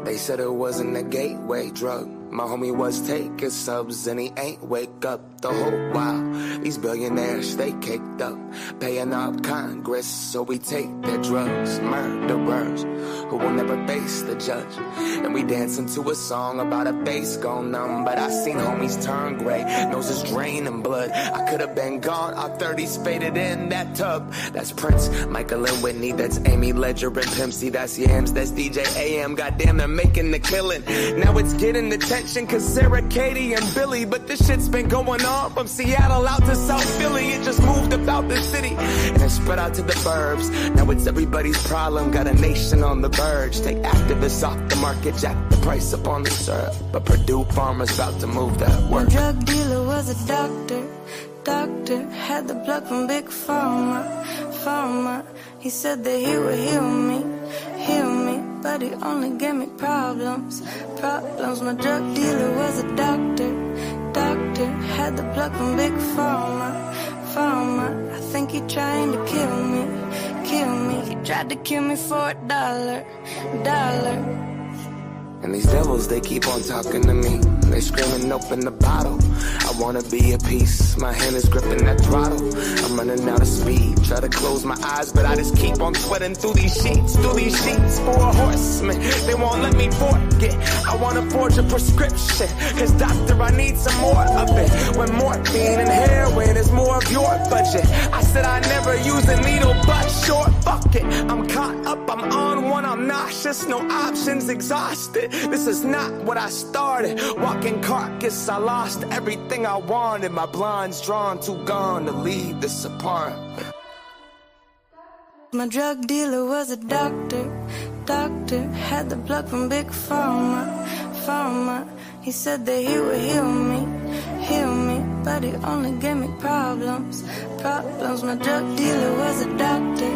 They said it wasn't a gateway drug. My homie was taking subs and he ain't wake up the whole while. These billionaires, they caked up, paying up Congress, so we take their drugs. Murderers who will never face the judge. And we dancing to a song about a face gone numb. But I seen homies turn gray, noses draining blood. I could have been gone, our 30s faded in that tub. That's Prince, Michael and Whitney, that's Amy Ledger and Pimp C, that's Yams, that's DJ AM. Goddamn, they're making the killing. Now it's getting attention cause Sarah, Katie and Billy. But this shit's been going on from Seattle out to South Philly. It just moved about the city and it spread out to the burbs. Now it's everybody's problem, got a nation on the verge. Take activists off the market, jack the price up on the syrup. But Purdue Farmers about to move that work. My drug dealer was a doctor, had the plug from Big Pharma. He said that he would heal me, but he only gave me problems. My drug dealer was a doctor, had the plug from Big Pharma. I think he trying to kill me. He tried to kill me for a dollar. And these devils, they keep on talking to me. They screaming, open the bottle. I wanna be a piece. My hand is gripping that throttle. I'm running out of speed. Try to close my eyes, but I just keep on sweating through these sheets. For a horseman, they won't let me forget. I wanna forge a prescription, cause doctor, I need some more of it. When morphine and heroin is more of your budget. I said I never use a needle, but sure, fuck it. I'm caught up, I'm on one, I'm nauseous. No options, exhausted. This is not what I started. Walking carcass, I lost everything I wanted. My blind's drawn, too gone to leave this apart. My drug dealer was a doctor, had the plug from Big Pharma. He said that he would heal me, but he only gave me problems. My drug dealer was a doctor,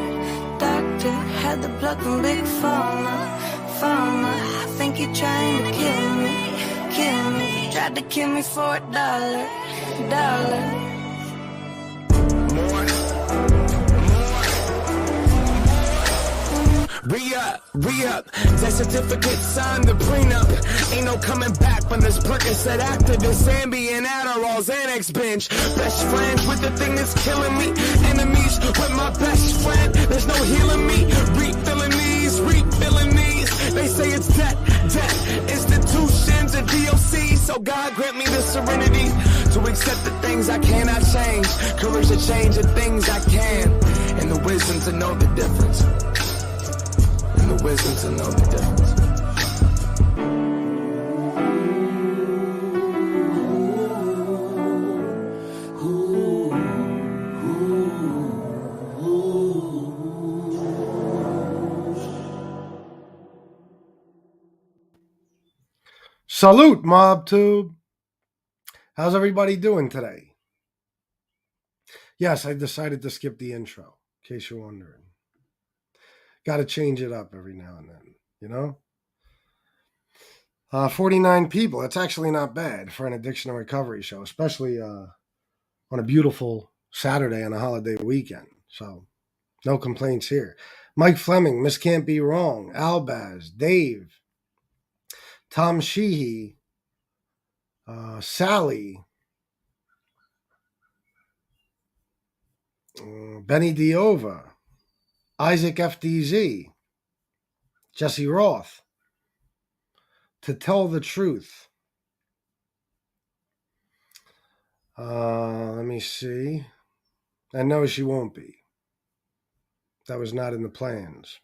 had the plug from Big Pharma. I think he trying to kill me. He tried to kill me for a dollar. Re-up, that certificate signed the prenup. Ain't no coming back from this Percocet activist, Ambien, Adderall, Xanax binge. Best friends with the thing that's killing me. Enemies with my best friend, there's no healing me. Refilling these. They say it's debt, institutions and DOC. So God grant me the serenity to accept the things I cannot change. Courage to change the things I can. And the wisdom to know the difference. The wisdom to know the difference. Salute, MobTube. How's everybody doing today? Yes, I decided to skip the intro, in case you're wondering. Got to change it up every now and then, you know? 49 people. That's actually not bad for an addiction and recovery show, especially on a beautiful Saturday and a holiday weekend. So no complaints here. Mike Fleming, Miss Can't Be Wrong, Albaz, Dave, Tom Sheehy, Sally, Benny Diova, Isaac FDZ, Jesse Roth, To Tell the Truth. Let me see. I know she won't be. That was not in the plans.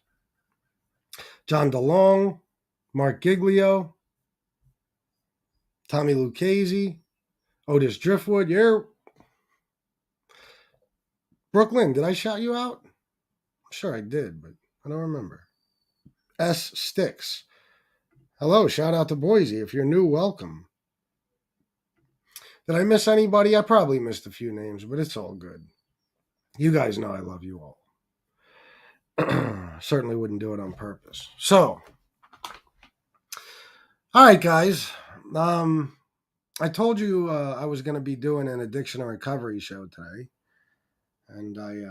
John DeLong, Mark Giglio, Tommy Lucchese, Otis Driftwood. You're Brooklyn. Did I shout you out? I'm sure I did, but I don't remember. S. Sticks. Hello, shout out to Boise. If you're new, welcome. Did I miss anybody? I probably missed a few names, but it's all good. You guys know I love you all. Certainly wouldn't do it on purpose. So, all right, guys. I told you I was going to be doing an addiction and recovery show today, and I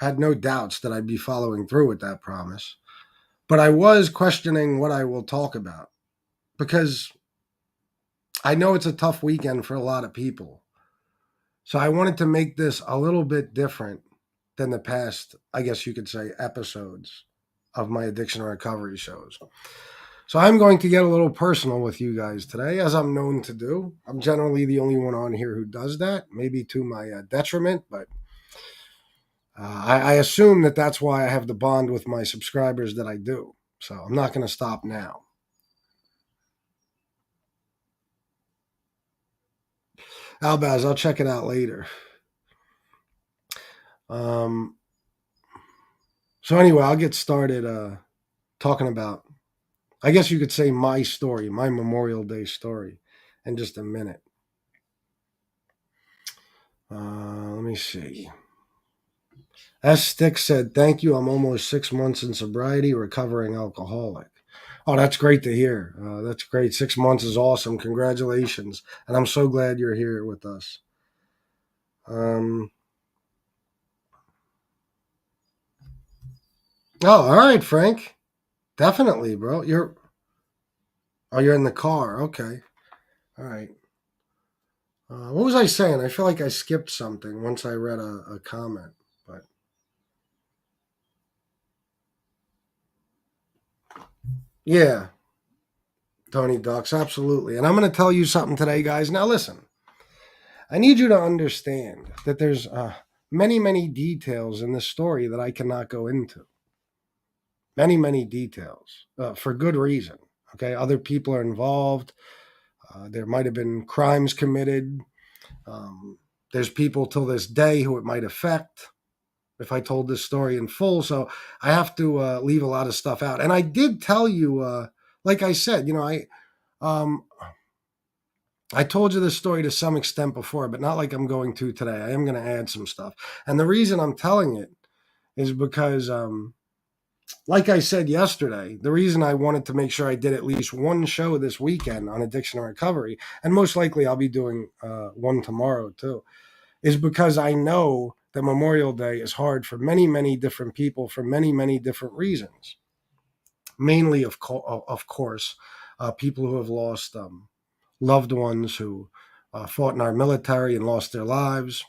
had no doubts that I'd be following through with that promise. But I was questioning what I will talk about because I know it's a tough weekend for a lot of people. So I wanted to make this a little bit different than the past, I guess you could say, episodes of my addiction and recovery shows. So I'm going to get a little personal with you guys today, as I'm known to do. I'm generally the only one on here who does that, maybe to my detriment, but I assume that that's why I have the bond with my subscribers that I do. So I'm not going to stop now. Albaz, I'll check it out later. So anyway, I'll get started talking about, I guess you could say, my story, my Memorial Day story, in just a minute. Let me see. S. Stick said, "Thank you. I'm almost 6 months in sobriety, recovering alcoholic." Oh, that's great to hear. That's great. 6 months is awesome. Congratulations. And I'm so glad you're here with us. Oh, all right, Frank. Definitely, bro. You're in the car. Okay. All right. What was I saying? I feel like I skipped something once I read a comment, but yeah, Tony Ducks, absolutely. And I'm going to tell you something today, guys. Now, listen, I need you to understand that there's many, many details in this story that I cannot go into. Many, many details for good reason. Okay, other people are involved. There might have been crimes committed. There's people till this day who it might affect if I told this story in full. So I have to leave a lot of stuff out. And I did tell you, like I said, I told you this story to some extent before, but not like I'm going to today. I am going to add some stuff. And the reason I'm telling it is because, like I said yesterday, the reason I wanted to make sure I did at least one show this weekend on addiction and recovery, and most likely I'll be doing one tomorrow too, is because I know that Memorial Day is hard for many, many different people for many, many different reasons. Mainly, of course, people who have lost loved ones who fought in our military and lost their lives.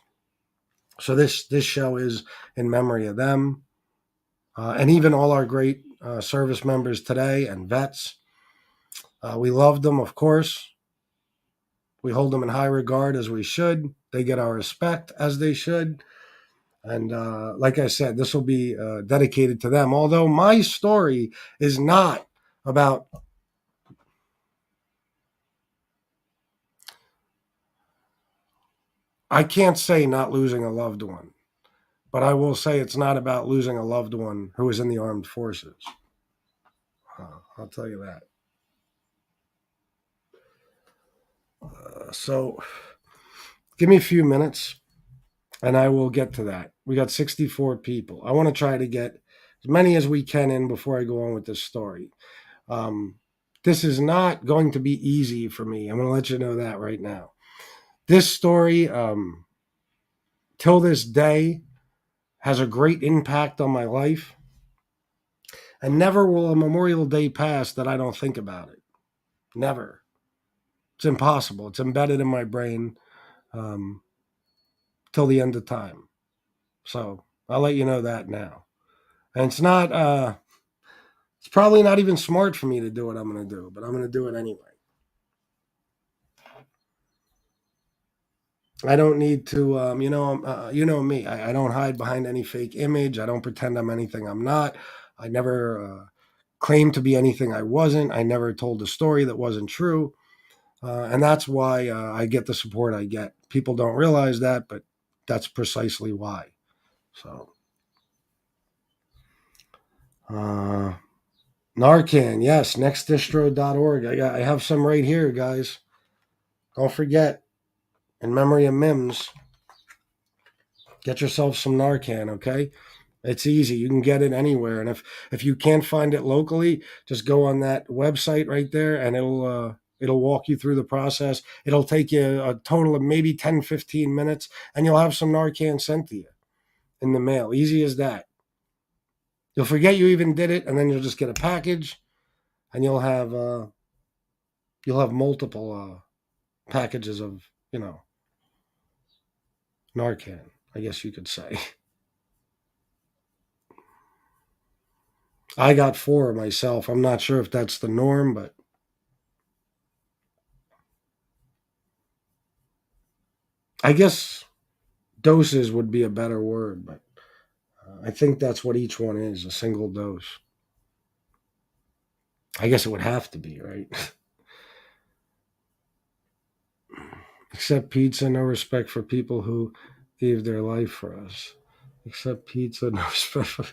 So this show is in memory of them. And even all our great service members today and vets. We love them, of course. We hold them in high regard, as we should. They get our respect, as they should. And like I said, this will be dedicated to them. Although my story is not about... I can't say not losing a loved one, but I will say it's not about losing a loved one who is in the armed forces. I'll tell you that. So give me a few minutes and I will get to that. We got 64 people. I want to try to get as many as we can in before I go on with this story. This is not going to be easy for me. I'm going to let you know that right now. This story, till this day, has a great impact on my life. And never will a Memorial Day pass that I don't think about it. Never. It's impossible. It's embedded in my brain till the end of time. So I'll let you know that now. And it's not, it's probably not even smart for me to do what I'm going to do, but I'm going to do it anyway. I don't need to, you know me. I don't hide behind any fake image. I don't pretend I'm anything I'm not. I never claimed to be anything I wasn't. I never told a story that wasn't true. And that's why I get the support I get. People don't realize that, but that's precisely why. So, Narcan, yes, nextdistro.org. I have some right here, guys. Don't forget. in memory of Mims, get yourself some Narcan, okay? It's easy. You can get it anywhere. And if you can't find it locally, just go on that website right there and it'll walk you through the process. It'll take you a total of maybe 10, 15 minutes and you'll have some Narcan sent to you in the mail. Easy as that. You'll forget you even did it and then you'll just get a package and you'll have multiple packages of, Narcan, I guess you could say. I got 4 myself. I'm not sure if that's the norm, but I guess doses would be a better word, but I think that's what each one is, a single dose. I guess it would have to be, right? Except pizza, no respect for people who gave their life for us. Except pizza, no respect for.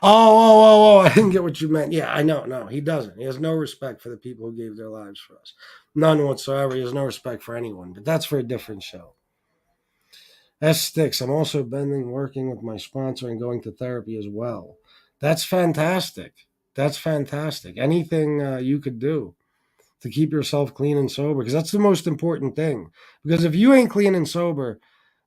Oh, I didn't get what you meant. Yeah, I know. No, he doesn't. He has no respect for the people who gave their lives for us. None whatsoever. He has no respect for anyone, but that's for a different show. S Sticks, I'm also bending, working with my sponsor, and going to therapy as well. That's fantastic. That's fantastic. Anything you could do to keep yourself clean and sober, because that's the most important thing. Because if you ain't clean and sober,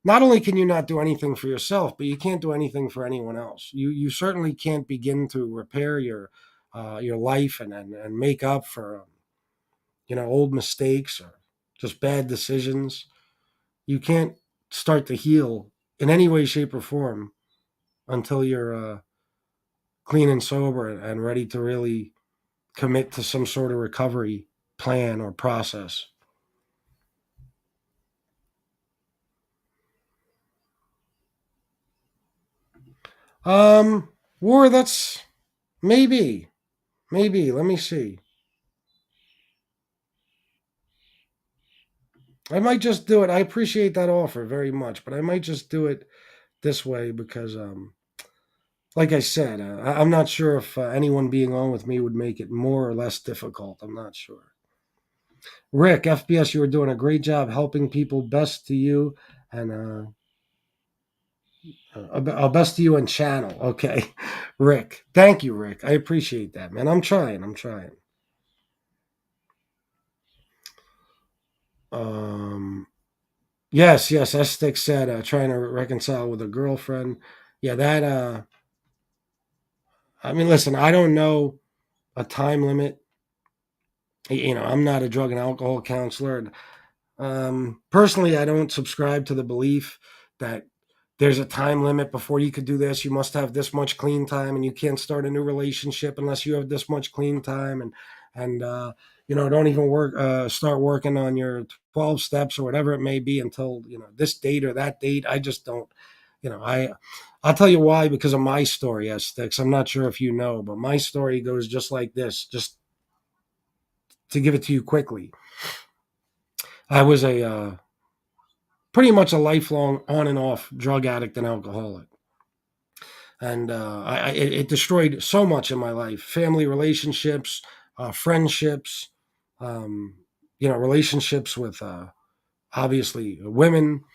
not only can you not do anything for yourself, but you can't do anything for anyone else. You certainly can't begin to repair your life and make up for old mistakes or just bad decisions. You can't start to heal in any way, shape, or form until you're clean and sober and ready to really commit to some sort of recovery plan or process. War, that's maybe. Maybe. Let me see. I might just do it. I appreciate that offer very much, but I might just do it this way because, like I said, I'm not sure if anyone being on with me would make it more or less difficult. I'm not sure. Rick, FBS, you are doing a great job helping people. Best to you and best to you and channel. Okay, Rick. Thank you, Rick. I appreciate that, man. I'm trying. I'm trying. Um, yes. Estic said trying to reconcile with a girlfriend. Yeah, that. I mean, listen. I don't know a time limit. I'm not a drug and alcohol counselor. And, personally, I don't subscribe to the belief that there's a time limit before you could do this. You must have this much clean time, and you can't start a new relationship unless you have this much clean time, and don't even start working on your 12 steps or whatever it may be until this date or that date. I just don't. I'll tell you why, because of my story, as Sticks. I'm not sure if you know, but my story goes just like this. Just to give it to you quickly, I was a pretty much a lifelong on and off drug addict and alcoholic. And it destroyed so much in my life: family relationships, friendships, relationships with obviously women,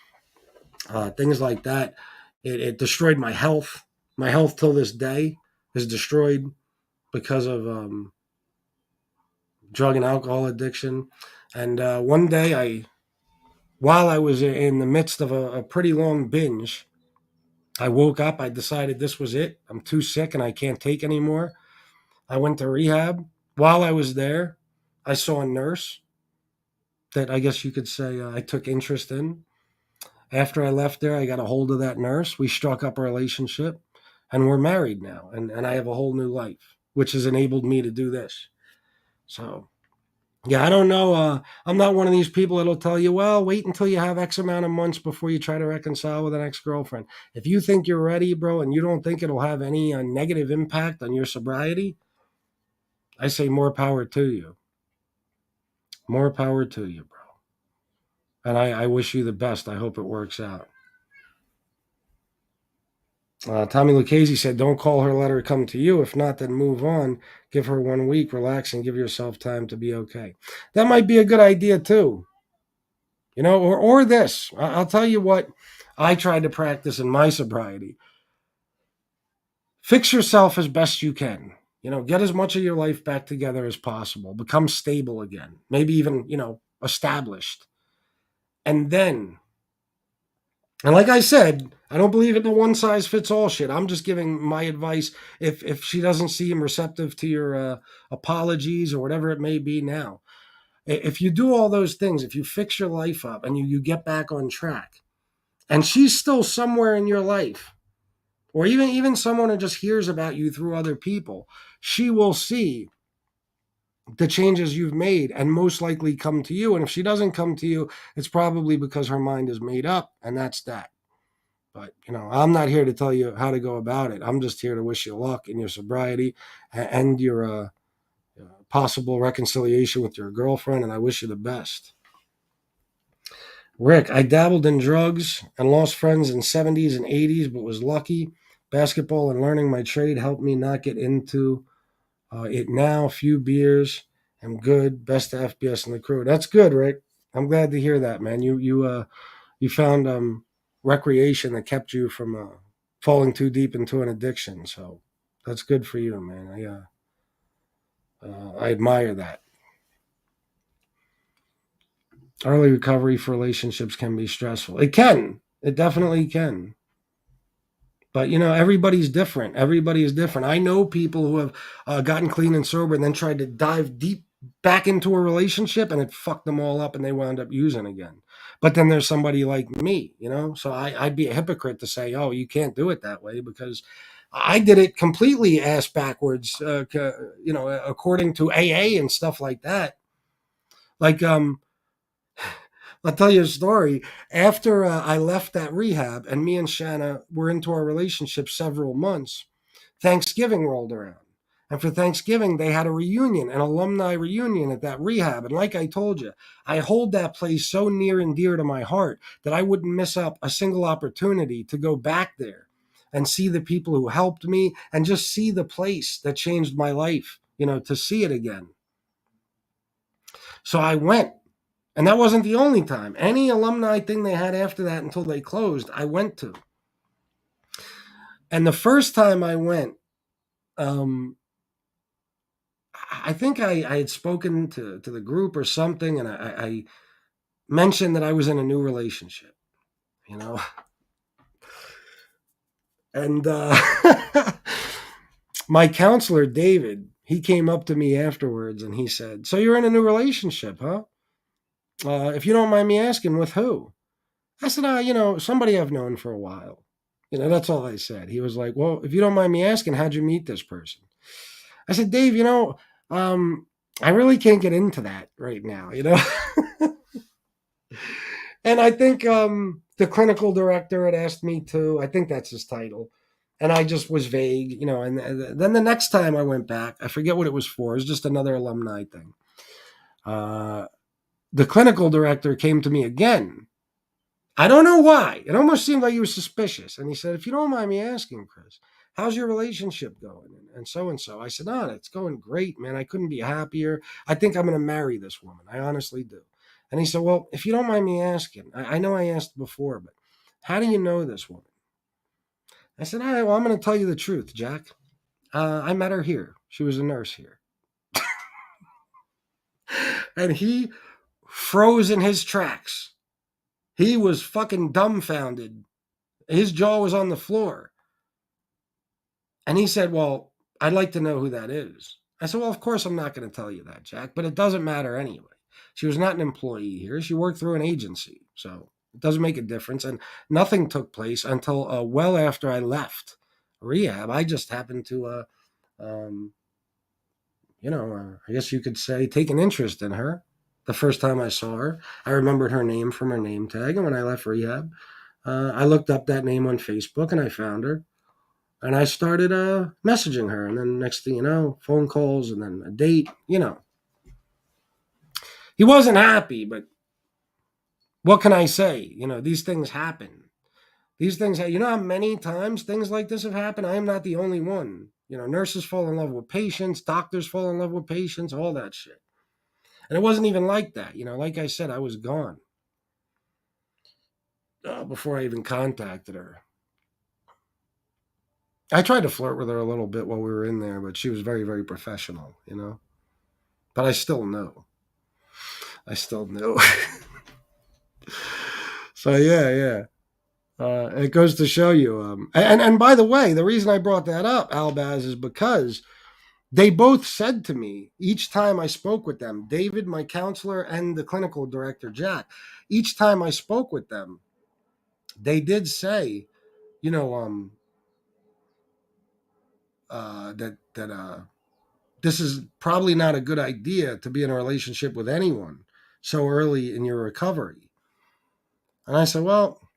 things like that. It destroyed my health. My health till this day is destroyed because of drug and alcohol addiction. And one day, while I was in the midst of a pretty long binge, I woke up. I decided this was it. I'm too sick and I can't take anymore. I went to rehab. While I was there, I saw a nurse that I guess you could say I took interest in. After I left there, I got a hold of that nurse. We struck up a relationship and we're married now. And I have a whole new life, which has enabled me to do this. So, yeah, I don't know. I'm not one of these people that'll tell you, well, wait until you have X amount of months before you try to reconcile with an ex-girlfriend. If you think you're ready, bro, and you don't think it'll have any negative impact on your sobriety, I say more power to you. More power to you, bro. And I wish you the best. I hope it works out. Tommy Lucchese said, don't call her, let her come to you. If not, then move on. Give her 1 week, relax, and give yourself time to be okay. That might be a good idea, too. or this. I'll tell you what I tried to practice in my sobriety. Fix yourself as best you can. Get as much of your life back together as possible. Become stable again. Maybe even, established. And then, and like I said, I don't believe in the one size fits all shit. I'm just giving my advice. If she doesn't seem receptive to your apologies or whatever it may be now, if you do all those things, if you fix your life up and you get back on track, and she's still somewhere in your life, or even someone who just hears about you through other people, she will see the changes you've made and most likely come to you. And if she doesn't come to you, it's probably because her mind is made up, and that's that. But, I'm not here to tell you how to go about it. I'm just here to wish you luck in your sobriety and your possible reconciliation with your girlfriend, and I wish you the best. Rick, I dabbled in drugs and lost friends in 70s and 80s, but was lucky. Basketball and learning my trade helped me not get into it now. Few beers. I'm good. Best to FBS and the crew. That's good, Rick. I'm glad to hear that, man. You found recreation that kept you from falling too deep into an addiction. So that's good for you, man. I admire that. Early recovery for relationships can be stressful. It can. It definitely can. But, everybody's different. Everybody is different. I know people who have gotten clean and sober and then tried to dive deep back into a relationship, and it fucked them all up and they wound up using again. But then there's somebody like me, so I'd be a hypocrite to say, oh, you can't do it that way, because I did it completely ass backwards, according to AA and stuff like that. Like, I'll tell you a story. After I left that rehab and me and Shanna were into our relationship several months, Thanksgiving rolled around. And for Thanksgiving, they had a reunion, an alumni reunion at that rehab. And like I told you, I hold that place so near and dear to my heart that I wouldn't miss up a single opportunity to go back there and see the people who helped me and just see the place that changed my life, to see it again. So I went. And that wasn't the only time. Any alumni thing they had after that until they closed, I went to. And the first time I went, I think I had spoken to the group or something, and I mentioned that I was in a new relationship, And my counselor, David, he came up to me afterwards and he said, "So you're in a new relationship, huh? If you don't mind me asking, with who?" I said, somebody I've known for a while. That's all I said. He was like, "Well, if you don't mind me asking, how'd you meet this person?" I said, "Dave, I really can't get into that right now, And I think the clinical director had asked me to. I think that's his title. And I just was vague, and then the next time I went back, I forget what it was for. It was just another alumni thing. The clinical director came to me again. I don't know why. It almost seemed like he was suspicious. And he said, "If you don't mind me asking, Chris, how's your relationship going?" And so and so. I said, "Oh, it's going great, man. I couldn't be happier. I think I'm going to marry this woman. I honestly do." And he said, "Well, if you don't mind me asking, I know I asked before, but how do you know this woman?" I said, "All right, well, I'm going to tell you the truth, Jack. I met her here. She was a nurse here." And he froze in his tracks. He was fucking dumbfounded. His jaw was on the floor. And he said, "Well, I'd like to know who that is." I said, "Well, of course I'm not going to tell you that, Jack, but it doesn't matter anyway. She was not an employee here. She worked through an agency. So it doesn't make a difference." And nothing took place until well after I left rehab. I just happened to, I guess you could say, take an interest in her. The first time I saw her, I remembered her name from her name tag. And when I left rehab, I looked up that name on Facebook and I found her. And I started messaging her. And then next thing you know, phone calls and then a date, He wasn't happy, but what can I say? These things happen. These things, how many times things like this have happened? I am not the only one. Nurses fall in love with patients, doctors fall in love with patients, all that shit. And it wasn't even like that. Like I said, I was gone. before I even contacted her. I tried to flirt with her a little bit while we were in there, but she was very, very professional, you know. But I still knew. I still knew. So yeah. It goes to show you. And by the way, the reason I brought that up, Albaz, is because they both said to me each time I spoke with them, David, my counselor, and the clinical director, Jack, each time I spoke with them, they did say, you know, that this is probably not a good idea to be in a relationship with anyone so early in your recovery. And I said, well,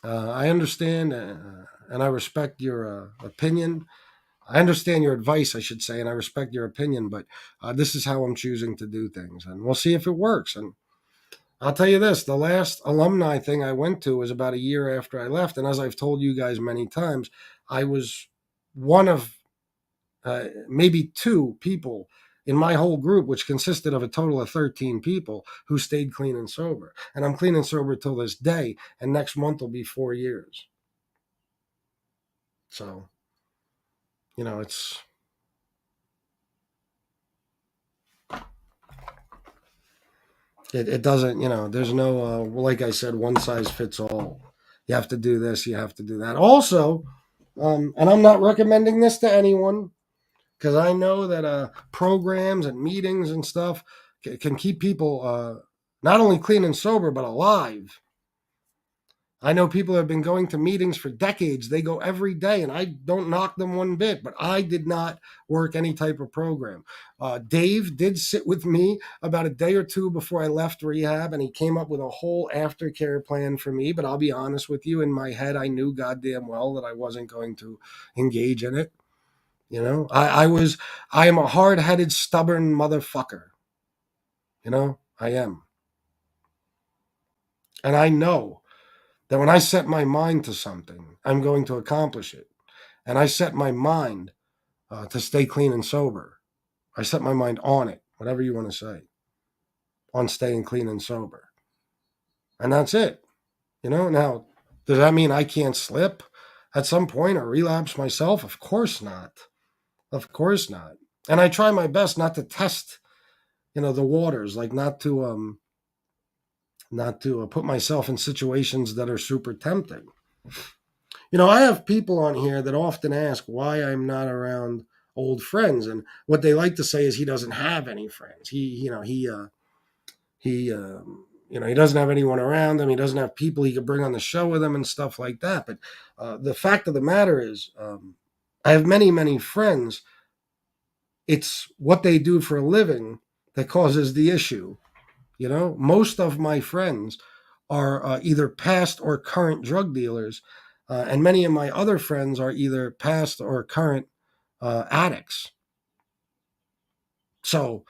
I understand and I respect your opinion. I understand your advice, I should say, and I respect your opinion, but this is how I'm choosing to do things. And we'll see if it works. And I'll tell you this, the last alumni thing I went to was about a year after I left. And as I've told you guys many times, I was one of maybe two people in my whole group, which consisted of a total of 13 people who stayed clean and sober. And I'm clean and sober till this day. And next month will be 4 years. So, you know, it doesn't, you know, there's no, like I said, one size fits all. You have to do this, you have to do that. Also, and I'm not recommending this to anyone because I know that programs and meetings and stuff can keep people not only clean and sober, but alive. I know people have been going to meetings for decades. They go every day, and I don't knock them one bit, but I did not work any type of program. Dave did sit with me about a day or two before I left rehab, and he came up with a whole aftercare plan for me. But I'll be honest with you, in my head, I knew goddamn well that I wasn't going to engage in it. You know, I am a hard-headed, stubborn motherfucker. You know, I am. And I know that when I set my mind to something, I'm going to accomplish it. And I set my mind to stay clean and sober. I set my mind on it, whatever you want to say, on staying clean and sober. And that's it. You know, now, does that mean I can't slip at some point or relapse myself? Of course not. Of course not. And I try my best not to test, you know, the waters, like not to put myself in situations that are super tempting. You know, I have people on here that often ask why I'm not around old friends, and what they like to say is he doesn't have any friends. He doesn't have anyone around him. He doesn't have people he could bring on the show with him and stuff like that. But the fact of the matter is, I have many, many friends. It's what they do for a living that causes the issue. You know, most of my friends are either past or current drug dealers, and many of my other friends are either past or current addicts. So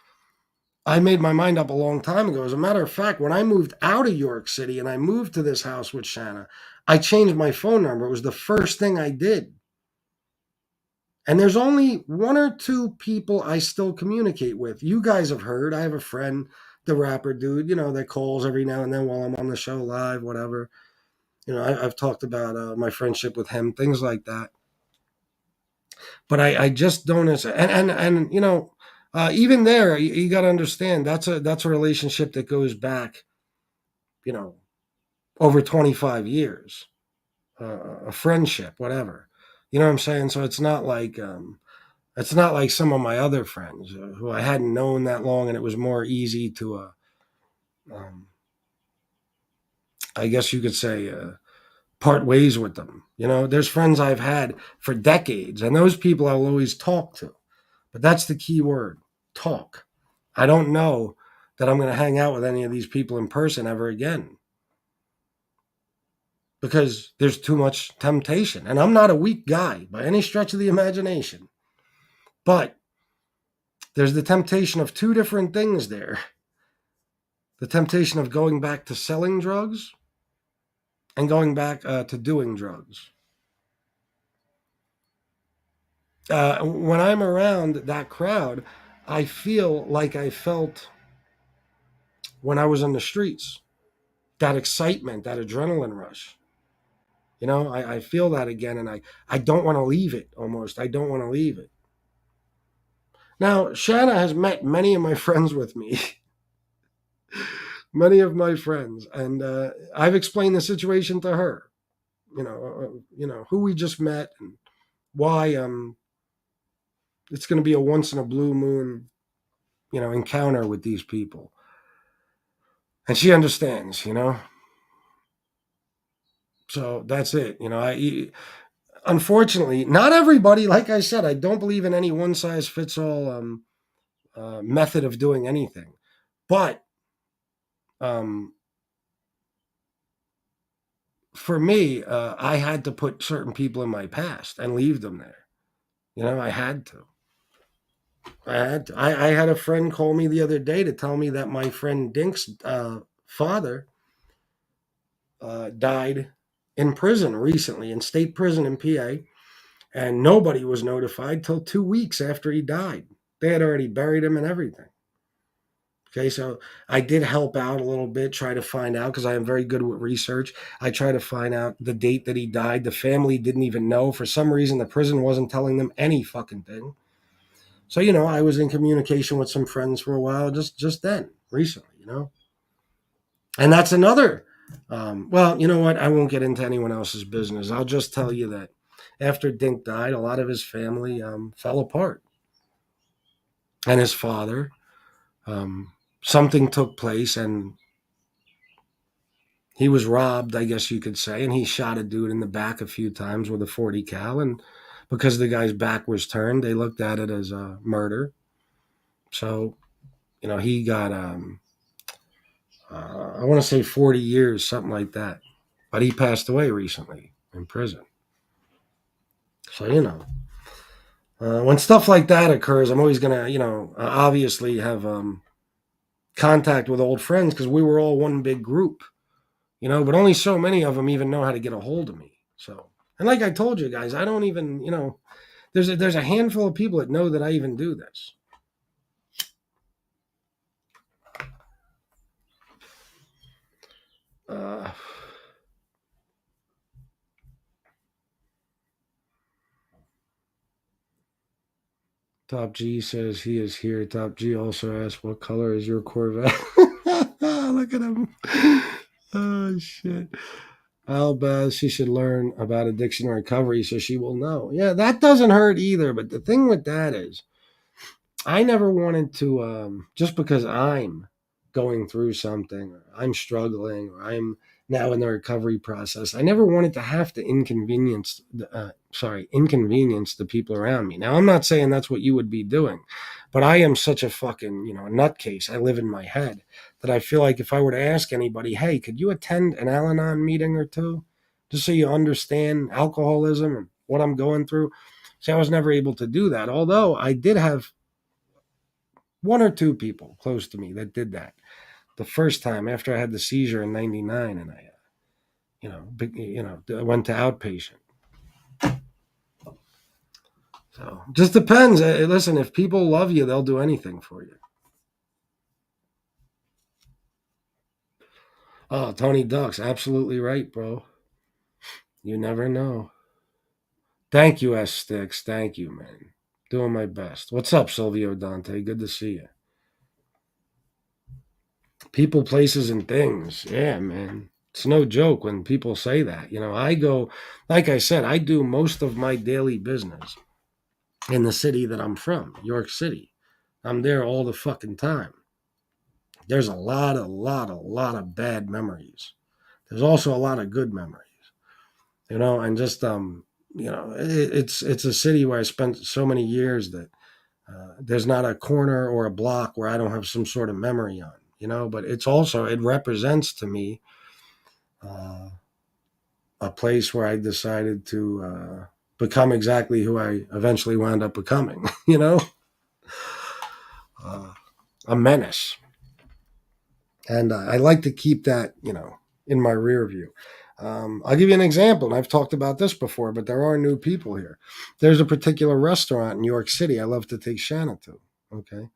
I made my mind up a long time ago. As a matter of fact, when I moved out of York City and I moved to this house with Shanna, I changed my phone number. It was the first thing I did. And there's only one or two people I still communicate with. You guys have heard. I have a friend, the rapper dude, you know, that calls every now and then while I'm on the show live, whatever. You know, I've talked about my friendship with him, things like that. But I just don't, and you know, even there, you got to understand that's a relationship that goes back, you know, over 25 years, a friendship, whatever. You know what I'm saying? So it's not like some of my other friends who I hadn't known that long, and it was more easy to, I guess you could say, part ways with them. You know, there's friends I've had for decades, and those people I'll always talk to. But that's the key word, talk. I don't know that I'm going to hang out with any of these people in person ever again because there's too much temptation. And I'm not a weak guy by any stretch of the imagination. But there's the temptation of two different things there. The temptation of going back to selling drugs and going back to doing drugs. When I'm around that crowd, I feel like I felt when I was on the streets. that excitement, that adrenaline rush. You know, I feel that again, and I don't want to leave it almost. I don't want to leave it. Now, Shanna has met many of my friends with me, many of my friends, and I've explained the situation to her. Who we just met and why it's going to be a once in a blue moon, encounter with these people. And she understands, So that's it. Unfortunately, not everybody, like I said, I don't believe in any one size fits all method of doing anything. But um, for me, I had to put certain people in my past and leave them there. I had to. I had a friend call me the other day to tell me that my friend Dink's father died in prison recently, in state prison in PA, and nobody was notified till 2 weeks after he died. They had already buried him and everything. Okay, so I did help out a little bit, try to find out, because I am very good with research. I try to find out the date that he died. The family didn't even know. For some reason, the prison wasn't telling them any fucking thing. So, I was in communication with some friends for a while, just then, recently. And that's another, well, you know what? I won't get into anyone else's business. I'll just tell you that after Dink died, a lot of his family fell apart. And his father, something took place and he was robbed, I guess you could say, and he shot a dude in the back a few times with a 40 cal. And because the guy's back was turned, they looked at it as a murder. So, he got, I want to say 40 years, something like that. But he passed away recently in prison. So, when stuff like that occurs, I'm always going to, obviously have contact with old friends because we were all one big group. But only so many of them even know how to get a hold of me. So, and like I told you guys, I don't even, there's a handful of people that know that I even do this. Top G says he is here. Top G also asks, what color is your Corvette? Look at him. Oh, shit. Albaz, she should learn about addiction recovery so she will know. Yeah, that doesn't hurt either. But the thing with that is, I never wanted to, just because I'm going through something, or I'm struggling, or I'm now in the recovery process, I never wanted to have to inconvenience the people around me. Now, I'm not saying that's what you would be doing, but I am such a fucking, nutcase. I live in my head that I feel like if I were to ask anybody, hey, could you attend an Al-Anon meeting or two, just so you understand alcoholism and what I'm going through? See, I was never able to do that, although I did have one or two people close to me that did that the first time after I had the seizure in '99, and I, went to outpatient. So just depends. Listen, if people love you, they'll do anything for you. Oh, Tony Ducks, absolutely right, bro. You never know. Thank you, S Sticks. Thank you, man. Doing my best. What's up, Silvio Dante? Good to see you. People, places, and things. Yeah, man. It's no joke when people say that. I go, like I said, I do most of my daily business in the city that I'm from, York City. I'm there all the fucking time. There's a lot of bad memories. There's also a lot of good memories. And just it's a city where I spent so many years that there's not a corner or a block where I don't have some sort of memory on. But it represents to me a place where I decided to become exactly who I eventually wound up becoming, a menace. And I like to keep that, in my rear view. I'll give you an example, and I've talked about this before, but there are new people here. There's a particular restaurant in New York City I love to take Shanna to, okay?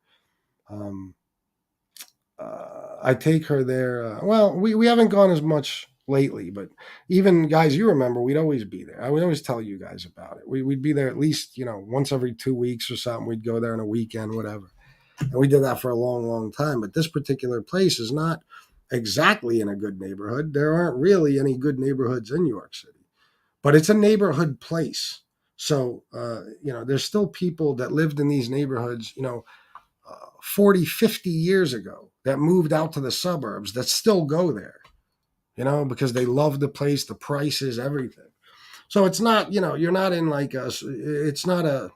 I take her there. Well, we haven't gone as much lately, but even guys, you remember, we'd always be there. I would always tell you guys about it. We'd be there at least, once every 2 weeks or something. We'd go there on a weekend, whatever. And we did that for a long, long time. But this particular place is not exactly in a good neighborhood. There aren't really any good neighborhoods in New York City, but it's a neighborhood place. So, there's still people that lived in these neighborhoods, 40, 50 years ago that moved out to the suburbs that still go there, because they love the place, the prices, everything. So it's not, you're not in like it's not a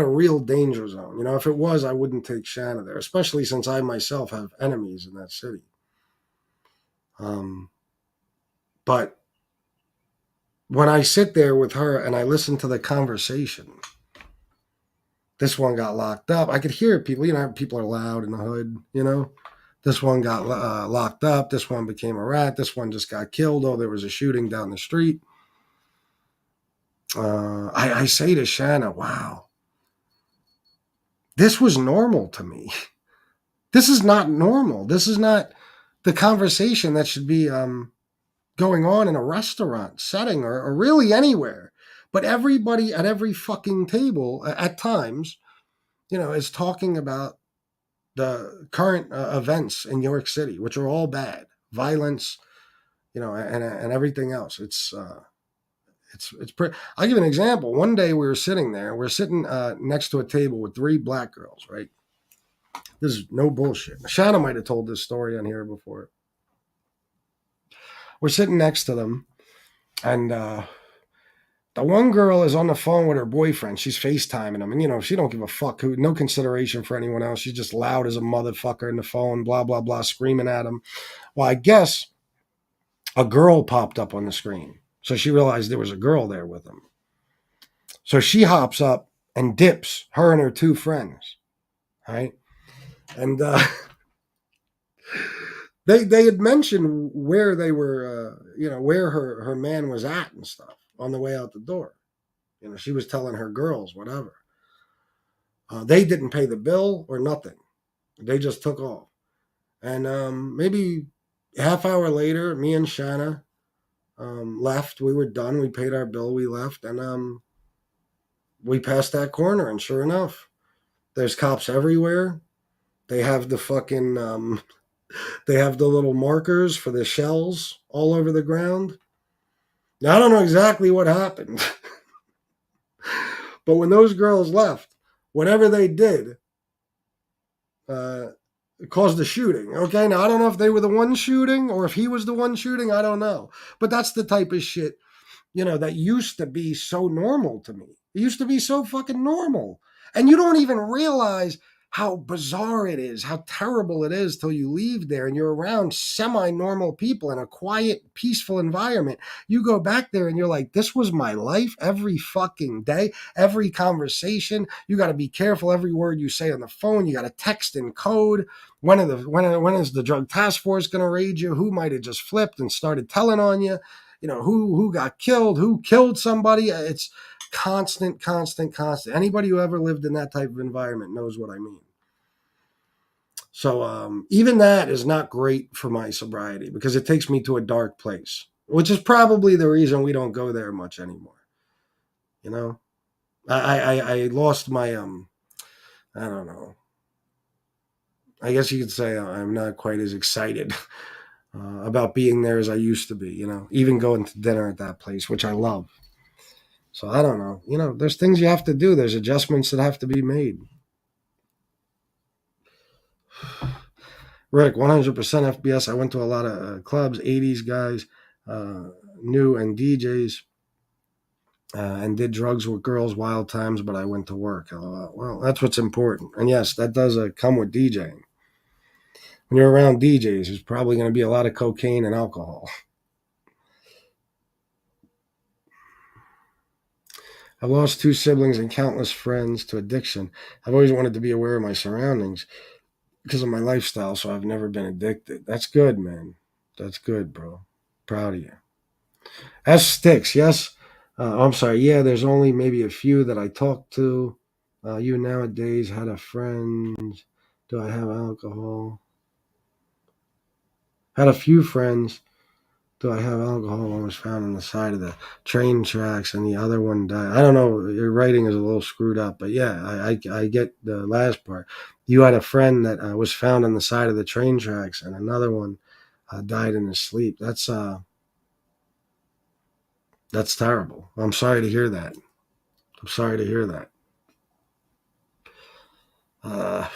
real danger zone. If it was, I wouldn't take Shanna there, especially since I myself have enemies in that city. But when I sit there with her and I listen to the conversation, this one got locked up. I could hear people, people are loud in the hood, This one got locked up. This one became a rat. This one just got killed. Oh, there was a shooting down the street. I say to Shanna, wow, this was normal to me. This is not normal. This is not the conversation that should be going on in a restaurant setting or really anywhere. But everybody at every fucking table at times, is talking about the current events in New York City, which are all bad, violence, and everything else. It's pretty. I'll give you an example. One day we were sitting there. We're sitting next to a table with 3 black girls, right? This is no bullshit. Shanna might have told this story on here before. We're sitting next to them, and the one girl is on the phone with her boyfriend. She's FaceTiming him. And, she don't give a fuck. No consideration for anyone else. She's just loud as a motherfucker in the phone, blah, blah, blah, screaming at him. Well, I guess a girl popped up on the screen. So she realized there was a girl there with him. So she hops up and dips, her and her 2 friends. Right? And they had mentioned where they were, where her man was at and stuff on the way out the door. She was telling her girls, whatever. They didn't pay the bill or nothing. They just took off. And maybe a half hour later, me and Shanna left. We were done. We paid our bill. We left. And we passed that corner. And sure enough, there's cops everywhere. They have the fucking, they have the little markers for the shells all over the ground. Now, I don't know exactly what happened. But when those girls left, whatever they did caused the shooting. Okay, now I don't know if they were the one shooting or if he was the one shooting. I don't know. But that's the type of shit, that used to be so normal to me. It used to be so fucking normal. And you don't even realize how bizarre it is, how terrible it is till you leave there and you're around semi-normal people in a quiet, peaceful environment. You go back there and you're like, this was my life every fucking day, every conversation. You got to be careful every word you say on the phone. You got to text in code. When is the drug task force going to raid you? Who might have just flipped and started telling on you? Who got killed? Who killed somebody? It's constant. Anybody who ever lived in that type of environment knows what I mean. So even that is not great for my sobriety because it takes me to a dark place, which is probably the reason we don't go there much anymore. I lost my, I don't know. I guess you could say I'm not quite as excited about being there as I used to be, even going to dinner at that place, which I love. So I don't know. There's things you have to do. There's adjustments that have to be made. Rick, 100% FBS. I went to a lot of clubs, 80s guys, new and DJs, and did drugs with girls, wild times, but I went to work. Well, that's what's important. And yes, that does come with DJing. When you're around DJs, there's probably going to be a lot of cocaine and alcohol. I've lost 2 siblings and countless friends to addiction. I've always wanted to be aware of my surroundings because of my lifestyle, so I've never been addicted. That's good, man. That's good, bro. Proud of you. As sticks, yes. I'm sorry. Yeah, there's only maybe a few that I talk to. You nowadays had a friend. Do I have alcohol? Had a few friends. Do I have alcohol? One was found on the side of the train tracks, and the other one died. I don't know. Your writing is a little screwed up, but yeah, I get the last part. You had a friend that was found on the side of the train tracks, and another one died in his sleep. That's terrible. I'm sorry to hear that. I'm sorry to hear that. Uh,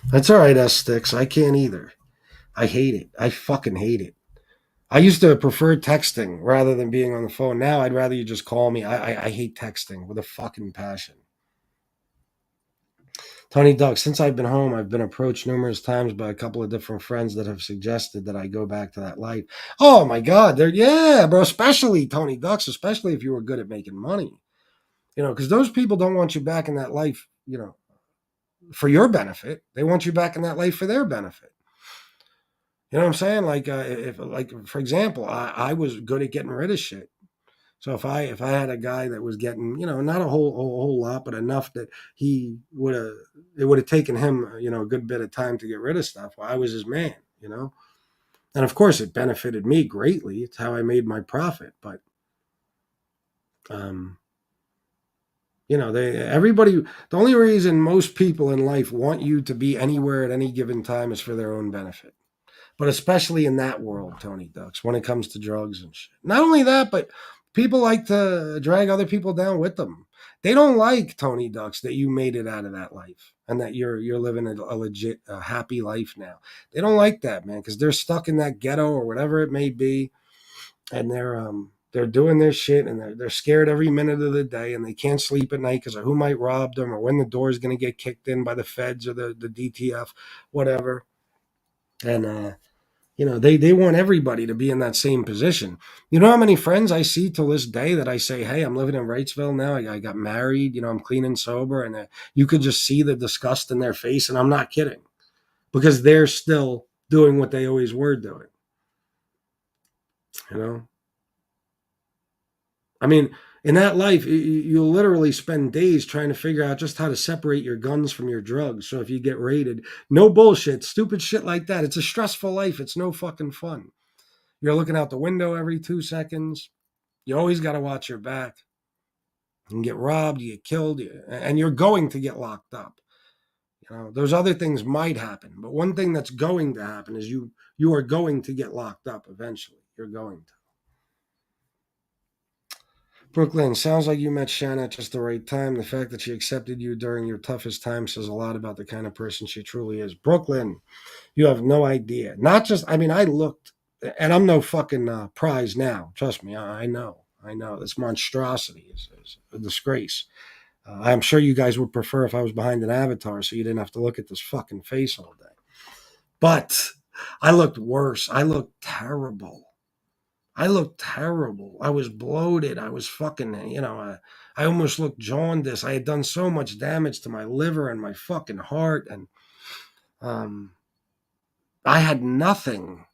that's all right, S Sticks. I can't either. I hate it. I fucking hate it. I used to prefer texting rather than being on the phone. Now I'd rather you just call me. I hate texting with a fucking passion. Tony Duck, since I've been home, I've been approached numerous times by a couple of different friends that have suggested that I go back to that life. Oh my God. Yeah, bro. Especially Tony Ducks, especially if you were good at making money. Because those people don't want you back in that life, for your benefit. They want you back in that life for their benefit. You know what I'm saying? Like, for example, I was good at getting rid of shit. So if I had a guy that was getting, not a whole lot, but enough that it would have taken him, a good bit of time to get rid of stuff. Well, I was his man. And of course it benefited me greatly. It's how I made my profit. But, um, the only reason most people in life want you to be anywhere at any given time is for their own benefit. But especially in that world, Tony Ducks, when it comes to drugs and shit. Not only that, but people like to drag other people down with them. They don't like, Tony Ducks, that you made it out of that life and that you're living a legit, happy life now. They don't like that, man, because they're stuck in that ghetto or whatever it may be, and they're doing their shit, and they're scared every minute of the day, and they can't sleep at night because of who might rob them or when the door is going to get kicked in by the feds or the DTF, whatever. And they want everybody to be in that same position. You know how many friends I see till this day that I say, hey, I'm living in Wrightsville now. I got married, I'm clean and sober. And you could just see the disgust in their face. And I'm not kidding, because they're still doing what they always were doing. I mean, in that life, you'll literally spend days trying to figure out just how to separate your guns from your drugs. So if you get raided, no bullshit, stupid shit like that. It's a stressful life. It's no fucking fun. You're looking out the window every 2 seconds. You always got to watch your back. You can get robbed, you get killed, and you're going to get locked up. Those other things might happen, but one thing that's going to happen is you are going to get locked up eventually. You're going to. Brooklyn, sounds like you met Shanna at just the right time. The fact that she accepted you during your toughest time says a lot about the kind of person she truly is. Brooklyn, you have no idea. Not just, I looked, and I'm no fucking prize now. Trust me, I know. This monstrosity is a disgrace. I'm sure you guys would prefer if I was behind an avatar so you didn't have to look at this fucking face all day. But I looked worse. I looked terrible. I was bloated. I was fucking, I almost looked jaundiced. I had done so much damage to my liver and my fucking heart. And I had nothing.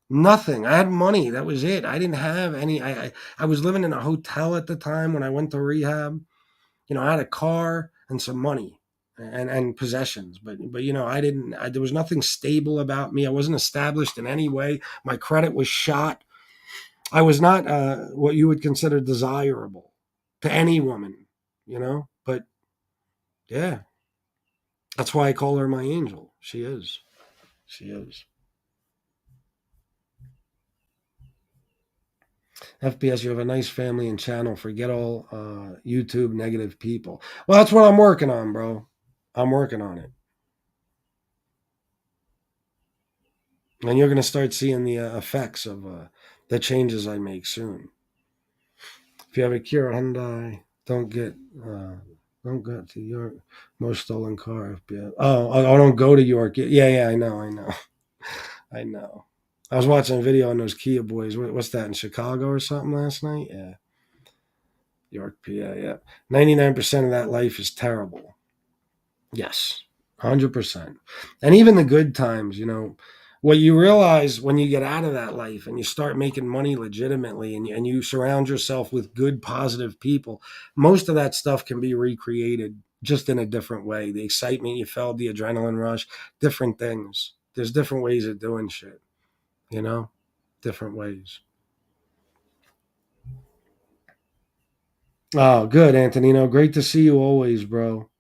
Nothing. I had money. That was it. I didn't have any. I was living in a hotel at the time when I went to rehab. I had a car and some money and possessions, but there was nothing stable about me. I wasn't established in any way. My credit was shot. I was not what you would consider desirable to any woman, but yeah, that's why I call her my angel. She is. FPS, you have a nice family and channel. Forget all YouTube negative people. Well, that's what I'm working on, bro. I'm working on it. And you're going to start seeing the effects of the changes I make soon. If you have a Cure Hyundai, don't get to York. Most stolen car. FPS. Oh, I don't go to York. Yeah, I know. I know. I was watching a video on those Kia boys. What's that, in Chicago or something last night? Yeah. York, PA, yeah. 99% of that life is terrible. Yes, 100%. And even the good times, what you realize when you get out of that life and you start making money legitimately and you surround yourself with good, positive people, most of that stuff can be recreated just in a different way. The excitement you felt, the adrenaline rush, different things. There's different ways of doing shit. different ways. Oh, good, Antonino. Great to see you always, bro.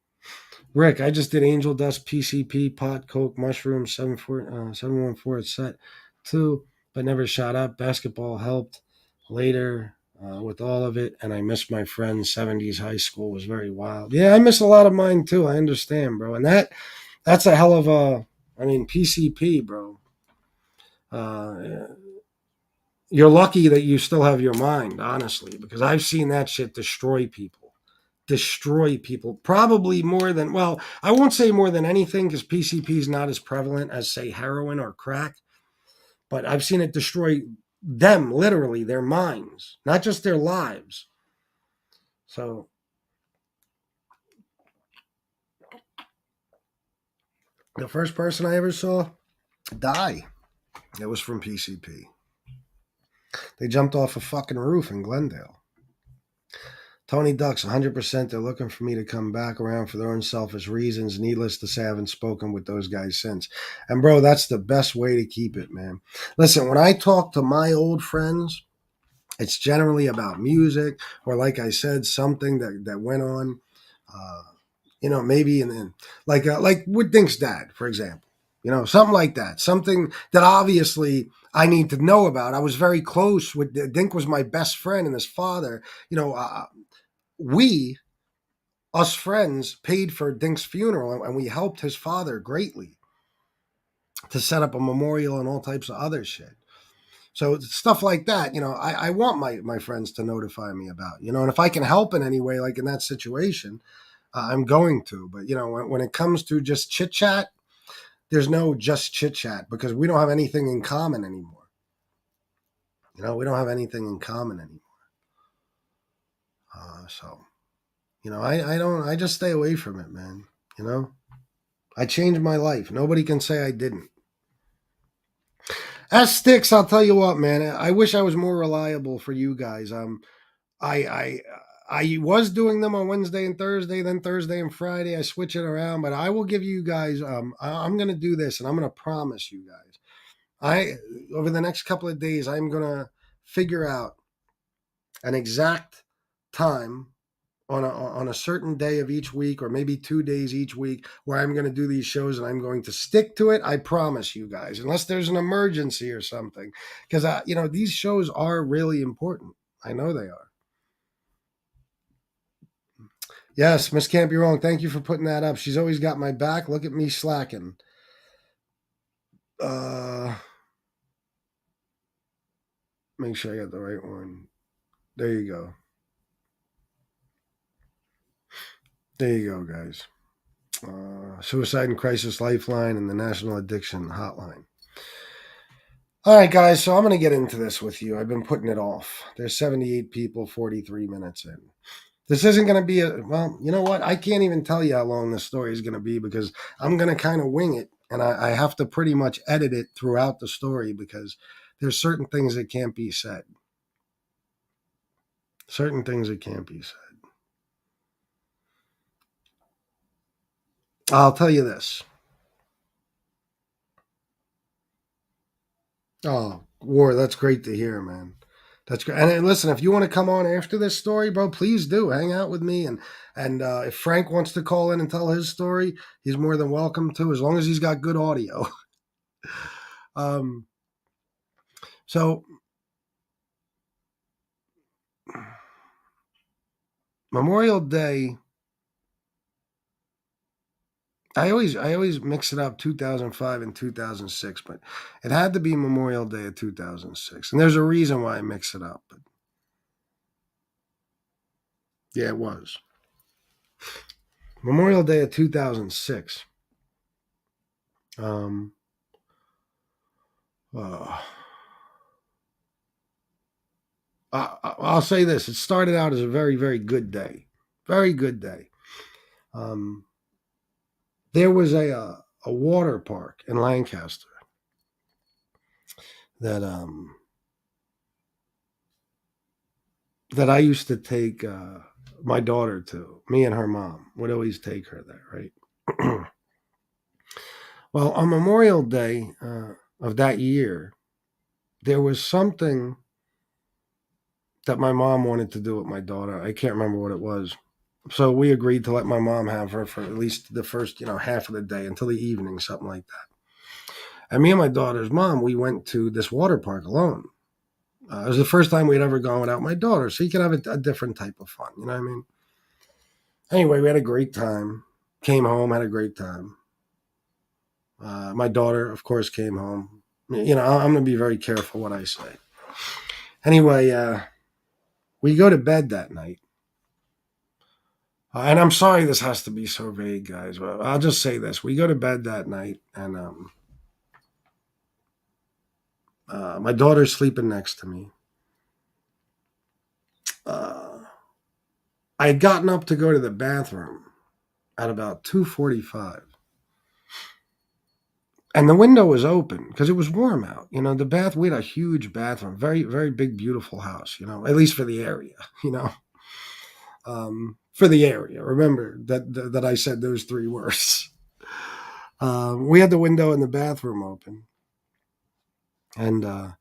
Rick, I just did angel dust, PCP, pot, coke, mushroom, 714 set 2, but never shot up. Basketball helped later with all of it, and I miss my friends. 70s high school was very wild. Yeah, I miss a lot of mine too. I understand, bro. And that's a hell of PCP, bro. You're lucky that you still have your mind, honestly, because I've seen that shit destroy people. Probably more than, well, I won't say more than anything because PCP is not as prevalent as, say, heroin or crack, but I've seen it destroy them, literally, their minds, not just their lives. So, the first person I ever saw die, it was from PCP. They jumped off a fucking roof in Glendale. Tony Ducks, 100%. They're looking for me to come back around for their own selfish reasons. Needless to say, I haven't spoken with those guys since. And, bro, that's the best way to keep it, man. Listen, when I talk to my old friends, it's generally about music or, like I said, something that went on, maybe like with Dink's dad, for example. Something like that. Something that obviously I need to know about. I was very close with Dink was my best friend and his father. We, us friends, paid for Dink's funeral and we helped his father greatly to set up a memorial and all types of other shit. So stuff like that, I want my friends to notify me about, and if I can help in any way, like in that situation, I'm going to. But, when it comes to just chit chat, there's no just chit chat because we don't have anything in common anymore. We don't have anything in common anymore. I just stay away from it, man. I changed my life. Nobody can say I didn't. As Sticks, I'll tell you what, man. I wish I was more reliable for you guys. I was doing them on Wednesday and Thursday, then Thursday and Friday. I switch it around, but I will give you guys. I'm going to do this, and I'm going to promise you guys. Over the next couple of days, I'm going to figure out an exact time on a certain day of each week, or maybe 2 days each week, where I'm going to do these shows, and I'm going to stick to it. I promise you guys, unless there's an emergency or something, because these shows are really important. I know they are. Yes, Miss Can't Be Wrong. Thank you for putting that up. She's always got my back. Look at me slacking. Make sure I got the right one. There you go. There you go, guys. Suicide and Crisis Lifeline and the National Addiction Hotline. All right, guys, so I'm going to get into this with you. I've been putting it off. There's 78 people, 43 minutes in. This isn't going to be well, you know what? I can't even tell you how long this story is going to be because I'm going to kind of wing it, and I have to pretty much edit it throughout the story because there's certain things that can't be said. Certain things that can't be said. I'll tell you this. Oh, War, that's great to hear, man. That's great. And listen, if you want to come on after this story, bro, please do. Hang out with me. And if Frank wants to call in and tell his story, he's more than welcome to, as long as he's got good audio. So Memorial Day, I always mix it up 2005 and 2006, but it had to be Memorial Day of 2006. And there's a reason why I mix it up. But yeah, it was. Memorial Day of 2006. I'll say this. It started out as a very, very good day. Very good day. There was a water park in Lancaster that I used to take my daughter to. Me and her mom would always take her there, right? Well, on Memorial Day of that year, there was something that my mom wanted to do with my daughter. I can't remember what it was. So we agreed to let my mom have her for at least the first, half of the day until the evening, something like that. And me and my daughter's mom, we went to this water park alone. It was the first time we'd ever gone without my daughter, so you could have a different type of fun. You know what I mean? Anyway, we had a great time. Came home, had a great time. My daughter, of course, came home. I'm going to be very careful what I say. Anyway, we go to bed that night. And I'm sorry this has to be so vague, guys, but I'll just say this. We go to bed that night, and my daughter's sleeping next to me. I had gotten up to go to the bathroom at about 2:45. And the window was open because it was warm out. We had a huge bathroom, very, very big, beautiful house, at least for the area, for the area. Remember that I said those three words. We had the window in the bathroom open. And, I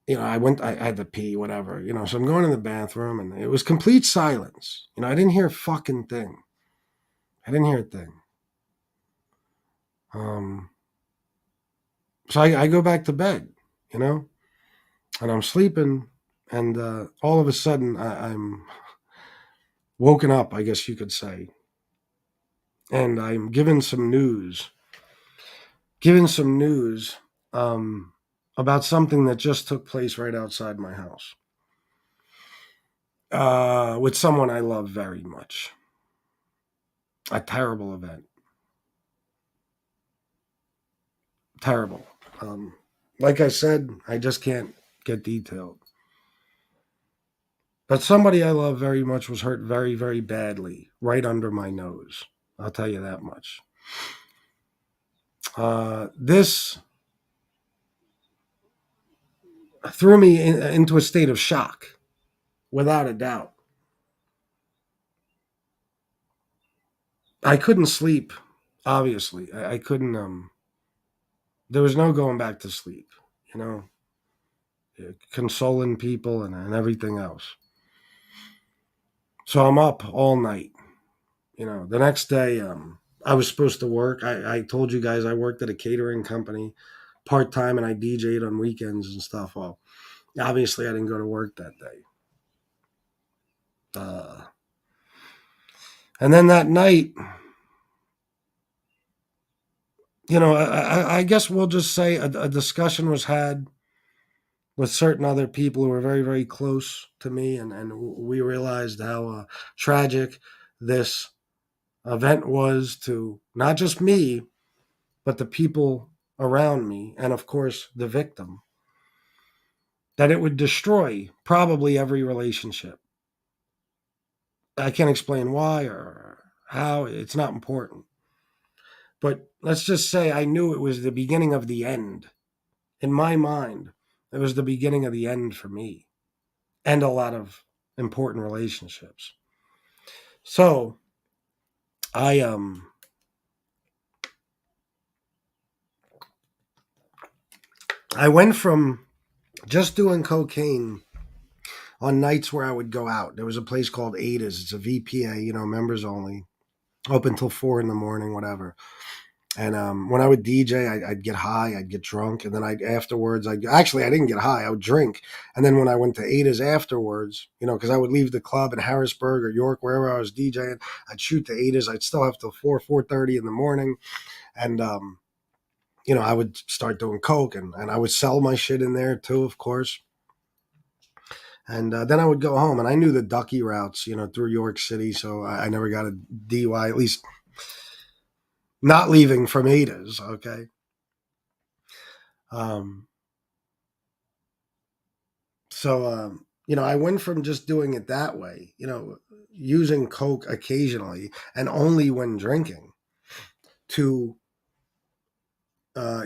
had to pee, whatever, so I'm going in the bathroom and it was complete silence. I didn't hear a fucking thing. I didn't hear a thing. So I go back to bed, and I'm sleeping, and all of a sudden I'm woken up, I guess you could say, and I'm given some news about something that just took place right outside my house with someone I love very much. A terrible event. Terrible. Like I said, I just can't get detailed. But somebody I love very much was hurt very, very badly right under my nose. I'll tell you that much. This threw me into a state of shock, without a doubt. I couldn't sleep, obviously. I couldn't, there was no going back to sleep, you know, consoling people and everything else. So I'm up all night. The next day, I was supposed to work. I told you guys I worked at a catering company part time and I DJ'd on weekends and stuff. Well, obviously, I didn't go to work that day. And then that night, I guess we'll just say a discussion was had with certain other people who were very, very close to me, and we realized how tragic this event was to not just me, but the people around me, and of course, the victim. That it would destroy probably every relationship. I can't explain why or how, it's not important. But let's just say I knew it was the beginning of the end. In my mind, it was the beginning of the end for me and a lot of important relationships. So I went from just doing cocaine on nights where I would go out. There was a place called Ada's. It's a VPA, members only, open till 4 a.m, whatever. And when I would DJ, I'd get high, I'd get drunk, and then afterwards, I didn't get high, I would drink. And then when I went to Ada's afterwards, because I would leave the club in Harrisburg or York, wherever I was DJing, I'd shoot to Ada's. I'd still have till 4:30 in the morning, and I would start doing coke, and I would sell my shit in there too, of course. And then I would go home, and I knew the ducky routes, through York City, so I never got a DUI, at least not leaving from Ada's, okay? So I went from just doing it that way, using coke occasionally and only when drinking, to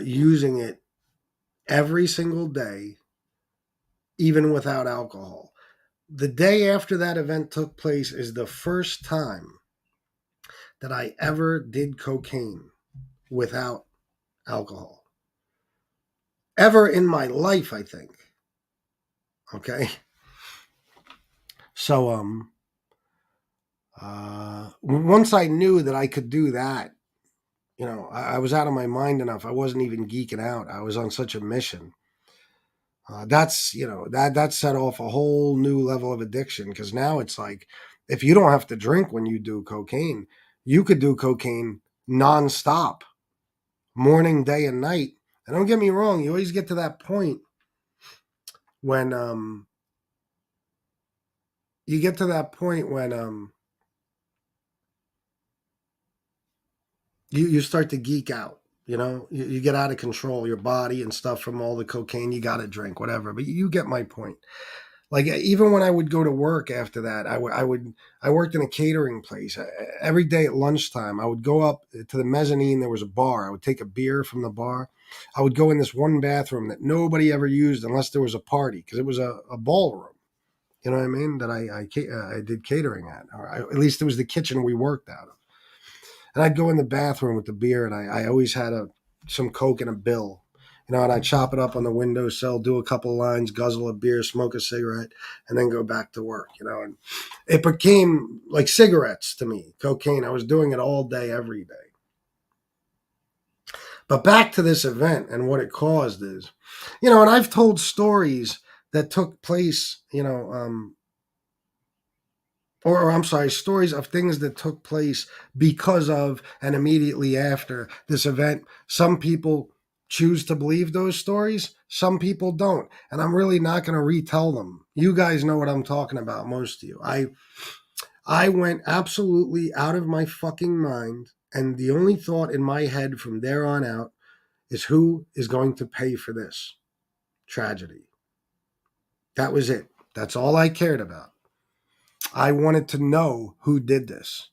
using it every single day, even without alcohol. The day after that event took place is the first time that I ever did cocaine without alcohol. ever in my life, I think. Okay. So, once I knew that I could do that, I was out of my mind enough. I wasn't even geeking out. I was on such a mission. That set off a whole new level of addiction, because now it's like, if you don't have to drink when you do cocaine, you could do cocaine nonstop, morning, day, and night. And don't get me wrong, you always get to that point when you get to that point when you start to geek out. You get out of control, your body and stuff from all the cocaine. You got to drink, whatever. But you get my point. Like, even when I would go to work after that, I worked in a catering place. Every day at lunchtime, I would go up to the mezzanine. There was a bar. I would take a beer from the bar. I would go in this one bathroom that nobody ever used unless there was a party, because it was a ballroom. You know what I mean? That I did catering at, or at least it was the kitchen we worked out of. And I'd go in the bathroom with the beer, and I always had some Coke and a bill. And I'd chop it up on the windowsill, do a couple lines, guzzle a beer, smoke a cigarette, and then go back to work. And it became like cigarettes to me, cocaine. I was doing it all day, every day. But back to this event and what it caused is, and I've told stories that took place, or I'm sorry, stories of things that took place because of and immediately after this event. Some people choose to believe those stories. Some people don't. And I'm really not going to retell them. You guys know what I'm talking about, most of you. I went absolutely out of my fucking mind. And the only thought in my head from there on out is, who is going to pay for this tragedy? That was it. That's all I cared about. I wanted to know who did this.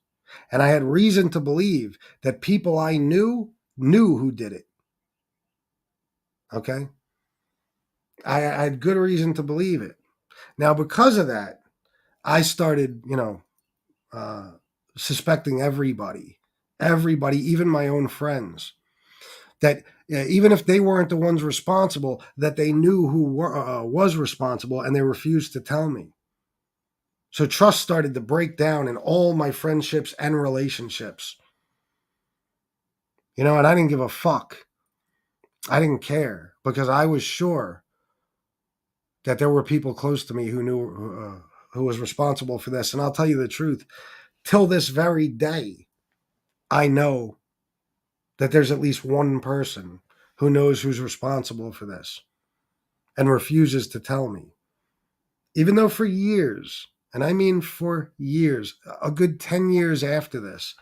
And I had reason to believe that people I knew who did it. Okay? I had good reason to believe it. Now, because of that, I started, suspecting everybody, even my own friends, that even if they weren't the ones responsible, that they knew who was responsible, and they refused to tell me. So trust started to break down in all my friendships and relationships. And I didn't give a fuck. I didn't care, because I was sure that there were people close to me who knew who was responsible for this. And I'll tell you the truth, till this very day, I know that there's at least one person who knows who's responsible for this and refuses to tell me. Even though for years, and I mean for years, a good 10 years after this,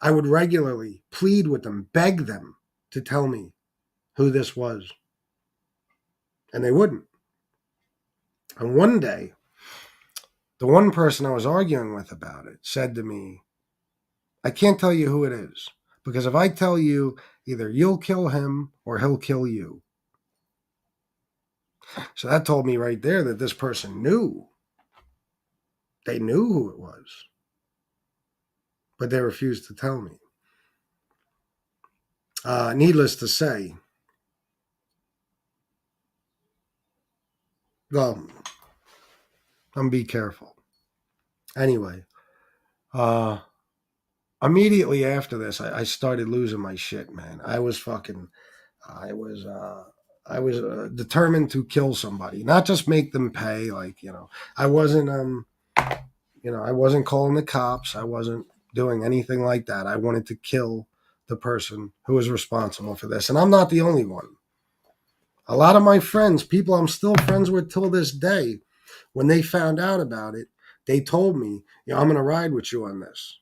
I would regularly plead with them, beg them to tell me who this was. And they wouldn't. And one day, the one person I was arguing with about it said to me, I can't tell you who it is, because if I tell you, either you'll kill him or he'll kill you. So that told me right there that this person knew. They knew who it was, but they refused to tell me. Needless to say, well, be careful. Anyway, immediately after this, I started losing my shit, man. I was determined to kill somebody, not just make them pay. I wasn't, I wasn't calling the cops. I wasn't doing anything like that. I wanted to kill the person who was responsible for this. And I'm not the only one. A lot of my friends, people I'm still friends with till this day, when they found out about it, they told me, I'm going to ride with you on this,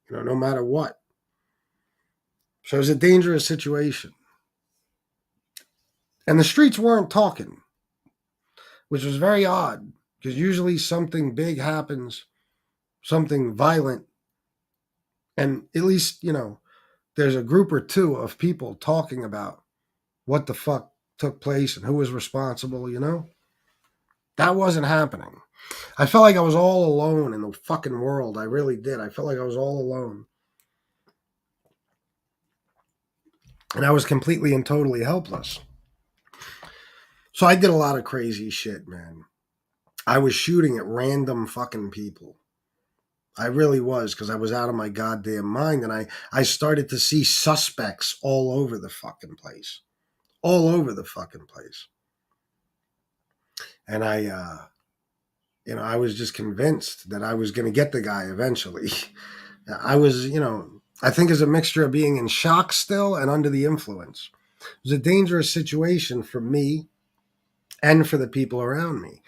no matter what. So it was a dangerous situation. And the streets weren't talking, which was very odd, because usually something big happens, something violent, and at least, there's a group or two of people talking about what the fuck took place and who was responsible, That wasn't happening. I felt like I was all alone in the fucking world. I really did. I felt like I was all alone. And I was completely and totally helpless. So I did a lot of crazy shit, man. I was shooting at random fucking people. I really was, because I was out of my goddamn mind, and I started to see suspects all over the fucking place. All over the fucking place. And I was just convinced that I was going to get the guy eventually. I was, I think it's a mixture of being in shock still and under the influence. It was a dangerous situation for me and for the people around me.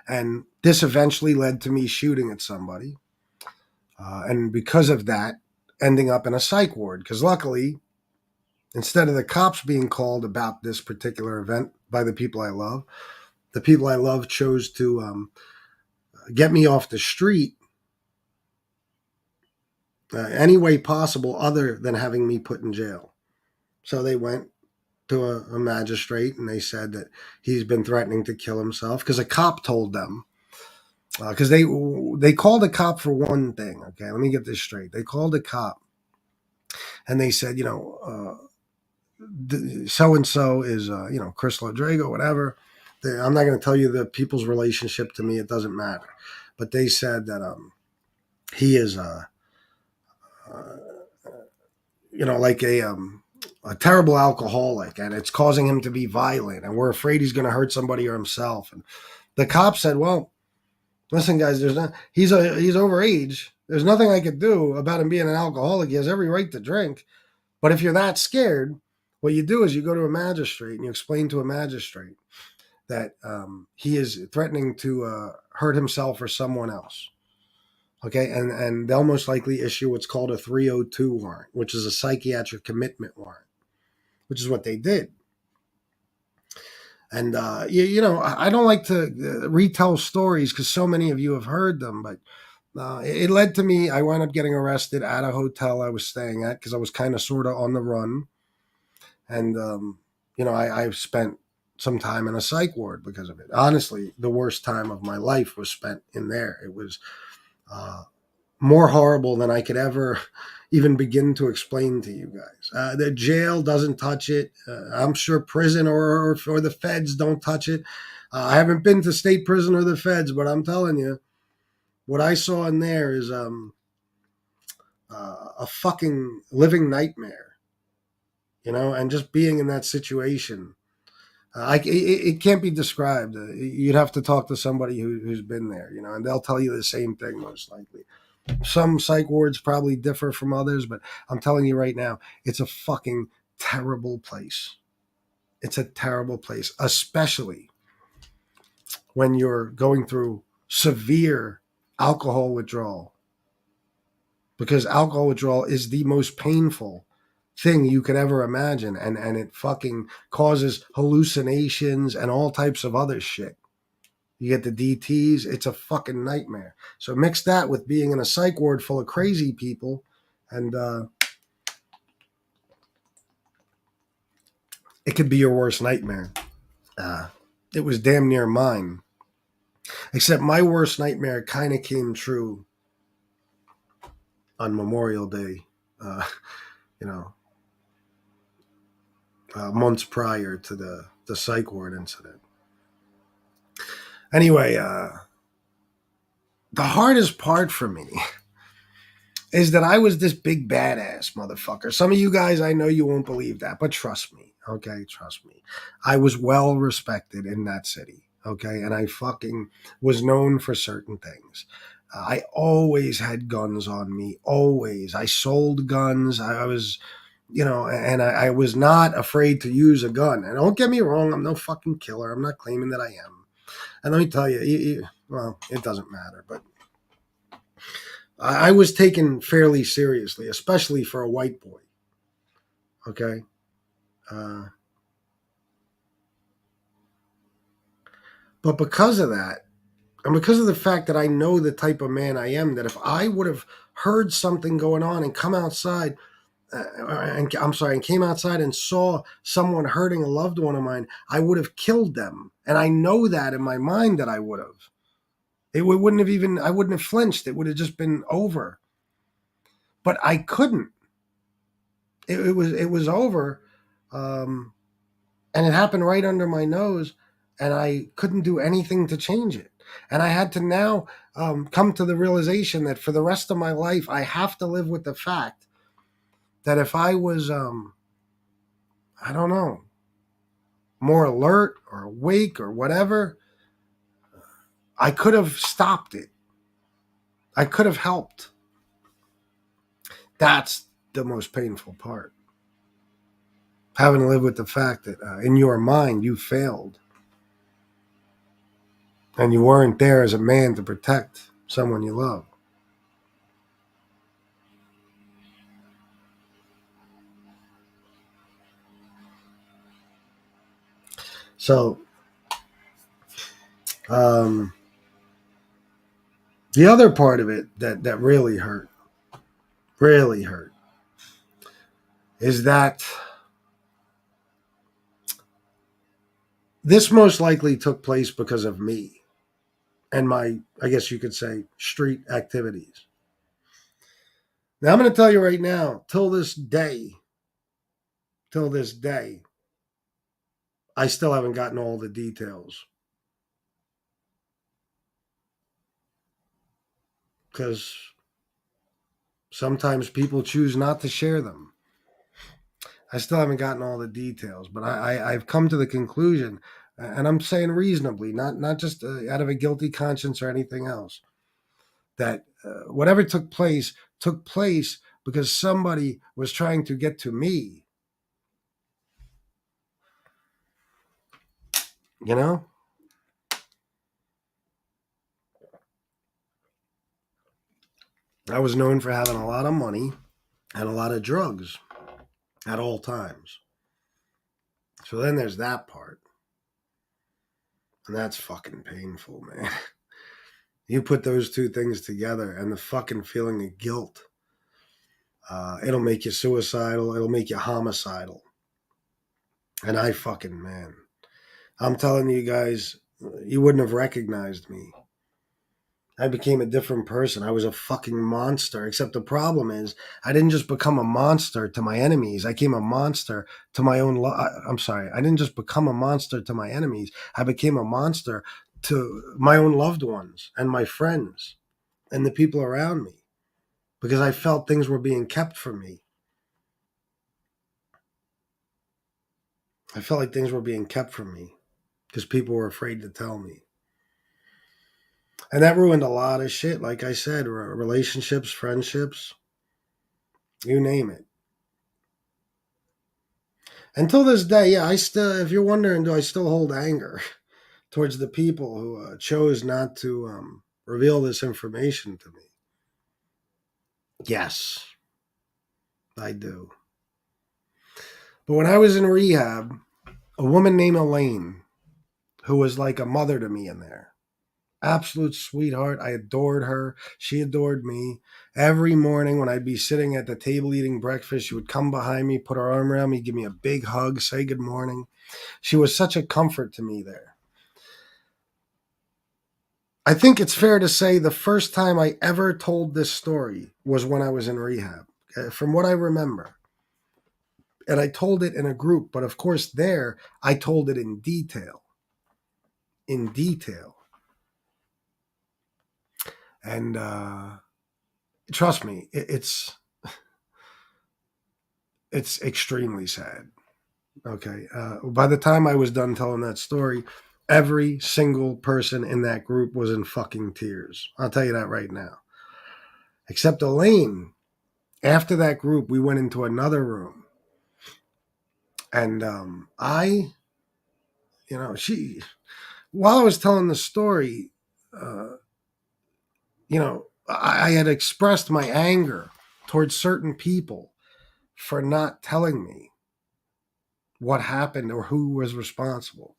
And this eventually led to me shooting at somebody. And because of that, ending up in a psych ward. Because luckily, instead of the cops being called about this particular event by the people I love, the people I love chose to get me off the street any way possible other than having me put in jail. So they went to a magistrate and they said that he's been threatening to kill himself because a cop told them. Because they called a cop for one thing. Okay, let me get this straight. They called a cop and they said, so and so is Chris Rodrigo, whatever. I'm not going to tell you the people's relationship to me. It doesn't matter. But they said that he is like a terrible alcoholic, and it's causing him to be violent, and we're afraid he's going to hurt somebody or himself. And the cop said, "Well, listen, guys, he's over age. There's nothing I could do about him being an alcoholic. He has every right to drink. But if you're that scared, what you do is you go to a magistrate and you explain to a magistrate that he is threatening to hurt himself or someone else. Okay, and they'll most likely issue what's called a 302 warrant, which is a psychiatric commitment warrant, which is what they did. And, I don't like to retell stories because so many of you have heard them, but it led to me. I wound up getting arrested at a hotel I was staying at because I was kind of sort of on the run. And, I spent some time in a psych ward because of it. Honestly, the worst time of my life was spent in there. It was more horrible than I could ever even begin to explain to you guys. The jail doesn't touch it. I'm sure prison or the feds don't touch it. I haven't been to state prison or the feds, but I'm telling you, what I saw in there is a fucking living nightmare. And just being in that situation, it can't be described. You'd have to talk to somebody who's been there, and they'll tell you the same thing most likely. Some psych wards probably differ from others, but I'm telling you right now, it's a fucking terrible place. It's a terrible place, especially when you're going through severe alcohol withdrawal. Because alcohol withdrawal is the most painful thing you could ever imagine. And it fucking causes hallucinations and all types of other shit. You get the DTs. It's a fucking nightmare. So mix that with being in a psych ward full of crazy people, and it could be your worst nightmare. It was damn near mine. Except my worst nightmare kind of came true on Memorial Day, months prior to the psych ward incident. Anyway, the hardest part for me is that I was this big badass motherfucker. Some of you guys, I know you won't believe that, but trust me, okay? Trust me. I was well respected in that city, okay? And I fucking was known for certain things. I always had guns on me, always. I sold guns. I was, and I was not afraid to use a gun. And don't get me wrong, I'm no fucking killer. I'm not claiming that I am. And let me tell you, well, it doesn't matter, but I was taken fairly seriously, especially for a white boy. Okay. But because of that, and because of the fact that I know the type of man I am, that if I would have heard something going on and come outside, and came outside and saw someone hurting a loved one of mine, I would have killed them. And I know that in my mind that I would have. I wouldn't have flinched. It would have just been over. But I couldn't. It was over. And it happened right under my nose. and I couldn't do anything to change it. And I had to now come to the realization that for the rest of my life, I have to live with the fact that if I was, I don't know, more alert or awake or whatever, I could have stopped it. I could have helped. That's the most painful part. Having to live with the fact that in your mind you failed. And you weren't there as a man to protect someone you love. So, the other part of it that really hurt, is that this most likely took place because of me and my, I guess you could say, street activities. Now, I'm going to tell you right now, till this day, I still haven't gotten all the details. Because sometimes people choose not to share them. I still haven't gotten all the details, but I've come to the conclusion, and I'm saying reasonably, not just out of a guilty conscience or anything else, that whatever took place because somebody was trying to get to me. You know? I was known for having a lot of money and a lot of drugs at all times. So then there's that part. And that's fucking painful, man. You put those two things together and the fucking feeling of guilt. It'll make you suicidal. It'll make you homicidal. And I fucking, man. I'm telling you guys, you wouldn't have recognized me. I became a different person. I was a fucking monster. Except the problem is, I didn't just become a monster to my enemies. I became a monster to my own. I'm sorry. I didn't just become a monster to my enemies. I became a monster to my own loved ones and my friends and the people around me, because I felt things were being kept from me. I felt like things were being kept from me because people were afraid to tell me. And that ruined a lot of shit. Like I said, relationships, friendships, you name it. Until this day, yeah, I still, if you're wondering, do I still hold anger towards the people who chose not to reveal this information to me? Yes, I do. But when I was in rehab, a woman named Elaine, who was like a mother to me in there, absolute sweetheart. I adored her. She adored me. Every morning when I'd be sitting at the table eating breakfast, she would come behind me, put her arm around me, give me a big hug, say good morning. She was such a comfort to me there. I think it's fair to say the first time I ever told this story was when I was in rehab, from what I remember. And I told it in a group, but of course there I told it in detail. In detail. And trust me, it's extremely sad. Okay. By the time I was done telling that story, every single person in that group was in fucking tears. I'll tell you that right now. Except Elaine. After that group, we went into another room. And she, while I was telling the story, I had expressed my anger towards certain people for not telling me what happened or who was responsible.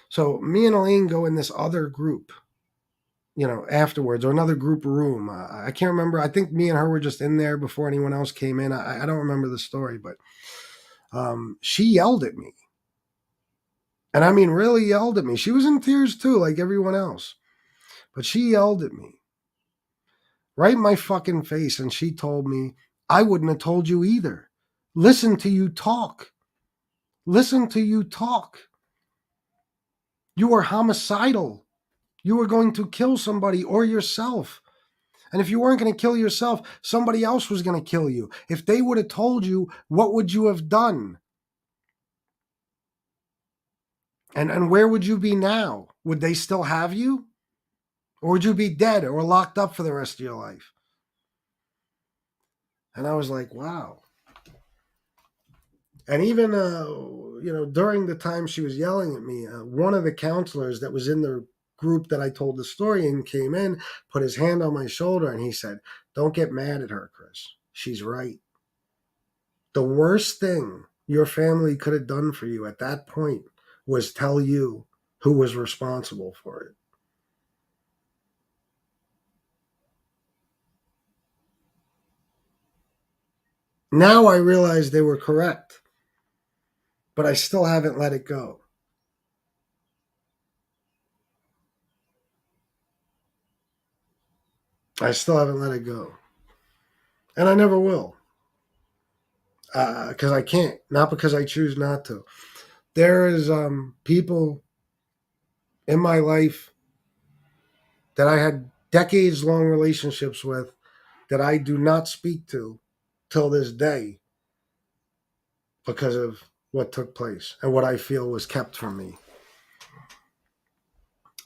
So me and Elaine go in this other group, afterwards, or another group room. I can't remember. I think me and her were just in there before anyone else came in. I don't remember the story, but she yelled at me. And I mean, really yelled at me. She was in tears too, like everyone else. But she yelled at me right in my fucking face. And she told me, I wouldn't have told you either. Listen to you talk. Listen to you talk. You were homicidal. You were going to kill somebody or yourself. And if you weren't going to kill yourself, somebody else was going to kill you. If they would have told you, what would you have done? And where would you be now? Would they still have you? Or would you be dead or locked up for the rest of your life? And I was like, wow. And even, during the time she was yelling at me, one of the counselors that was in the group that I told the story in came in, put his hand on my shoulder, and he said, "Don't get mad at her, Chris. She's right. The worst thing your family could have done for you at that point was tell you who was responsible for it." Now I realize they were correct, but I still haven't let it go. I still haven't let it go. And I never will. Because I can't. Not because I choose not to. There is people in my life that I had decades long relationships with that I do not speak to till this day because of what took place and what I feel was kept from me.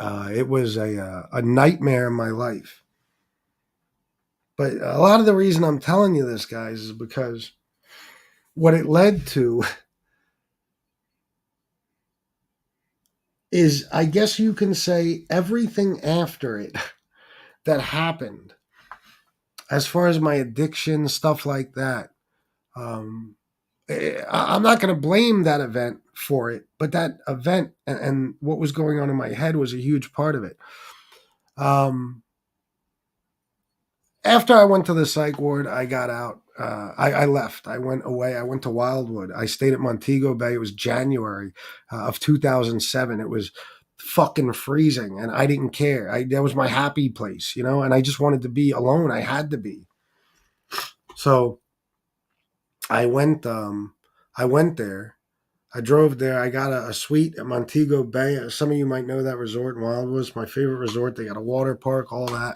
It was a nightmare in my life. But a lot of the reason I'm telling you this, guys, is because what it led to is, I guess you can say, everything after it that happened, as far as my addiction, stuff like that. I'm not going to blame that event for it, but that event and what was going on in my head was a huge part of it. After I went to the psych ward, I got out. I left. I went away. I went to Wildwood. I stayed at Montego Bay. It was January of 2007. It was fucking freezing, and I didn't care. That was my happy place, and I just wanted to be alone. I had to be. So I went. I went there. I drove there. I got a suite at Montego Bay. Some of you might know that resort in Wildwood. It's my favorite resort. They got a water park, all that.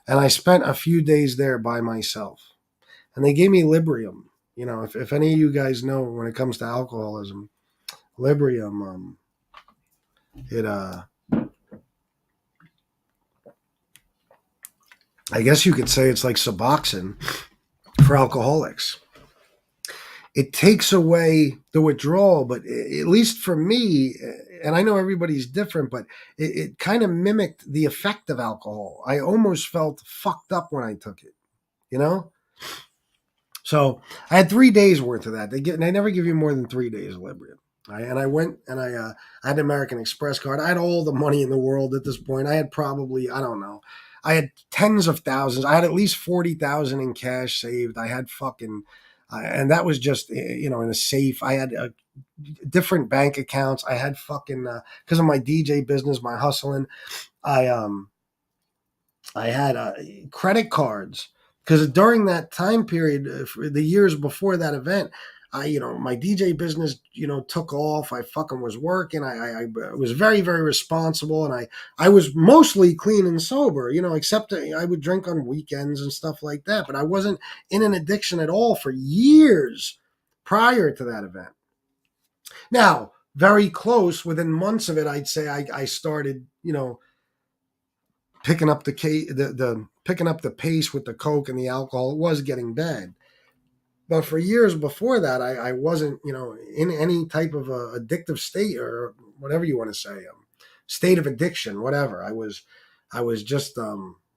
And I spent a few days there by myself. And they gave me Librium. If any of you guys know, when it comes to alcoholism, Librium, I guess you could say it's like Suboxone for alcoholics. It takes away the withdrawal, but at least for me, and I know everybody's different, but it kind of mimicked the effect of alcohol. I almost felt fucked up when I took it, So I had 3 days worth of that. They never give you more than 3 days of Librium. And I went and I had an American Express card. I had all the money in the world at this point. I had probably, I don't know, I had tens of thousands. I had at least 40,000 in cash saved. I had fucking, and that was just, in a safe. I had different bank accounts. I had fucking, because of my DJ business, my hustling, I had credit cards. Because during that time period, the years before that event, my DJ business, took off. I fucking was working. I was very, very responsible, and I was mostly clean and sober, except I would drink on weekends and stuff like that. But I wasn't in an addiction at all for years prior to that event. Now, very close, within months of it, I'd say I started, picking up picking up the pace with the coke and the alcohol. It was getting bad. But for years before that, I wasn't, in any type of a addictive state, or whatever you want to say, state of addiction, whatever. I was just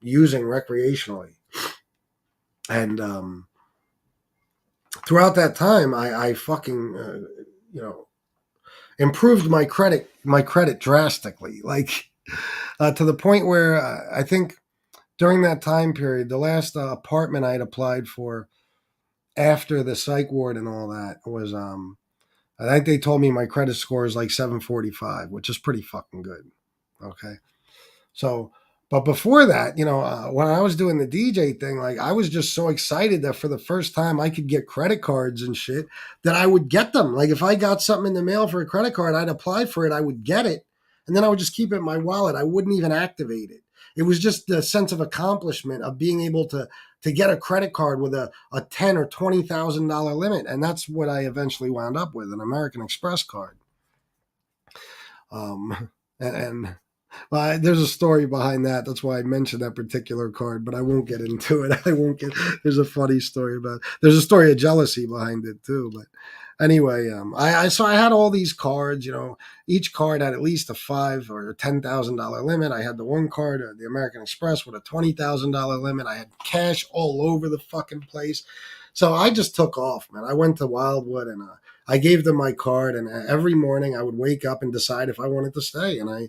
using recreationally. And throughout that time, I fucking, improved my credit drastically, like to the point where I think during that time period, the last apartment I had applied for after the psych ward and all that was, I think they told me my credit score is like 745, which is pretty fucking good. Okay. So, but before that, when I was doing the DJ thing, like I was just so excited that for the first time I could get credit cards and shit, that I would get them. Like if I got something in the mail for a credit card, I'd apply for it, I would get it. And then I would just keep it in my wallet. I wouldn't even activate it. It was just the sense of accomplishment of being able to get a credit card with a $10,000 or $20,000 limit. And that's what I eventually wound up with, an American Express card. And well, there's a story behind that. That's why I mentioned that particular card, but I won't get into it. There's a funny story there's a story of jealousy behind it too. But anyway, so I had all these cards, each card had at least a $5,000 or $10,000 limit. I had the one card, the American Express, with a $20,000 limit. I had cash all over the fucking place. So I just took off, man. I went to Wildwood and I gave them my card, and every morning I would wake up and decide if I wanted to stay. And I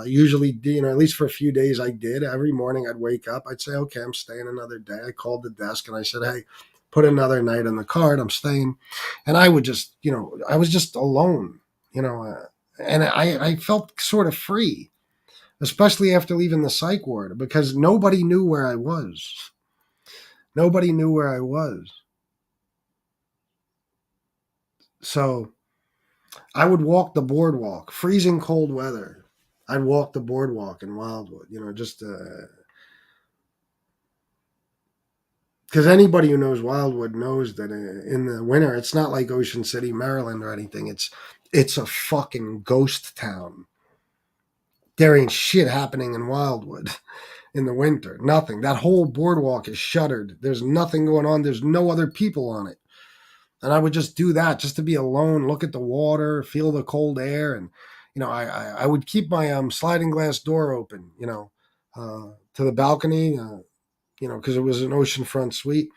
usually, at least for a few days I did. Every morning I'd wake up, I'd say, okay, I'm staying another day. I called the desk and I said, hey, put another night on the card. I'm staying. And I would just, I was just alone, and I felt sort of free, especially after leaving the psych ward, because nobody knew where I was. Nobody knew where I was. So I would walk the boardwalk, freezing cold weather. I'd walk the boardwalk in Wildwood, just because anybody who knows Wildwood knows that in the winter, it's not like Ocean City, Maryland or anything. It's a fucking ghost town. There ain't shit happening in Wildwood in the winter. Nothing. That whole boardwalk is shuttered. There's nothing going on. There's no other people on it. And I would just do that just to be alone, look at the water, feel the cold air. And, I would keep my sliding glass door open, to the balcony, because it was an oceanfront suite.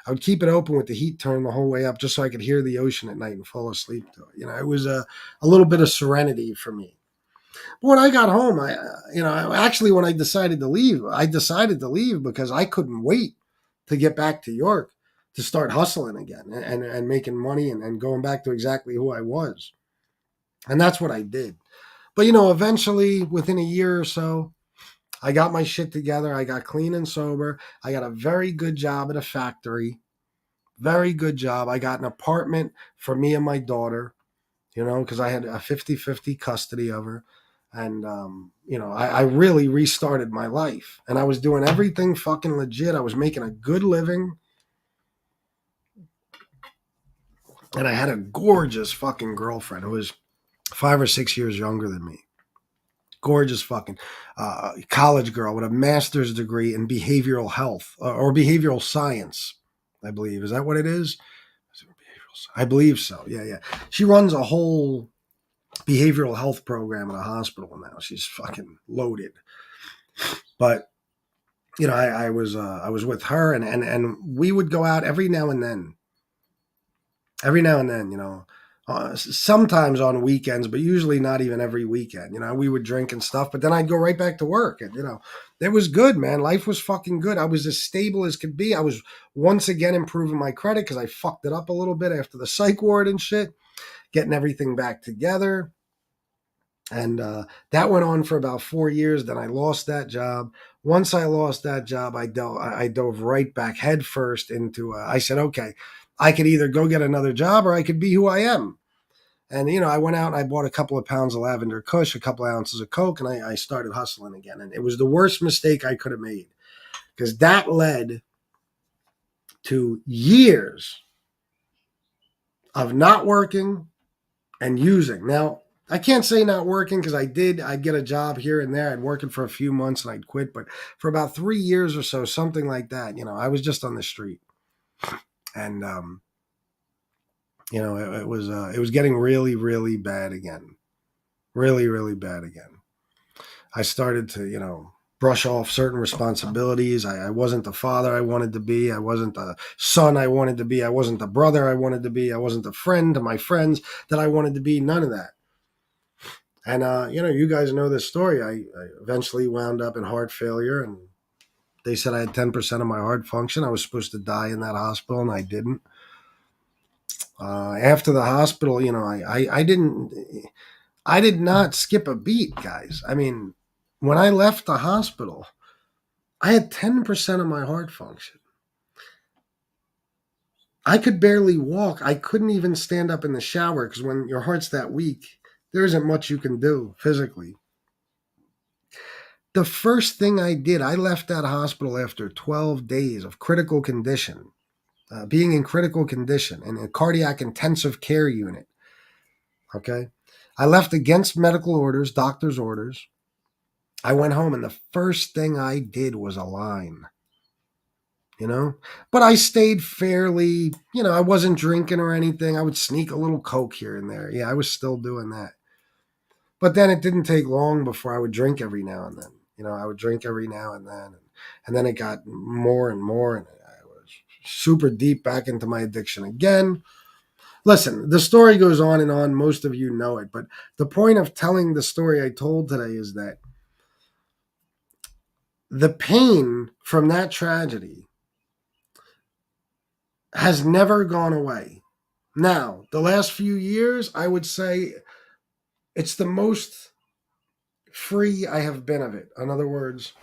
I would keep it open with the heat turned the whole way up just so I could hear the ocean at night and fall asleep to it. It was a little bit of serenity for me. But when I got home, when I decided to leave because I couldn't wait to get back to York to start hustling again and making money and going back to exactly who I was. And that's what I did. But, eventually within a year or so, I got my shit together. I got clean and sober. I got a very good job at a factory. Very good job. I got an apartment for me and my daughter, because I had a 50-50 custody of her. And, I really restarted my life. And I was doing everything fucking legit. I was making a good living. And I had a gorgeous fucking girlfriend who was 5 or 6 years younger than me. Gorgeous fucking college girl with a master's degree in behavioral health or behavioral science, I believe. Is that what it is? I believe so. Yeah. She runs a whole behavioral health program at a hospital now. She's fucking loaded. But I was with her and we would go out every now and then. Sometimes on weekends, but usually not even every weekend. We would drink and stuff, but then I'd go right back to work. And, it was good, man. Life was fucking good. I was as stable as could be. I was once again improving my credit because I fucked it up a little bit after the psych ward and shit, getting everything back together. And that went on for about 4 years. Then I lost that job. Once I lost that job, I dove right back head first into, I said, okay, I could either go get another job or I could be who I am. And, I went out and I bought a couple of pounds of lavender kush, a couple of ounces of Coke, and I started hustling again. And it was the worst mistake I could have made because that led to years of not working and using. Now, I can't say not working because I'd get a job here and there. I'd work it for a few months and I'd quit. But for about 3 years or so, something like that, I was just on the street. And, it was getting really, really bad again. Really, really bad again. I started to, brush off certain responsibilities. I wasn't the father I wanted to be. I wasn't the son I wanted to be. I wasn't the brother I wanted to be. I wasn't the friend to my friends that I wanted to be. None of that. And, you guys know this story. I eventually wound up in heart failure, and they said I had 10% of my heart function. I was supposed to die in that hospital, and I didn't. After the hospital, I did not skip a beat, guys. I mean, when I left the hospital, I had 10% of my heart function. I could barely walk. I couldn't even stand up in the shower because when your heart's that weak, there isn't much you can do physically. The first thing I did, I left that hospital after 12 days of critical condition, being in critical condition in a cardiac intensive care unit. Okay. I left against medical orders, doctor's orders. I went home and the first thing I did was align, but I stayed fairly, I wasn't drinking or anything. I would sneak a little Coke here and there. Yeah, I was still doing that. But then it didn't take long before I would drink every now and then. I would drink every now and then. And then it got more and more. And I was super deep back into my addiction again. Listen, the story goes on and on. Most of you know it. But the point of telling the story I told today is that the pain from that tragedy has never gone away. Now, the last few years, I would say it's the most free I have been of it. In other words,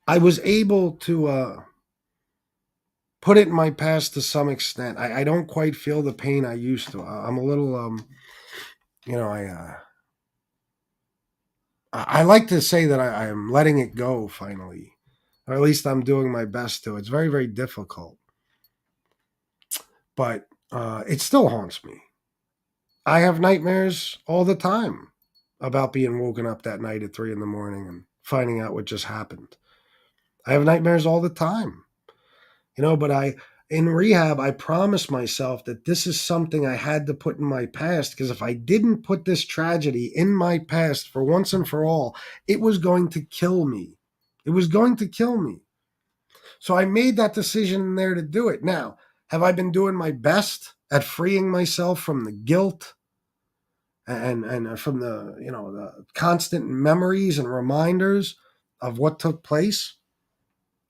I was able to put it in my past to some extent. I don't quite feel the pain I used to. I'm a little, I like to say that I am letting it go finally, or at least I'm doing my best to. It's very, very difficult, but it still haunts me. I have nightmares all the time about being woken up that night at 3 a.m. and finding out what just happened. I have nightmares all the time, but in rehab, I promised myself that this is something I had to put in my past, because if I didn't put this tragedy in my past for once and for all, it was going to kill me. It was going to kill me. So I made that decision there to do it. Now, have I been doing my best at freeing myself from the guilt and from the constant memories and reminders of what took place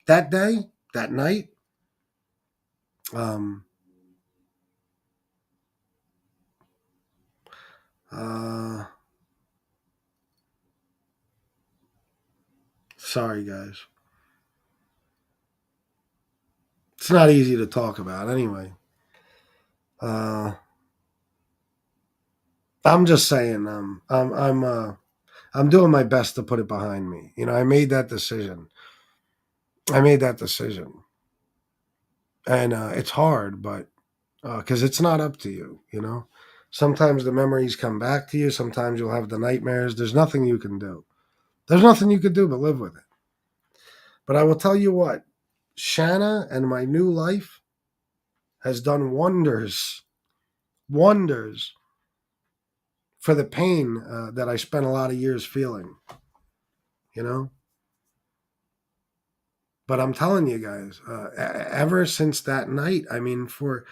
that day, that night? Sorry, guys. It's not easy to talk about anyway. I'm just saying, I'm doing my best to put it behind me. I made that decision. And it's hard, but because it's not up to you. Sometimes the memories come back to you. Sometimes you'll have the nightmares. There's nothing you can do. There's nothing you could do but live with it. But I will tell you what, Shanna and my new life has done wonders for the pain that I spent a lot of years feeling, But I'm telling you guys, ever since that night, I mean, for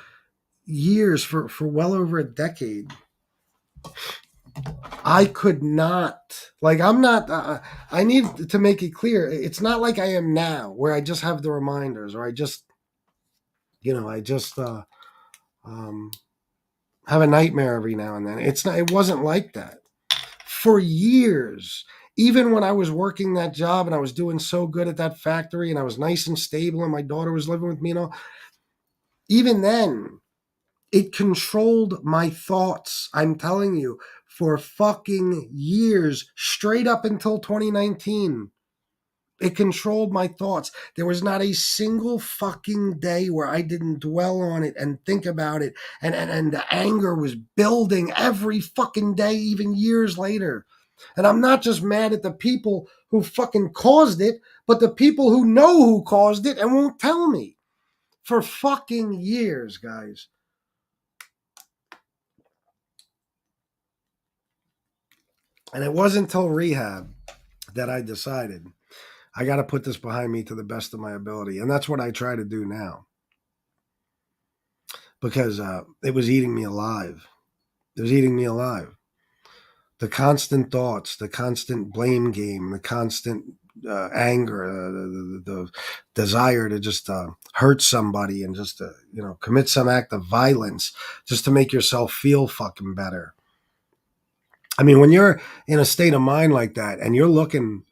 years, for well over a decade, I could not, I'm not, I need to make it clear. It's not like I am now, where I just have the reminders, or I just, have a nightmare every now and then. It wasn't like that. For years, even when I was working that job and I was doing so good at that factory and I was nice and stable and my daughter was living with me, even then, it controlled my thoughts. I'm telling you, for fucking years, straight up until 2019. It controlled my thoughts. There was not a single fucking day where I didn't dwell on it and think about it. And the anger was building every fucking day, even years later. And I'm not just mad at the people who fucking caused it, but the people who know who caused it and won't tell me. For fucking years, guys. And it wasn't until rehab that I decided I got to put this behind me to the best of my ability. And that's what I try to do now. Because it was eating me alive. It was eating me alive. The constant thoughts, the constant blame game, the constant anger, the desire to just hurt somebody and just to, commit some act of violence just to make yourself feel fucking better. I mean, when you're in a state of mind like that and you're looking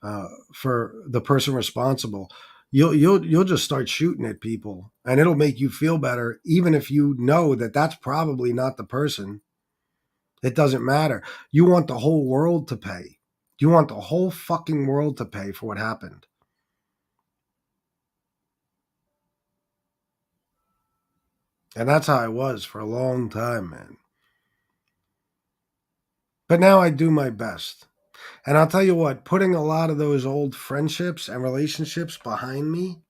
for the person responsible, you'll just start shooting at people and it'll make you feel better, even if you know that that's probably not the person. It doesn't matter. You want the whole world to pay. You want the whole fucking world to pay for what happened. And that's how I was for a long time, man. But now I do my best. And I'll tell you what, putting a lot of those old friendships and relationships behind me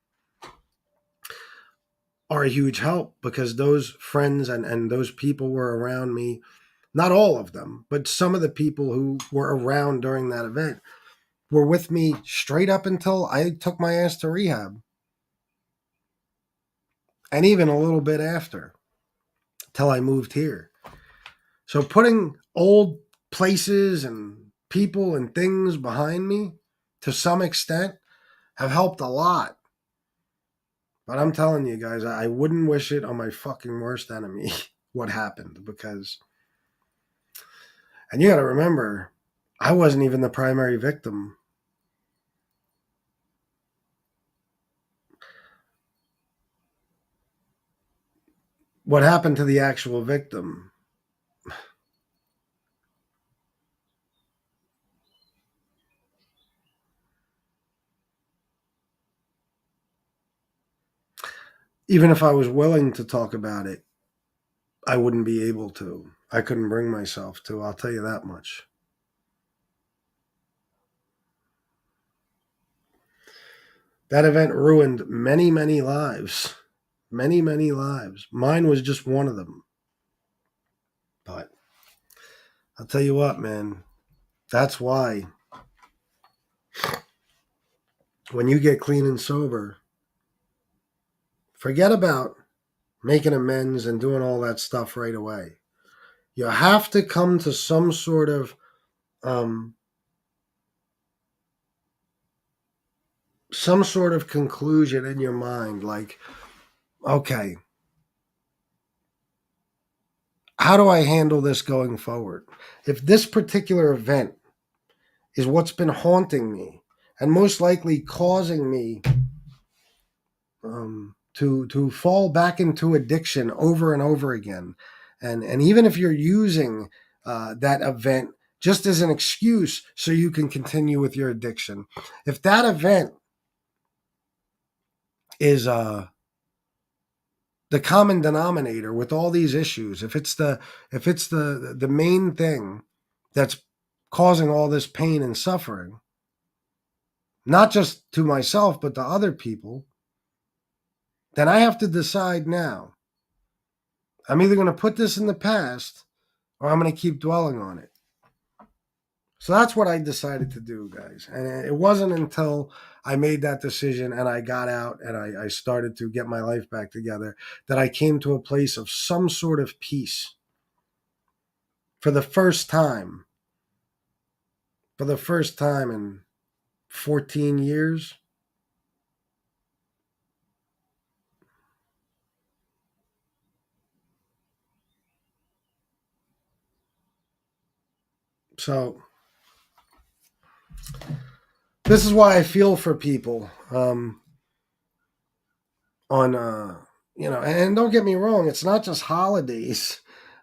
are a huge help, because those friends and those people were around me, not all of them, but some of the people who were around during that event were with me straight up until I took my ass to rehab. And even a little bit after, till I moved here. So putting old places and people and things behind me, to some extent, have helped a lot. But I'm telling you guys, I wouldn't wish it on my fucking worst enemy what happened, because, and you got to remember, I wasn't even the primary victim. What happened to the actual victim? Even if I was willing to talk about it, I wouldn't be able to. I couldn't bring myself to, I'll tell you that much. That event ruined many, many lives. Many, many lives. Mine was just one of them. But I'll tell you what, man, that's why when you get clean and sober, forget about making amends and doing all that stuff right away. You have to come to some sort of conclusion in your mind, like, okay, how do I handle this going forward? If this particular event is what's been haunting me and most likely causing me to fall back into addiction over and over again, and even if you're using that event just as an excuse so you can continue with your addiction, if that event is the common denominator with all these issues, if it's the main thing that's causing all this pain and suffering, not just to myself but to other people, then I have to decide now. I'm either going to put this in the past or I'm going to keep dwelling on it. So that's what I decided to do, guys. And it wasn't until I made that decision and I got out and I started to get my life back together that I came to a place of some sort of peace for the first time. For the first time in 14 years. So this is why I feel for people and don't get me wrong, it's not just holidays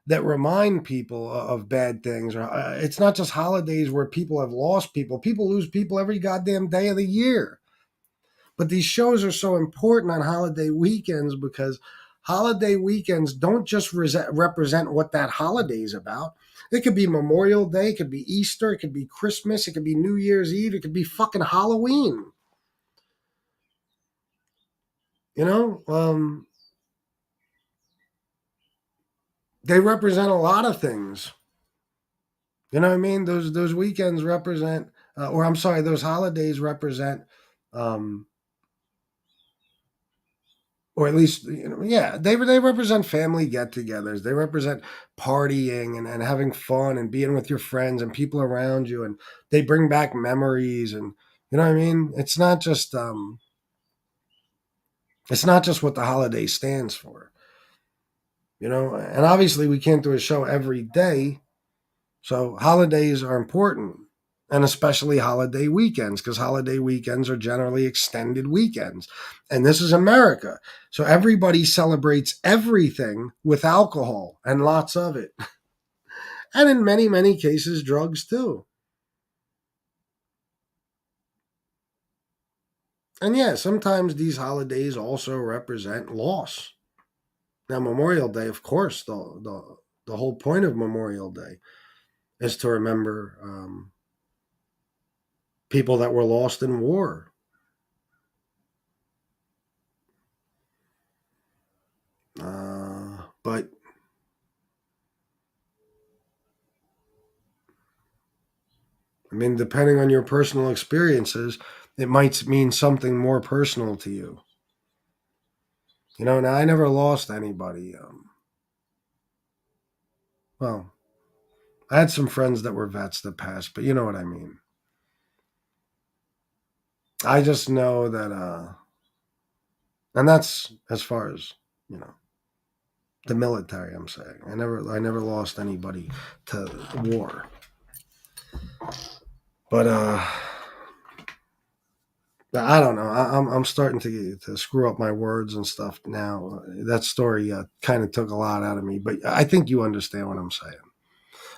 that remind people of bad things, or it's not just holidays where people have lost people. People lose people every goddamn day of the year. But these shows are so important on holiday weekends, because holiday weekends don't just represent what that holiday is about. It could be Memorial Day, it could be Easter, it could be Christmas, it could be New Year's Eve, it could be fucking Halloween. They represent a lot of things. You know what I mean? Those weekends represent, those holidays represent, or at least, they represent family get-togethers. They represent partying and having fun and being with your friends and people around you, and they bring back memories, and you know what I mean? It's not just what the holiday stands for. And obviously we can't do a show every day. So holidays are important, and especially holiday weekends, because holiday weekends are generally extended weekends. And this is America. So everybody celebrates everything with alcohol and lots of it. And in many, many cases, drugs too. And yeah, sometimes these holidays also represent loss. Now, Memorial Day, of course, the whole point of Memorial Day is to remember people that were lost in war. But I mean, depending on your personal experiences, it might mean something more personal to you. Now I never lost anybody. Well, I had some friends that were vets that passed, but you know what I mean. I just know that, and that's as far as you know the military. I'm saying I never lost anybody to war, but I don't know. I'm starting to screw up my words and stuff now. That story kind of took a lot out of me, but I think you understand what I'm saying.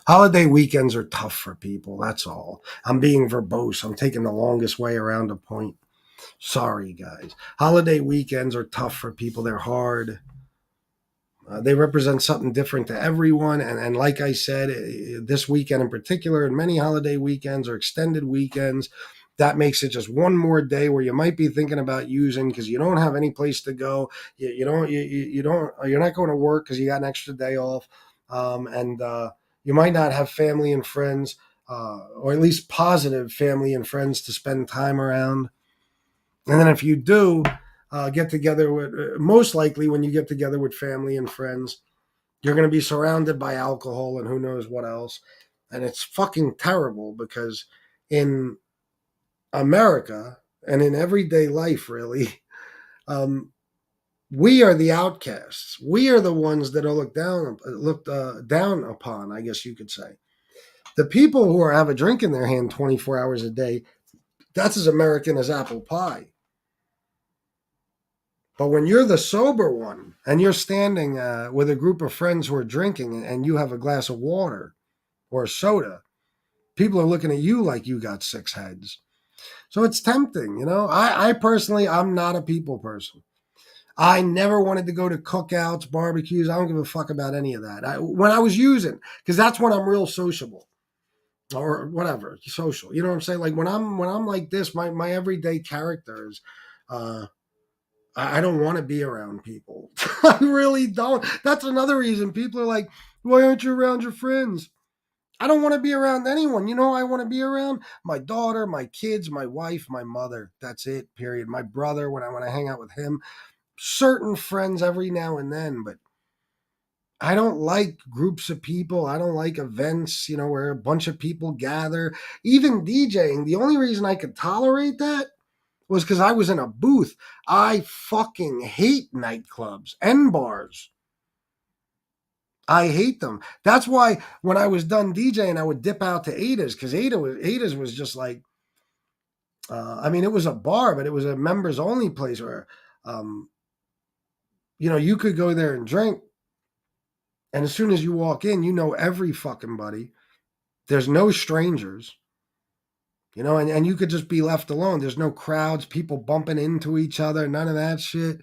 Holiday weekends are tough for people. That's all. I'm being verbose. I'm taking the longest way around a point. Sorry, guys. Holiday weekends are tough for people. They're hard. They represent something different to everyone. And like I said, this weekend in particular, and many holiday weekends or extended weekends, that makes it just one more day where you might be thinking about using because you don't have any place to go. You're not going to work because you got an extra day off. And you might not have family and friends, or at least positive family and friends to spend time around. And then if you do get together with, most likely when you get together with family and friends, you're going to be surrounded by alcohol and who knows what else. And it's fucking terrible because in America and in everyday life, really, um, we are the outcasts. We are the ones that are looked down upon, I guess you could say. The people who have a drink in their hand 24 hours a day, that's as American as apple pie. But when you're the sober one and you're standing with a group of friends who are drinking and you have a glass of water or a soda, people are looking at you like you got six heads. So it's tempting, I personally, I'm not a people person. I never wanted to go to cookouts, barbecues. I don't give a fuck about any of that. When I was using, because that's when I'm real sociable or whatever, social. You know what I'm saying? Like when I'm like this, my everyday character is, I don't want to be around people. I really don't. That's another reason people are like, why aren't you around your friends? I don't want to be around anyone. You know who I want to be around? My daughter, my kids, my wife, my mother. That's it, period. My brother, when I want to hang out with him. Certain friends every now and then, but I don't like groups of people. I don't like events, where a bunch of people gather. Even DJing, the only reason I could tolerate that was because I was in a booth. I fucking hate nightclubs and bars. I hate them. That's why when I was done DJing, I would dip out to Ada's because Ada's was just like, I mean, it was a bar, but it was a members only place where, um, you could go there and drink. And as soon as you walk in, you know every fucking buddy. There's no strangers, and you could just be left alone. There's no crowds, people bumping into each other, none of that shit.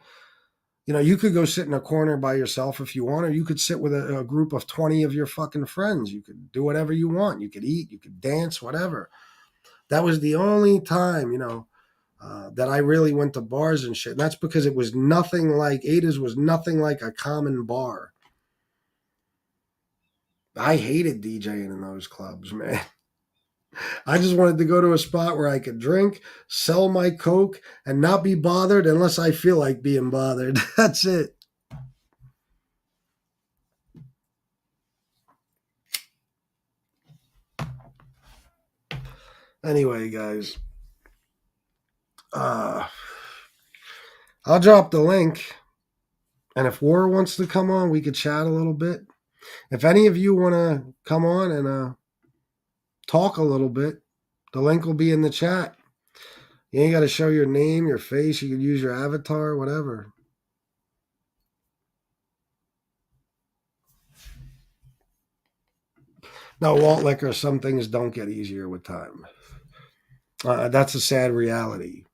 You could go sit in a corner by yourself if you want, or you could sit with a group of 20 of your fucking friends. You could do whatever you want. You could eat, you could dance, whatever. That was the only time, that I really went to bars and shit. And that's because it was nothing like, Ada's was nothing like a common bar. I hated DJing in those clubs, man. I just wanted to go to a spot where I could drink, sell my Coke, and not be bothered unless I feel like being bothered. That's it. Anyway, guys, uh, I'll drop the link. And if War wants to come on, we could chat a little bit. If any of you want to come on and talk a little bit, the link will be in the chat. You ain't got to show your name, your face. You can use your avatar, whatever. Now, Walt Liquor, some things don't get easier with time. That's a sad reality.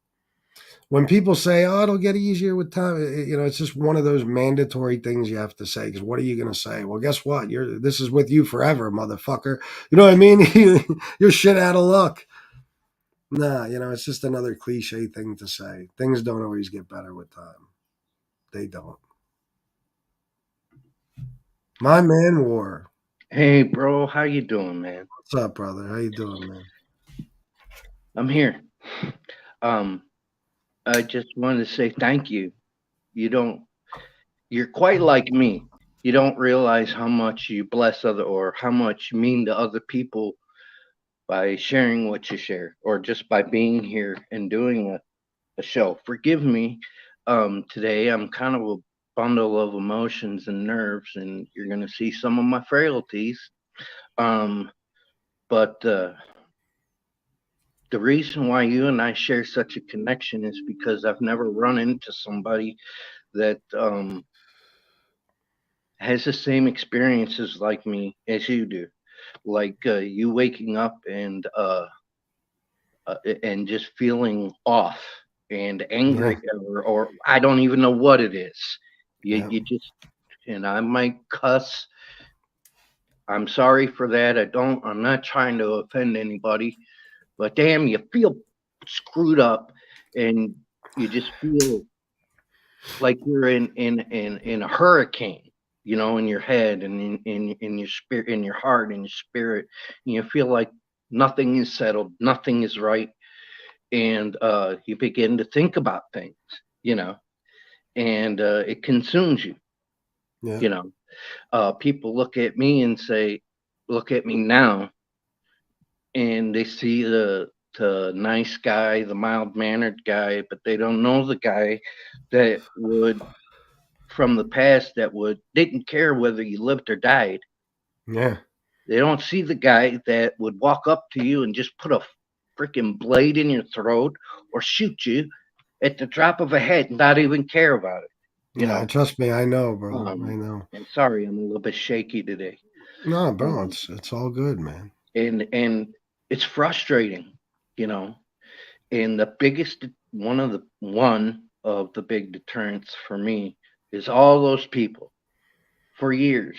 when people say, "Oh, it'll get easier with time," it's just one of those mandatory things you have to say. Because what are you going to say? Well, guess what? This is with you forever, motherfucker. You know what I mean? You're shit out of luck. Nah, it's just another cliche thing to say. Things don't always get better with time. They don't. My man War. Hey, bro, how you doing, man? What's up, brother? How you doing, man? I'm here. Um, I just wanted to say thank you. You don't. You're quite like me. You don't realize how much you bless other or how much you mean to other people by sharing what you share, or just by being here and doing a show. Forgive me. Today I'm kind of a bundle of emotions and nerves, and you're gonna see some of my frailties. Um, but the reason why you and I share such a connection is because I've never run into somebody that has the same experiences like me as you do. Like you waking up and just feeling off and Yeah, angry, or I don't even know what it is. yeah, You just, and I might cuss. I'm sorry for that. I'm not trying to offend anybody, but damn, you feel screwed up, and you just feel like you're in a hurricane, in your head and in your spirit, in your heart, in your spirit, and you feel like nothing is settled, nothing is right, and you begin to think about things, you know, and it consumes you. yeah, You know, people look at me and say, look at me now, and they see the nice guy, the mild mannered guy, but they don't know the guy that would from the past that would didn't care whether you lived or died. yeah. They don't see the guy that would walk up to you and just put a freaking blade in your throat or shoot you at the drop of a hat and not even care about it. You Yeah, know. trust me, I know, brother. I Um, know. and sorry, I'm a little bit shaky today. No, bro, Um, it's all good, man. and it's frustrating, you know. And the biggest one of the big deterrents for me is all those people for years,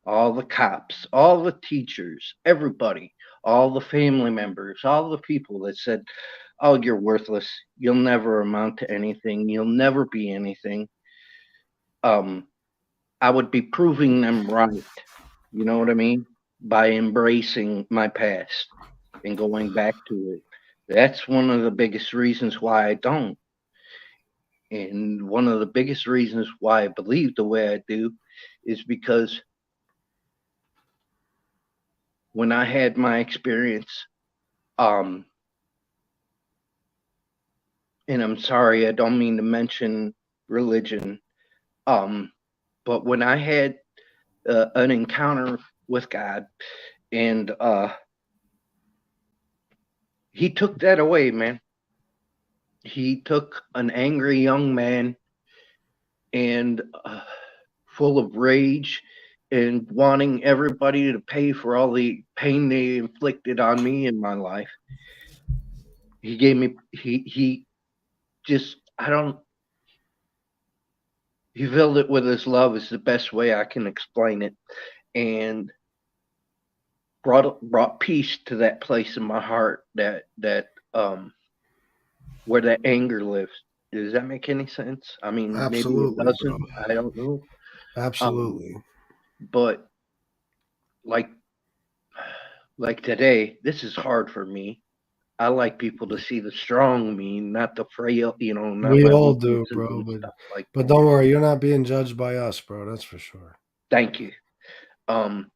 all the cops, all the teachers, everybody, all the family members, all the people that said, "Oh, you're worthless. You'll never amount to anything. You'll never be anything." Um, I would be proving them right. You know what I mean? By embracing my past and going back to it. That's one of the biggest reasons why I don't. And one of the biggest reasons why I believe the way I do is because when I had my experience, um, and I'm sorry, I don't mean to mention religion, um, but when I had an encounter with God, and He took that away, man. He took an angry young man and full of rage and wanting everybody to pay for all the pain they inflicted on me in my life. He gave me he just I don't he filled it with his love is the best way I can explain it, and brought peace to that place in my heart that where that anger lives. Does that make any sense? I mean, maybe it Absolutely, bro. doesn't. I don't know. Um, Absolutely. but like like today, this is hard for me. I like people to see the strong me, not the frail, not We my all do, weaknesses bro, and but stuff like but that. don't worry, you're not being judged by us, bro. That's for sure. Thank you. Um,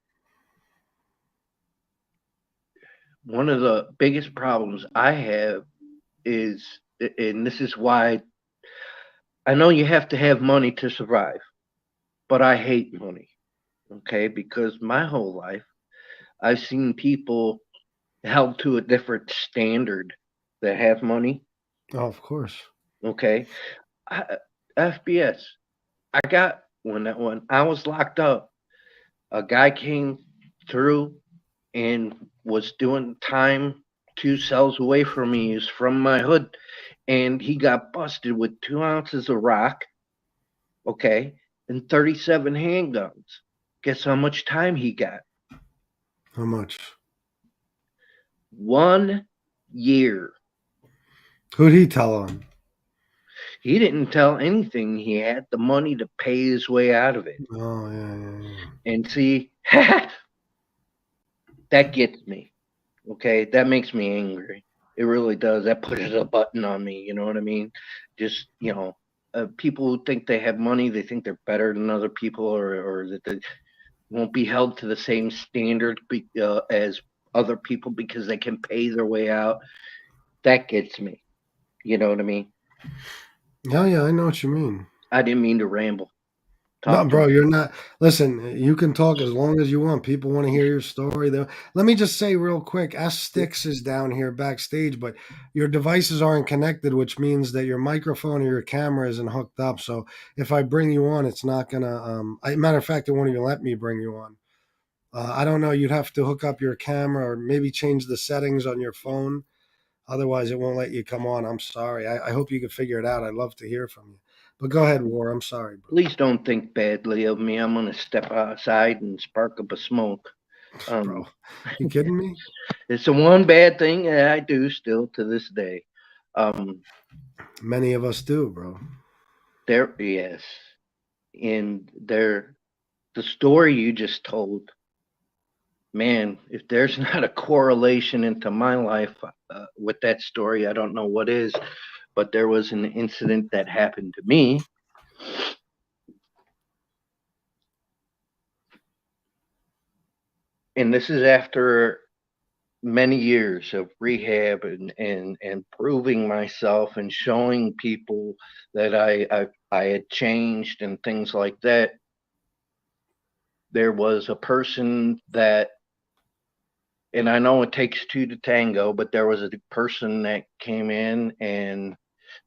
One of the biggest problems I have is, and this is why I know you have to have money to survive, but I hate money. Okay, because my whole life I've seen people held to a different standard that have money. Oh, of course. Okay, I, FBS. I got when I was locked up, a guy came through and was doing time 2 cells away from me. He's from my hood, and he got busted with 2 ounces of rock, okay, and 37 handguns. Guess how much time he got? How much? 1 year. Who'd he tell on? He didn't tell anything. He had the money to pay his way out of it. Oh, yeah. And see, that gets me. Okay, that makes me angry. It really does. That pushes a button on me. You know what I mean? Just people who think they have money, they think they're better than other people, or that they won't be held to the same standard as other people because they can pay their way out. That gets me. You know what I mean? Yeah, I know what you mean. I didn't mean to ramble. No, Talk to bro, me. you're not. Listen, you can talk as long as you want. People want to hear your story. Let me just say real quick, S Sticks is down here backstage, but your devices aren't connected, which means that your microphone or your camera isn't hooked up. So if I bring you on, it's not gonna. Matter of fact, it won't even let me bring you on. I don't know. You'd have to hook up your camera or maybe change the settings on your phone. Otherwise, it won't let you come on. I'm sorry. I hope you can figure it out. I'd love to hear from you. But go ahead, War. I'm sorry, bro. Please don't think badly of me. I'm gonna step outside and spark up a smoke. Bro, Um, you kidding me? it's the one bad thing that I do still to this day. Um, Many of us do, bro. yes, and the story you just told, man. If there's not a correlation into my life with that story, I don't know what is. But there was an incident that happened to me, and this is after many years of rehab and proving myself and showing people that I had changed and things like that. There was a person that, and I know it takes two to tango, but there was a person that came in and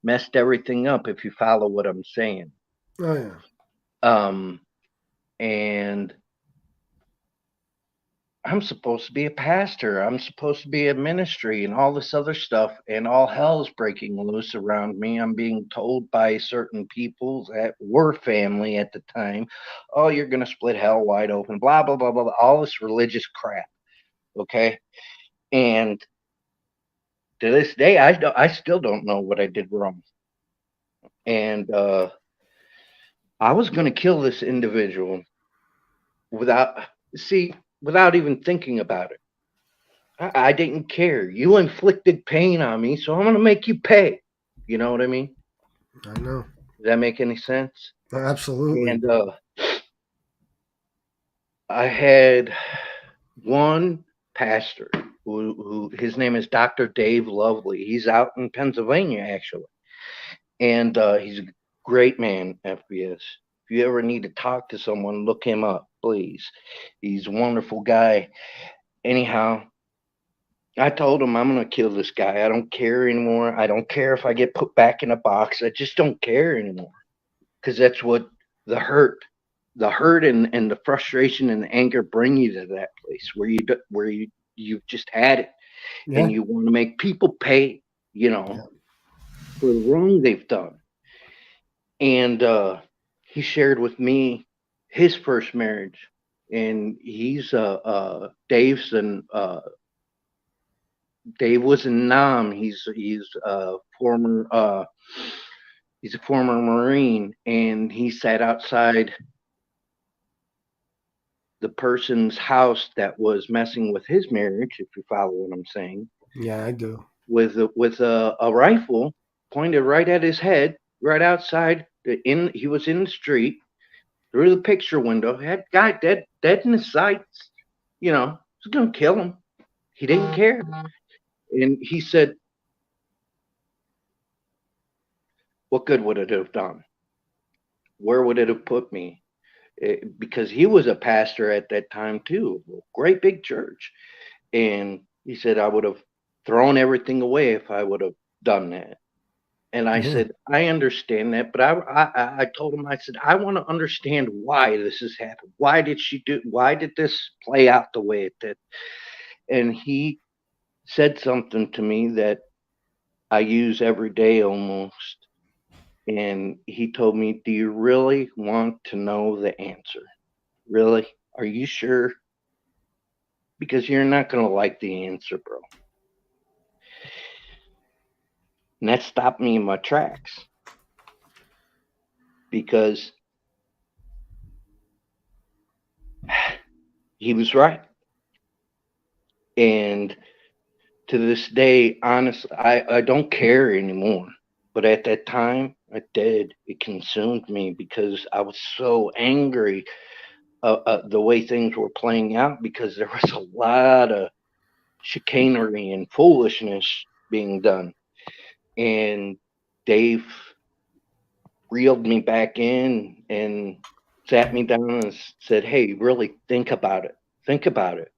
messed everything up, if you follow what I'm saying. Oh yeah. Um, and I'm supposed to be a pastor. I'm supposed to be a ministry and all this other stuff, and all hell's breaking loose around me. I'm being told by certain people that were family at the time, "Oh, you're gonna split hell wide open." Blah blah blah blah. Blah, all this religious crap. Okay, and to this day, I still don't know what I did wrong, and I was gonna kill this individual without without even thinking about it. I didn't care. You inflicted pain on me, so I'm gonna make you pay. You know what I mean? I know. Does that make any sense? Absolutely, And bro. I had one pastor who his name is Dr. Dave Lovely. He's out in Pennsylvania actually, and he's a great man. FBS. If you ever need to talk to someone, look him up, please. He's a wonderful guy. Anyhow, I told him I'm gonna kill this guy. I don't care anymore. I don't care if I get put back in a box. I just don't care anymore. Because that's what the hurt, the hurt and the frustration and the anger bring you to that place where you've just had it Yeah. and you want to make people pay, Yeah. for the wrong they've done. And he shared with me his first marriage, and he's Dave's and Dave was in Nam. He's a former Marine, and he sat outside the person's house that was messing with his marriage, if you follow what I'm saying, Yeah, I do. with a rifle pointed right at his head, right outside. He was in the street through the picture window. Had guy dead in his sights. Was gonna kill him. He didn't care, and he said, "What good would it have done? Where would it have put me?" Because he was a pastor at that time too, great big church, and he said I would have thrown everything away if I would have done that. And I Yeah. said I understand that, but I told him, I said I want to understand why this has happened. Why did she do? Why did this play out the way it did? And he said something to me that I use every day almost. And he told me, "Do you really want to know the answer? Really? Are you sure? Because you're not going to like the answer, bro." And that stopped me in my tracks because he was right. And to this day, honestly, I don't care anymore. But at that time, I did. It consumed me because I was so angry the way things were playing out because there was a lot of chicanery and foolishness being done. And Dave reeled me back in and sat me down and said, "Hey, really think about it. Think about it.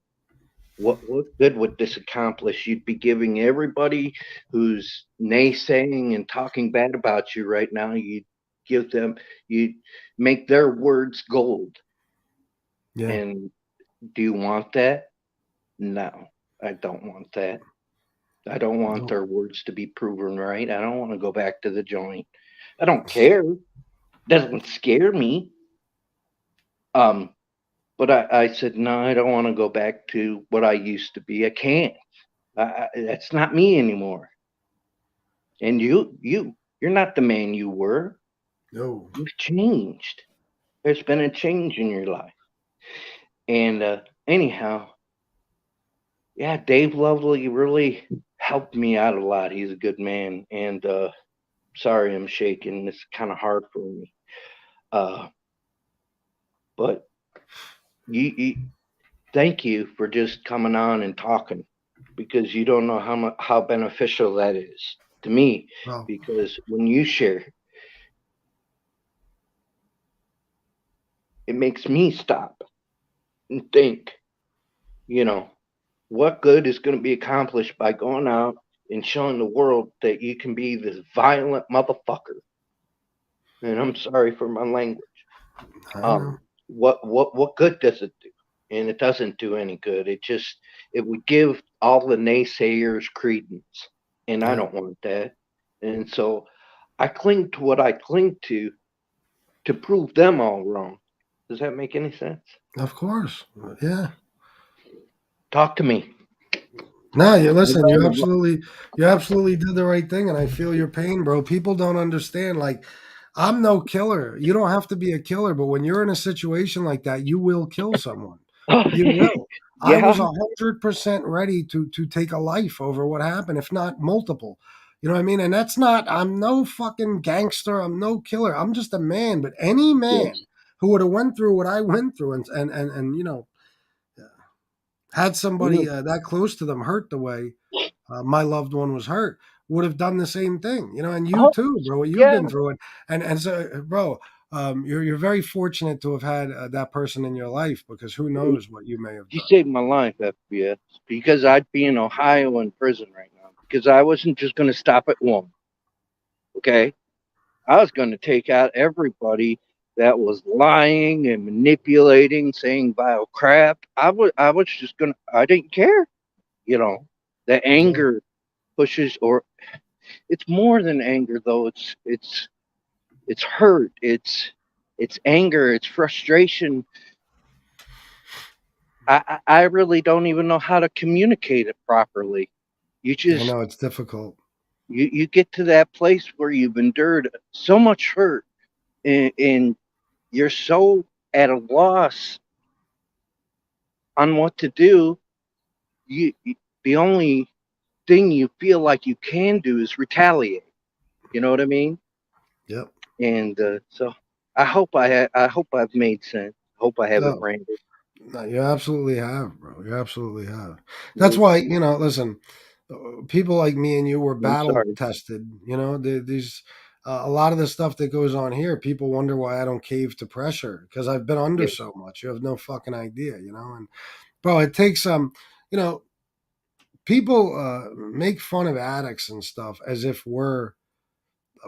What good would this accomplish? You'd be giving everybody who's naysaying and talking bad about you right now, you'd give them, you'd make their words gold. Yeah. And do you want that? No, I don't want that. I don't want No. their words to be proven right. I don't want to go back to the joint. I don't care. Doesn't scare me. Um, but I said, no, I don't want to go back to what I used to be. I can't. That's not me anymore. And you're not the man you were. No. You've changed. There's been a change in your life. And anyhow, yeah, Dave Lovely really helped me out a lot. He's a good man. And sorry, I'm shaking. It's kind of hard for me. Uh, but you thank you for just coming on and talking because you don't know how beneficial that is to me. Well, Because when you share, it makes me stop and think. You know, what good is going to be accomplished by going out and showing the world that you can be this violent motherfucker? And I'm sorry for my language. I know. Um, what good does it do? And it doesn't do any good. It would give all the naysayers credence, and I Yeah. don't want that. And so I cling to what I cling to prove them all wrong. Does that make any sense? Of course. Yeah. Talk to me. No, you listen, you absolutely did the right thing, and I feel your pain, bro. People don't understand. Like, I'm no killer. You don't have to be a killer, but when you're in a situation like that, you will kill someone. You will. I Yeah. was 100% ready to take a life over what happened, if not multiple. You know what I mean? And that's not. I'm no fucking gangster. I'm no killer. I'm just a man. But any man Yes. who would have went through what I went through, and had somebody You that close to them hurt the way my loved one was hurt, would have done the same thing, and you Oh, too, bro, what you've yeah. been through. And so, bro, you're very fortunate to have had that person in your life, because who knows what you may have You done. saved my life, FBS, because I'd be in Ohio in prison right now. Because I wasn't just going to stop at one. Okay, I was going to take out everybody that was lying and manipulating, saying vile crap. I was just going to. I didn't care. You know, the Yeah. anger pushes, or it's more than anger, though. It's hurt. It's anger. It's frustration. I really don't even know how to communicate it properly. You I just know it's difficult. you get to that place where you've endured so much hurt, and you're so at a loss on what to do. The only thing you feel like you can do is retaliate. You know what I mean? Yep. And so I hope I've made sense. I hope I haven't No, ranted. no, you absolutely have, bro. You absolutely have. That's I'm why, listen, people like me and you were battle sorry. tested. These a lot of the stuff that goes on here, people wonder why I don't cave to pressure, because I've been under Yeah. so much. You have no fucking idea. And bro, it takes you know, people make fun of addicts and stuff as if we're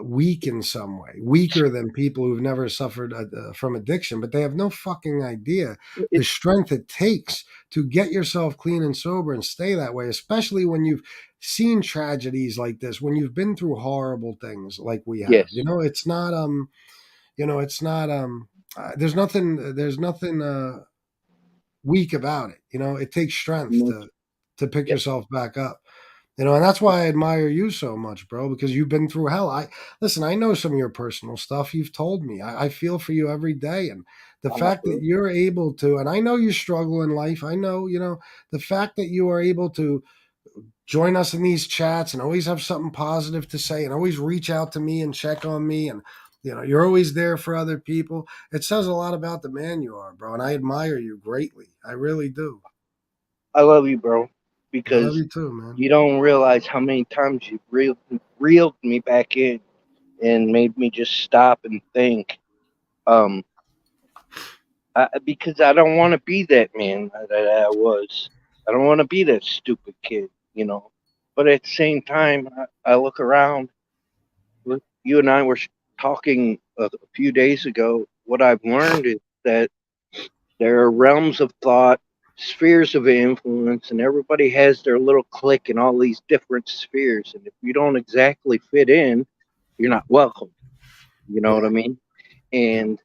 weak in some way, weaker than people who've never suffered from addiction, but they have no fucking idea the It, strength it takes to get yourself clean and sober and stay that way, especially when you've seen tragedies like this, when you've been through horrible things like we have. yes. It's not it's not there's nothing weak about it. It takes strength No, to pick yep. yourself back up. And that's why I admire you so much, bro, because you've been through hell. Listen, I know some of your personal stuff. You've told me. I feel for you every day. And the fact that Bro. you're able to, and I know you struggle in life. I know, the fact that you are able to join us in these chats and always have something positive to say and always reach out to me and check on me and you're always there for other people. It says a lot about the man you are, bro, and I admire you greatly. I really do. I love you, bro, I love because you too, man. you don't realize how many times you reeled me back in and made me just stop and think. Um, because I don't want to be that man that I was. I don't want to be that stupid kid. But at the same time, I look around. You and I were talking a few days ago. What I've learned is that there are realms of thought, spheres of influence, and everybody has their little clique in all these different spheres. And if you don't exactly fit in, you're not welcome. You know what I Yeah. mean? And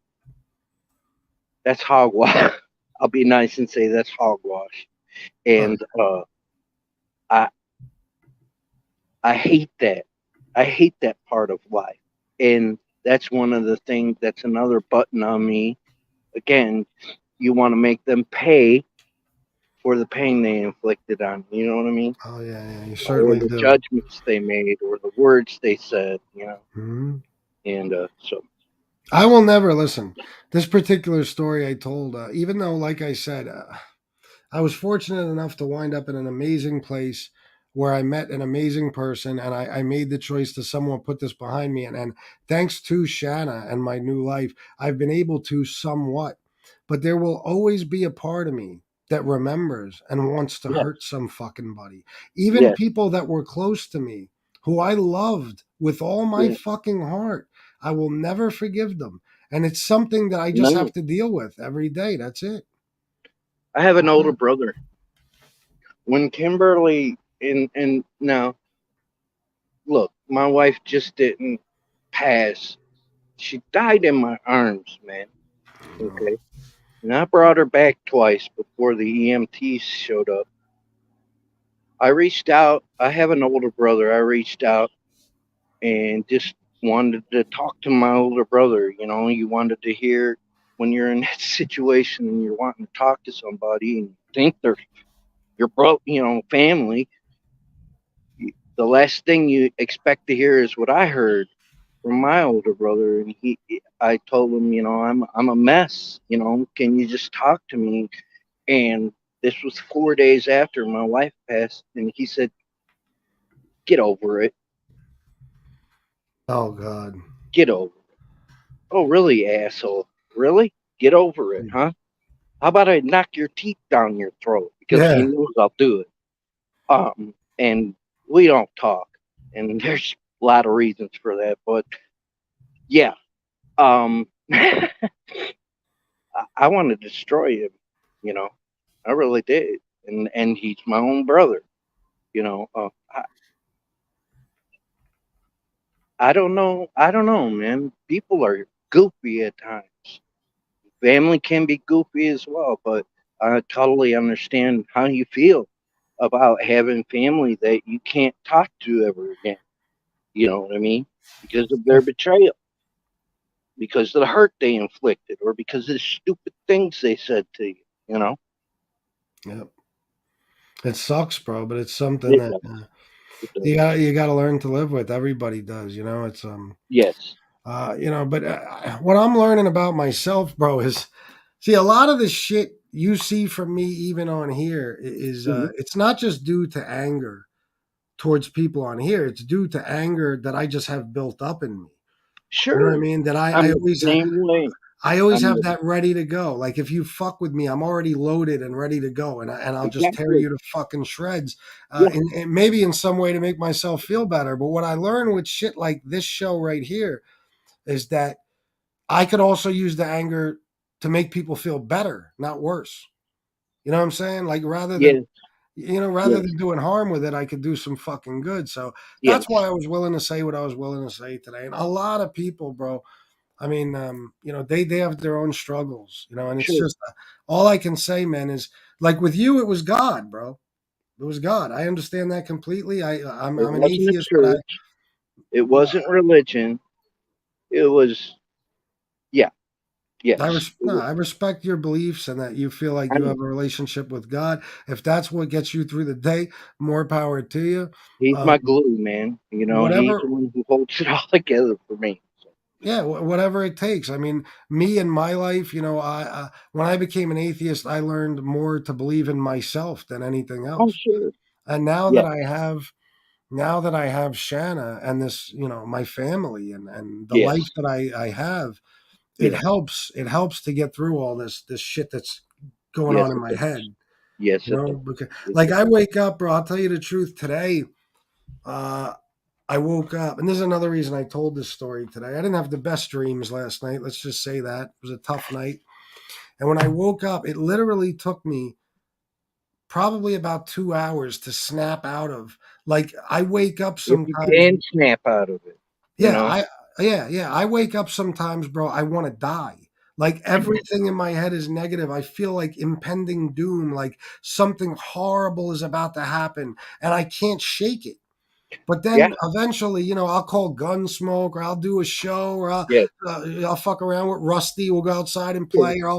that's hogwash. I'll be nice and say that's hogwash. Oh, And I I hate that. I hate that part of life. And that's one of the things. That's another button on me. Again, you want to make them pay for the pain they inflicted on you. You know what I mean? oh yeah, yeah, you Or certainly the do. judgments they made, or the words they said. Mhm. And so, I will never listen. This particular story I told, even though, like I said, I was fortunate enough to wind up in an amazing place where I met an amazing person, and I made the choice to somewhat put this behind me. And thanks to Shanna and my new life, I've been able to somewhat. But there will always be a part of me that remembers and wants to yes, hurt some fucking buddy. Even yes, people that were close to me, who I loved with all my yes. fucking heart, I will never forgive them. And it's something that I just have No, to deal with every day. That's it. I have an That's older it. brother. When Kimberly and now look, my wife just didn't pass. She died in my arms, man. Okay, and I brought her back twice before the EMTs showed up. I reached out. I have an older brother. I reached out and just wanted to talk to my older brother. You wanted to hear when you're in that situation and you're wanting to talk to somebody and you think they're your family. The last thing you expect to hear is what I heard from my older brother, and I told him, I'm a mess. Can you just talk to me? And this was 4 days after my wife passed, and he said, "Get over it. Oh God. Get over it." Oh, really, asshole? Really? Get over it, huh? How about I knock your teeth down your throat? Because he Yeah. knows I'll do it. And we don't talk. And there's a lot of reasons for that. But yeah, I want to destroy him, you know. I really did. And he's my own brother, you know. I don't know. I don't know, man. People are goofy at times. Family can be goofy as well, but I totally understand how you feel about having family that you can't talk to ever again. You know what I mean? Because of their betrayal, because of the hurt they inflicted, or because of the stupid things they said to you. You know? Yep. It sucks, bro, but it's something It that does. It you does. got to learn to live with. Everybody does. It's Yes. But what I'm learning about myself, bro, is see a lot of the shit you see from me, even on here, is Hmm. it's not just due to anger towards people on here. It's due to anger that I just have built up in me. You know what I Sure. mean? That I I'm the always same way. I always I'm have ready. that ready to go. Like if you fuck with me, I'm already loaded and ready to go, and I'll just tear Exactly. you to fucking shreds. Yeah. And maybe in some way to make myself feel better. But what I learned with shit like this show right here is that I could also use the anger to make people feel better, not worse. You know what I'm saying? Like Yes. rather Yes. than doing harm with it, I could do some fucking good. So that's Yes. why I was willing to say what I was willing to say today. And a lot of people, bro, I mean, they have their own struggles, and it's Sure. just all I can say, man, is like with you, it was God, bro. It was God. I understand that completely. It I'm an wasn't a atheist, but church. It wasn't religion. It was, yeah, yes. It No, was, I respect your beliefs and that you feel like I you have know. a relationship with God. If that's what gets you through the day, more power to you. He's Um, my glue, man. He's whatever the one who holds it all together for me. So, Yeah, whatever it takes. I mean, me in my life, when I became an atheist, I learned more to believe in myself than anything oh, else. sure. And Yeah. now that I have Shanna and this, my family and the life Yes. that I have, Yes. it helps to get through all this shit that's going Yes, on in it my does. head. Yes, it does. Because Yes, like it I does. wake up, bro, I'll tell you the truth today. Uh I woke up, and this is another reason I told this story today. I didn't have the best dreams last night. Let's just say that. It was a tough night. And when I woke up, it literally took me probably about 2 hours to snap out of. Like, I wake up If you sometimes. can snap out of it, you Yeah, know? yeah. I wake up sometimes, bro. I want to die. Like everything in my head is negative. I feel like impending doom, like something horrible is about to happen, and I can't shake it. But Yeah. then eventually, I'll call Gunsmoke, or I'll do a show, or Yes. I'll fuck around with Rusty. We'll go outside and Yes. play, or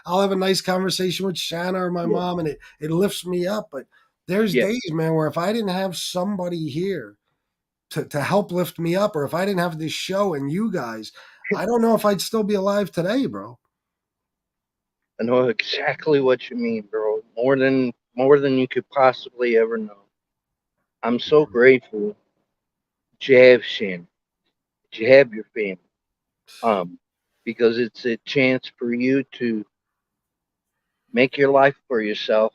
I'll have a nice conversation with Shanna or my Yes. mom, and it lifts me up. But there's Yes. days, man, where if I didn't have somebody here to help lift me up, or if I didn't have this show and you guys, I don't know if I'd still be alive today, bro. I know exactly what you mean, bro. More than you could possibly ever know. I'm so grateful that you have Shannon, that you have your family. Um, because it's a chance for you to make your life for yourself,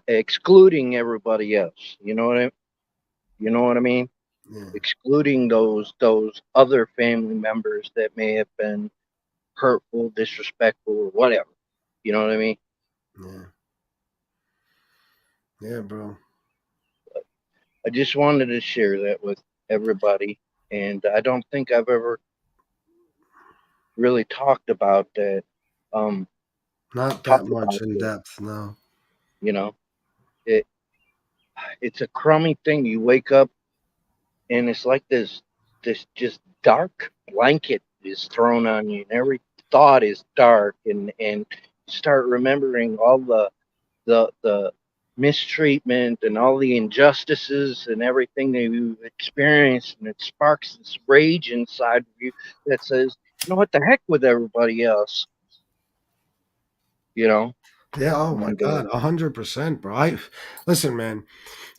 excluding everybody else. You know what I mean? Yeah, Excluding those other family members that may have been hurtful, disrespectful, or whatever. You know what I mean? yeah, yeah, bro. I just wanted to share that with everybody, and I don't think I've ever really talked about that. Um, Not that talked much about in this. depth, no. You know, it it's a crummy thing. You wake up and it's like this just dark blanket is thrown on you, and every thought is dark, and you start remembering all the mistreatment and all the injustices and everything that you've experienced, and it sparks this rage inside of you that says, you know what, the heck with everybody else, you know. Yeah, oh my And God, 100%, bro. Listen, man.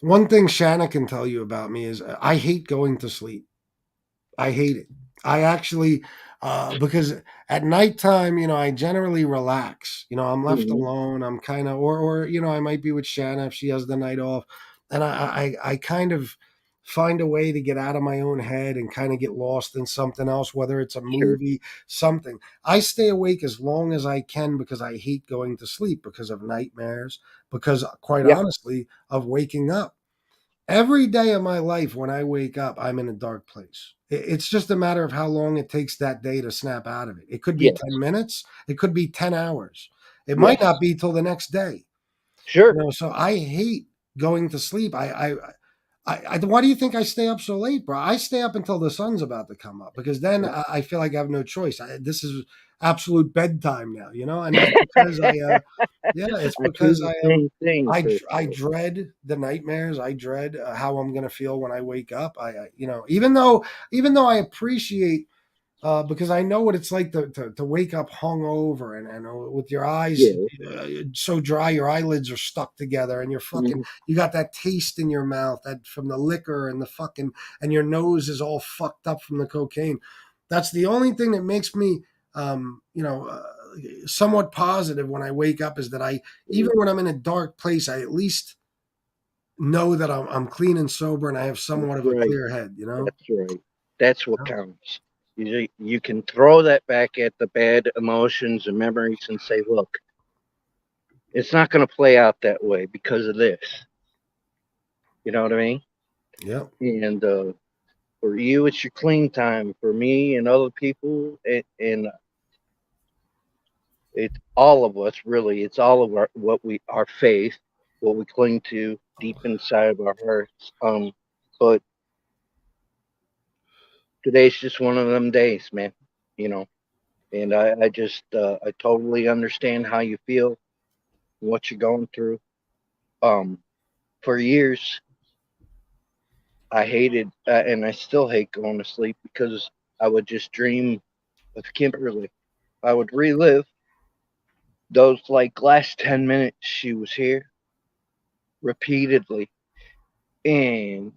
One thing Shanna can tell you about me is I hate going to sleep. I hate it. I actually, because at nighttime, I generally relax. I'm left mhm, alone. I'm kind of, or I might be with Shanna if she has the night off, and I kind of find a way to get out of my own head and kind of get lost in something else, whether it's a sure, movie, something. I stay awake as long as I can because I hate going to sleep because of nightmares, because quite yeah, honestly, of waking up. Every day of my life, when I wake up, I'm in a dark place. It's just a matter of how long it takes that day to snap out of it. It could be yes, 10 minutes, it could be 10 hours. It might yes, not be till the next day. sure, So I hate going to sleep. Why do you think I stay up so late, bro? I stay up until the sun's about to come up because then yeah. I feel like I have no choice. This is absolute bedtime now, and it's because yeah, it's I do because the I am. same thing, I Christopher. dread the nightmares. I dread how I'm gonna feel when I wake up. Even though I appreciate because I know what it's like to wake up hungover and with your eyes Yeah, so dry, your eyelids are stuck together, and mhm, you got that taste in your mouth that from the liquor and and your nose is all fucked up from the cocaine. That's the only thing that makes me somewhat positive when I wake up is that even when I'm in a dark place, I at least know that I'm clean and sober and I have That's somewhat of a right. clear head, That's right. That's what Yeah. counts. You can throw that back at the bad emotions and memories and say, look, it's not going to play out that way because of this. You know what I mean? Yeah. And for you, it's your clean time. For me and other people, and it's all of us really. It's all of our faith, what we cling to deep inside of our hearts. But today's just one of them days, man. You know, and I just I totally understand how you feel, what you're going through. Um, for years, I hated, and I still hate going to sleep because I would just dream of Kimberly. I would relive those like last 10 minutes she was here repeatedly, and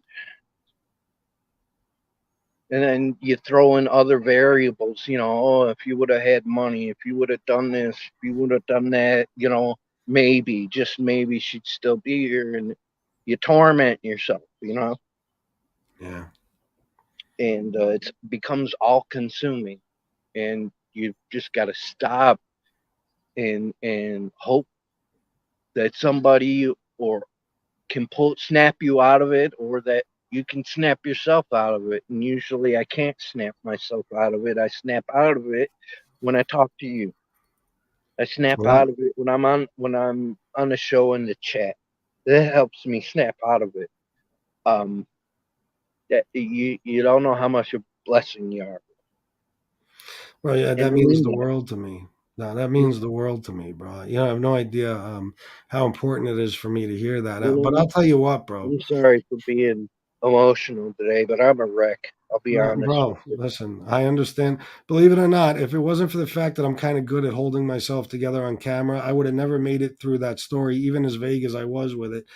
then you throw in other variables. Oh, if you would have had money, if you would have done this, if you would have done that, maybe, just maybe she'd still be here, and you torment yourself, Yeah. and it becomes all consuming, and you just got to stop and hope that somebody or can snap you out of it, or that you can snap yourself out of it. And usually I can't snap myself out of it. I snap out of it when I talk to you. I snap Well, out of it when I'm on a show in the chat. That helps me snap out of it. Um, that you don't know how much a blessing you are, well, yeah, and that I means mean the that. world to me. No, that means the world to me, bro. I have no idea how important it is for me to hear that. You But I'll know, tell you what, bro. I'm sorry for being emotional today, but I'm a wreck. I'll be No, honest with bro, you. listen, I understand. Believe it or not, if it wasn't for the fact that I'm kind of good at holding myself together on camera, I would have never made it through that story, even as vague as I was with it.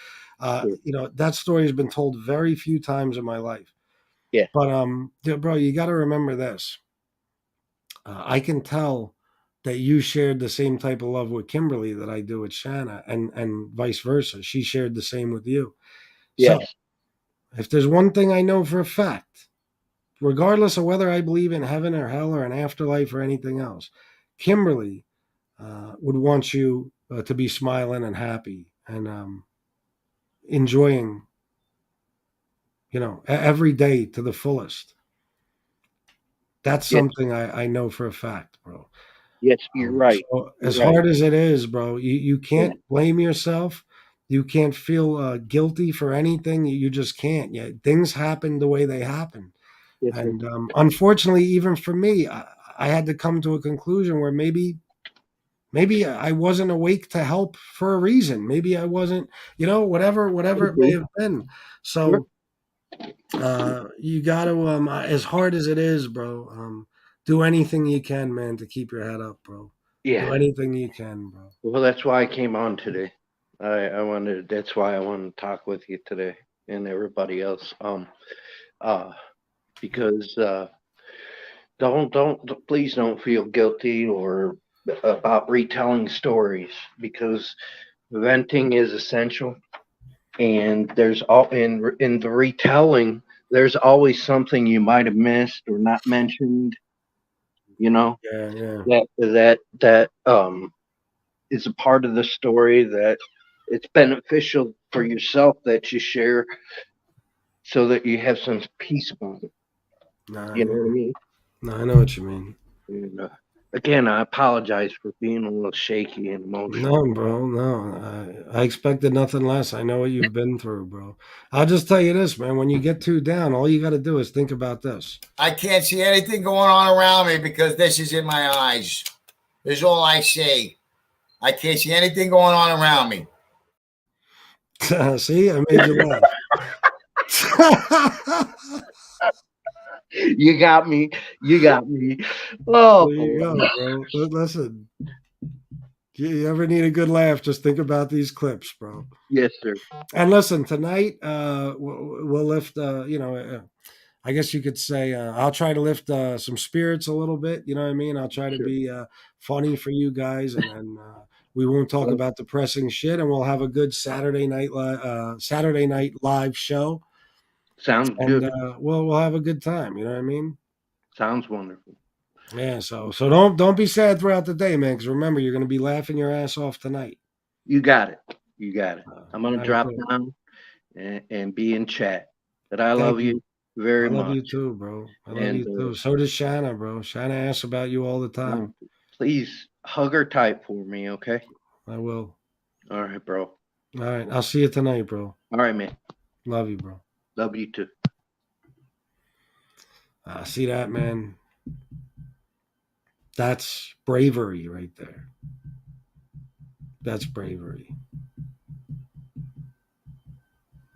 Yeah, That story has been told very few times in my life. yeah, But yeah, bro, you got to remember this. I can tell that you shared the same type of love with Kimberly that I do with Shanna, and vice versa. She shared the same with you. So, yes, if there's one thing I know for a fact, regardless of whether I believe in heaven or hell or an afterlife or anything else, Kimberly would want you to be smiling and happy and enjoying, every day to the fullest. That's yes, something I know for a fact, bro. yes. You're right. So You're as right. hard as it is, bro, you Yeah, can't blame yourself. You can't feel guilty for anything. You just can't. Yeah, things happen the way they happen. yes, sir. And unfortunately, even for me, I had to come to a conclusion where maybe I wasn't awake to help for a reason. Maybe I wasn't, whatever Could it may be. have been. Sure. So you got to, as hard as it is, bro, do anything you can, man, to keep your head up, bro. Do Yeah. anything you can, bro. Well, that's why I came on today. I wanted. That's why I wanted to talk with you today and everybody else. Uh, because please don't feel guilty or about retelling stories, because venting is essential, and there's all in the retelling. There's always something you might have missed or not mentioned. You know Yeah, yeah. that is a part of the story that it's beneficial for yourself that you share, so that you have some peace about it. No, You know what I mean? no, I know what you mean. And, again, I apologize for being a little shaky and emotional. No, bro, no. I expected nothing less. I know what you've been through, bro. I'll just tell you this, man. When you get too down, all you got to do is think about this. I can't see anything going on around me because this is in my eyes. This is all I see. I can't see anything going on around me. See, I made you laugh. You got me. You got me. Oh There you boy. go, bro. Listen, you ever need a good laugh, just think about these clips, bro. Yes, sir. And listen, tonight we'll lift, I guess you could say I'll try to lift some spirits a little bit. You know what I mean? I'll try to Sure. be funny for you guys, and we won't talk Well, about depressing shit, and we'll have a good Saturday night live show, sounds and good. we'll have a good time. You know what I mean? Sounds wonderful. Yeah. So don't be sad throughout the day, man. Because remember, you're going to be laughing your ass off tonight. You got it. You got it. I'm gonna All right, drop cool. down and be in chat. But I Thank love you. you very I love you much. too, bro. I love And you too. So does Shanna, bro. Shanna asks about you all the time. please hug her tight for me, okay? I will. All right, bro. All right. I'll see you tonight, bro. All right, man. Love you, bro. Love you too. See that, man? That's bravery right there. That's bravery.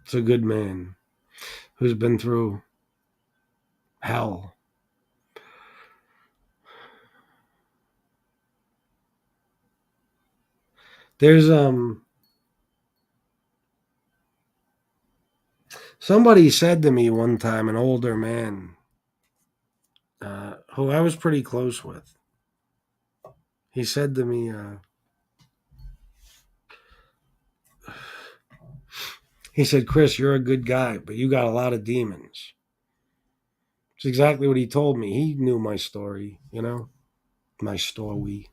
It's a good man who's been through hell. There's somebody said to me one time, an older man, who I was pretty close with. He said to me, he said, Chris, you're a good guy, but you got a lot of demons. It's exactly what he told me. He knew my story, you know, my story.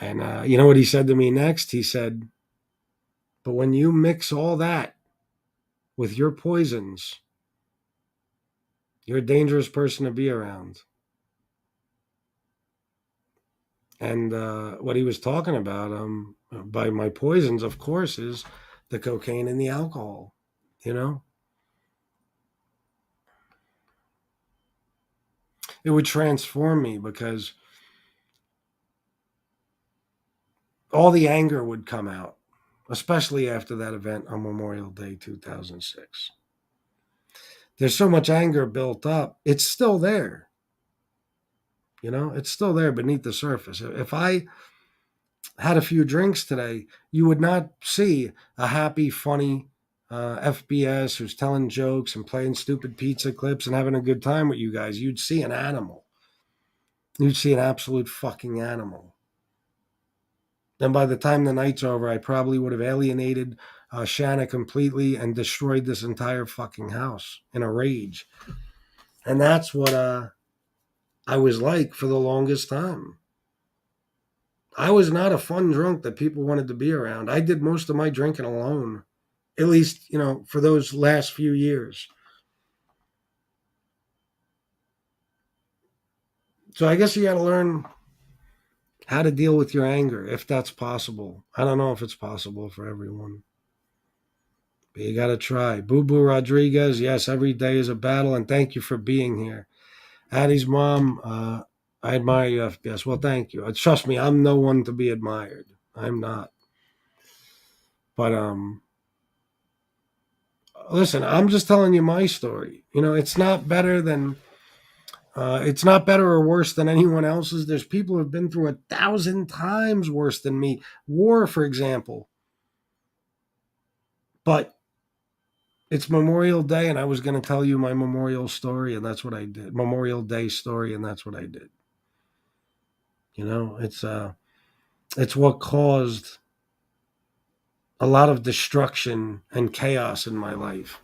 And you know what he said to me next? He said, but when you mix all that with your poisons, you're a dangerous person to be around. And what he was talking about, by my poisons, of course, is the cocaine and the alcohol, you know? It would transform me because all the anger would come out, especially after that event on Memorial Day 2006. There's so much anger built up. It's still there. You know, it's still there beneath the surface. If I had a few drinks today, you would not see a happy, funny FBS who's telling jokes and playing stupid pizza clips and having a good time with you guys. You'd see an animal. You'd see an absolute fucking animal. And by the time the night's over, I probably would have alienated Shanna completely and destroyed this entire fucking house in a rage. And that's what I was like for the longest time. I was not a fun drunk that people wanted to be around. I did most of my drinking alone, at least, you know, for those last few years. So I guess you got to learn how to deal with your anger, if that's possible. I don't know if it's possible for everyone, but you got to try. Boo Boo Rodriguez, yes, every day is a battle, and thank you for being here. Addie's mom, I admire you, FBS. Well, thank you. Trust me, I'm no one to be admired. I'm not. But listen, I'm just telling you my story. You know, it's not better than, it's not better or worse than anyone else's. There's people who have been through 1,000 times worse than me. War, for example. But it's Memorial Day, and I was going to tell you my memorial story, and that's what I did. Memorial Day story, and that's what I did. You know, it's what caused a lot of destruction and chaos in my life.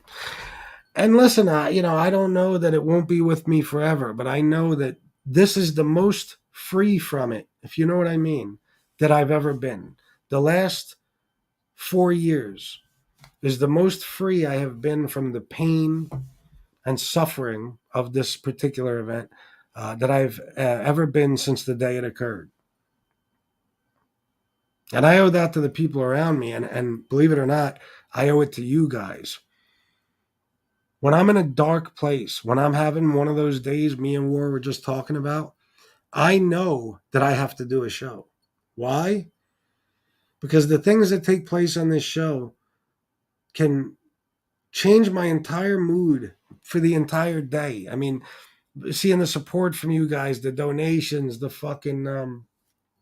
And listen, I don't know that it won't be with me forever, but I know that this is the most free from it, if you know what I mean, that I've ever been. The last 4 years is the most free I have been from the pain and suffering of this particular event that I've ever been since the day it occurred. And I owe that to the people around me. And believe it or not, I owe it to you guys. When I'm in a dark place, when I'm having one of those days me and War were just talking about, I know that I have to do a show. Why? Because the things that take place on this show can change my entire mood for the entire day. I mean, seeing the support from you guys, the donations, the fucking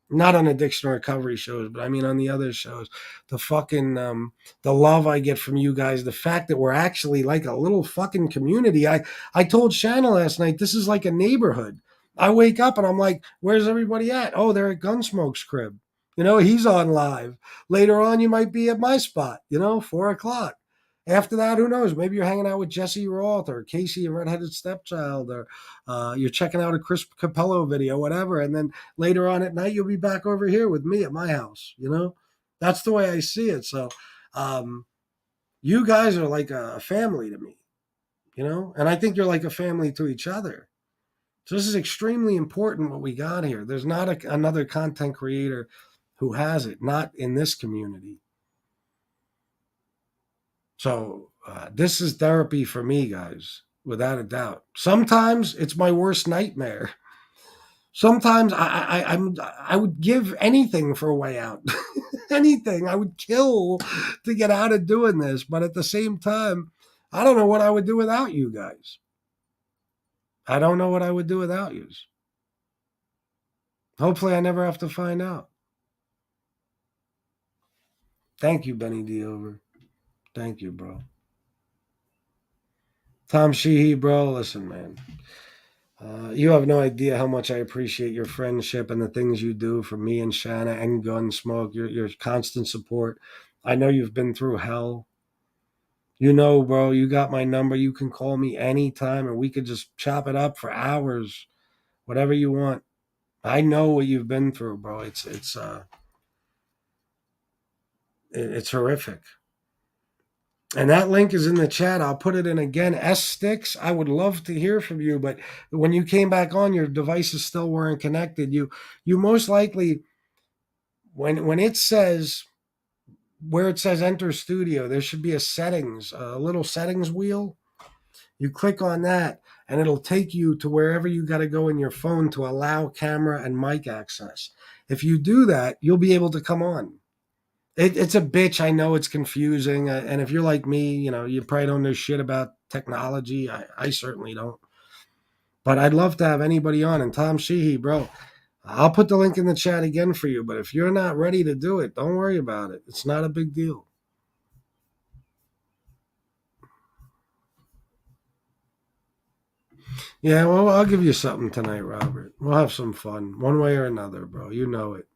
not on addiction recovery shows, but I mean on the other shows, the fucking the love I get from you guys, the fact that we're actually like a little fucking community. I told Shanna last night, this is like a neighborhood. I wake up and I'm like, where's everybody at? Oh, they're at Gunsmoke's crib. He's on live. Later on, you might be at my spot, 4:00. After that, who knows? Maybe you're hanging out with Jesse Roth or Casey and Redheaded Stepchild, or you're checking out a Chris Capello video, whatever. And then later on at night, you'll be back over here with me at my house. That's the way I see it. So you guys are like a family to me, and I think you're like a family to each other. So this is extremely important what we got here. There's not another content creator who has it, not in this community. So this is therapy for me, guys, without a doubt. Sometimes it's my worst nightmare. Sometimes I would give anything for a way out. Anything. I would kill to get out of doing this. But at the same time, I don't know what I would do without you guys. I don't know what I would do without you. Hopefully I never have to find out. Thank you, Benny D. Over. Thank you, bro. Tom Sheehy, bro, listen, man. You have no idea how much I appreciate your friendship and the things you do for me and Shanna and Gunsmoke, your constant support. I know you've been through hell. Bro, you got my number. You can call me anytime and we could just chop it up for hours, whatever you want. I know what you've been through, bro. It's horrific. And that link is in the chat. I'll put it in again. S-Sticks, I would love to hear from you, but when you came back on, your devices still weren't connected. You most likely, when it says, where it says enter studio, there should be a little settings wheel. You click on that, and it'll take you to wherever you got to go in your phone to allow camera and mic access. If you do that, you'll be able to come on. It's a bitch. I know it's confusing. And if you're like me, you probably don't know shit about technology. I certainly don't. But I'd love to have anybody on. And Tom Sheehy, bro, I'll put the link in the chat again for you. But if you're not ready to do it, don't worry about it. It's not a big deal. Yeah, well, I'll give you something tonight, Robert. We'll have some fun, one way or another, bro. You know it.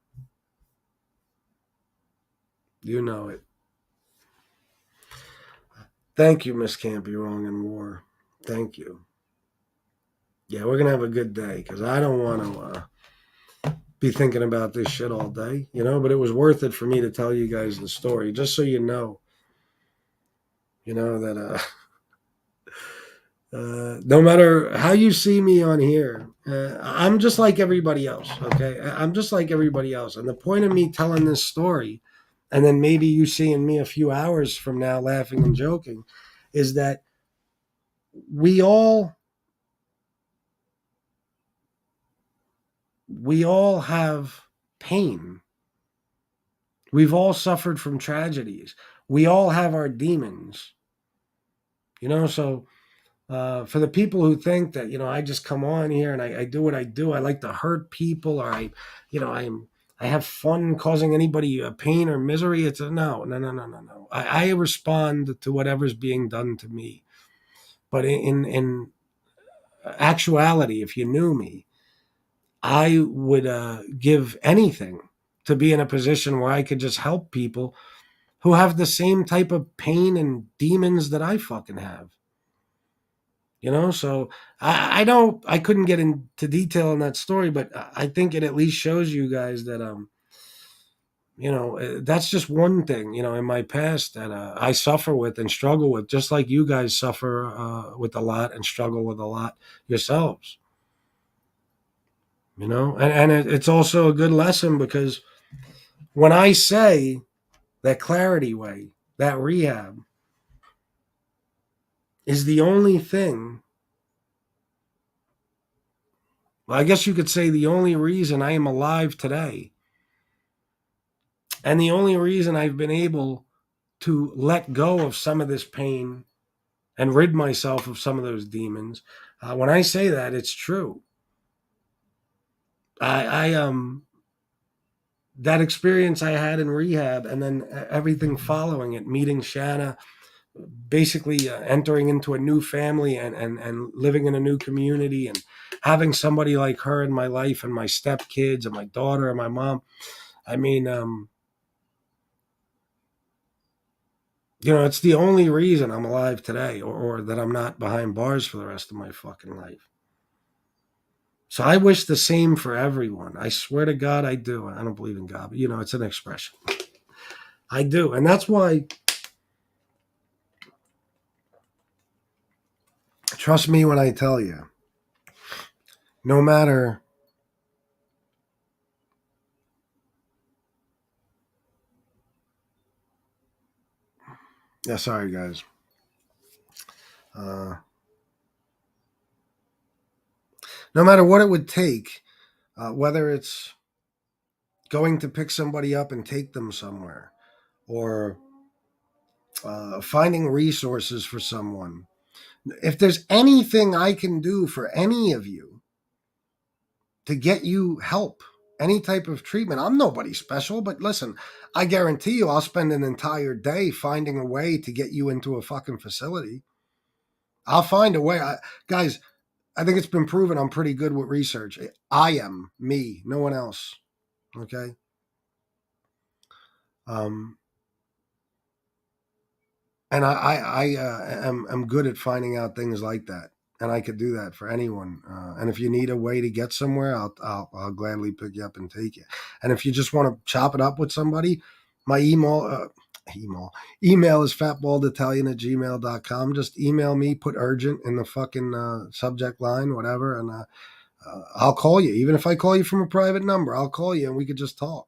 You know it. Thank you, Miss Can't Be Wrong in War. Thank you. Yeah, we're going to have a good day because I don't want to be thinking about this shit all day, but it was worth it for me to tell you guys the story, just so you know that no matter how you see me on here, I'm just like everybody else, okay? I'm just like everybody else. And the point of me telling this story, and then maybe you seeing me a few hours from now laughing and joking, is that we all have pain. We've all suffered from tragedies. We all have our demons. So for the people who think that, I just come on here and I do what I do, I like to hurt people, or I have fun causing anybody pain or misery. It's no. I respond to whatever's being done to me. But in actuality, if you knew me, I would give anything to be in a position where I could just help people who have the same type of pain and demons that I fucking have. So I couldn't get into detail in that story, but I think it at least shows you guys that, that's just one thing, in my past that I suffer with and struggle with, just like you guys suffer with a lot and struggle with a lot yourselves. And it's also a good lesson, because when I say that Clarity Way, that rehab, is the only thing, well, I guess you could say the only reason I am alive today, and the only reason I've been able to let go of some of this pain and rid myself of some of those demons. When I say that, it's true. that experience I had in rehab, and then everything following it, meeting Shanna, basically entering into a new family and living in a new community, and having somebody like her in my life, and my stepkids and my daughter and my mom. I mean, it's the only reason I'm alive today, or that I'm not behind bars for the rest of my fucking life. So I wish the same for everyone. I swear to God, I do. I don't believe in God, but it's an expression. I do. And that's why, trust me when I tell you, no matter yeah, sorry guys. No matter what it would take, whether it's going to pick somebody up and take them somewhere, or finding resources for someone, if there's anything I can do for any of you to get you help, any type of treatment, I'm nobody special, but listen, I guarantee you I'll spend an entire day finding a way to get you into a fucking facility. I'll find a way. Guys, I think it's been proven I'm pretty good with research. I am me, no one else. Okay. And I am good at finding out things like that, and I could do that for anyone. And if you need a way to get somewhere, I'll gladly pick you up and take you. And if you just want to chop it up with somebody, my email is fatbalditallion@gmail.com. Just email me, put urgent in the fucking subject line, whatever, and I'll call you. Even if I call you from a private number, I'll call you and we could just talk.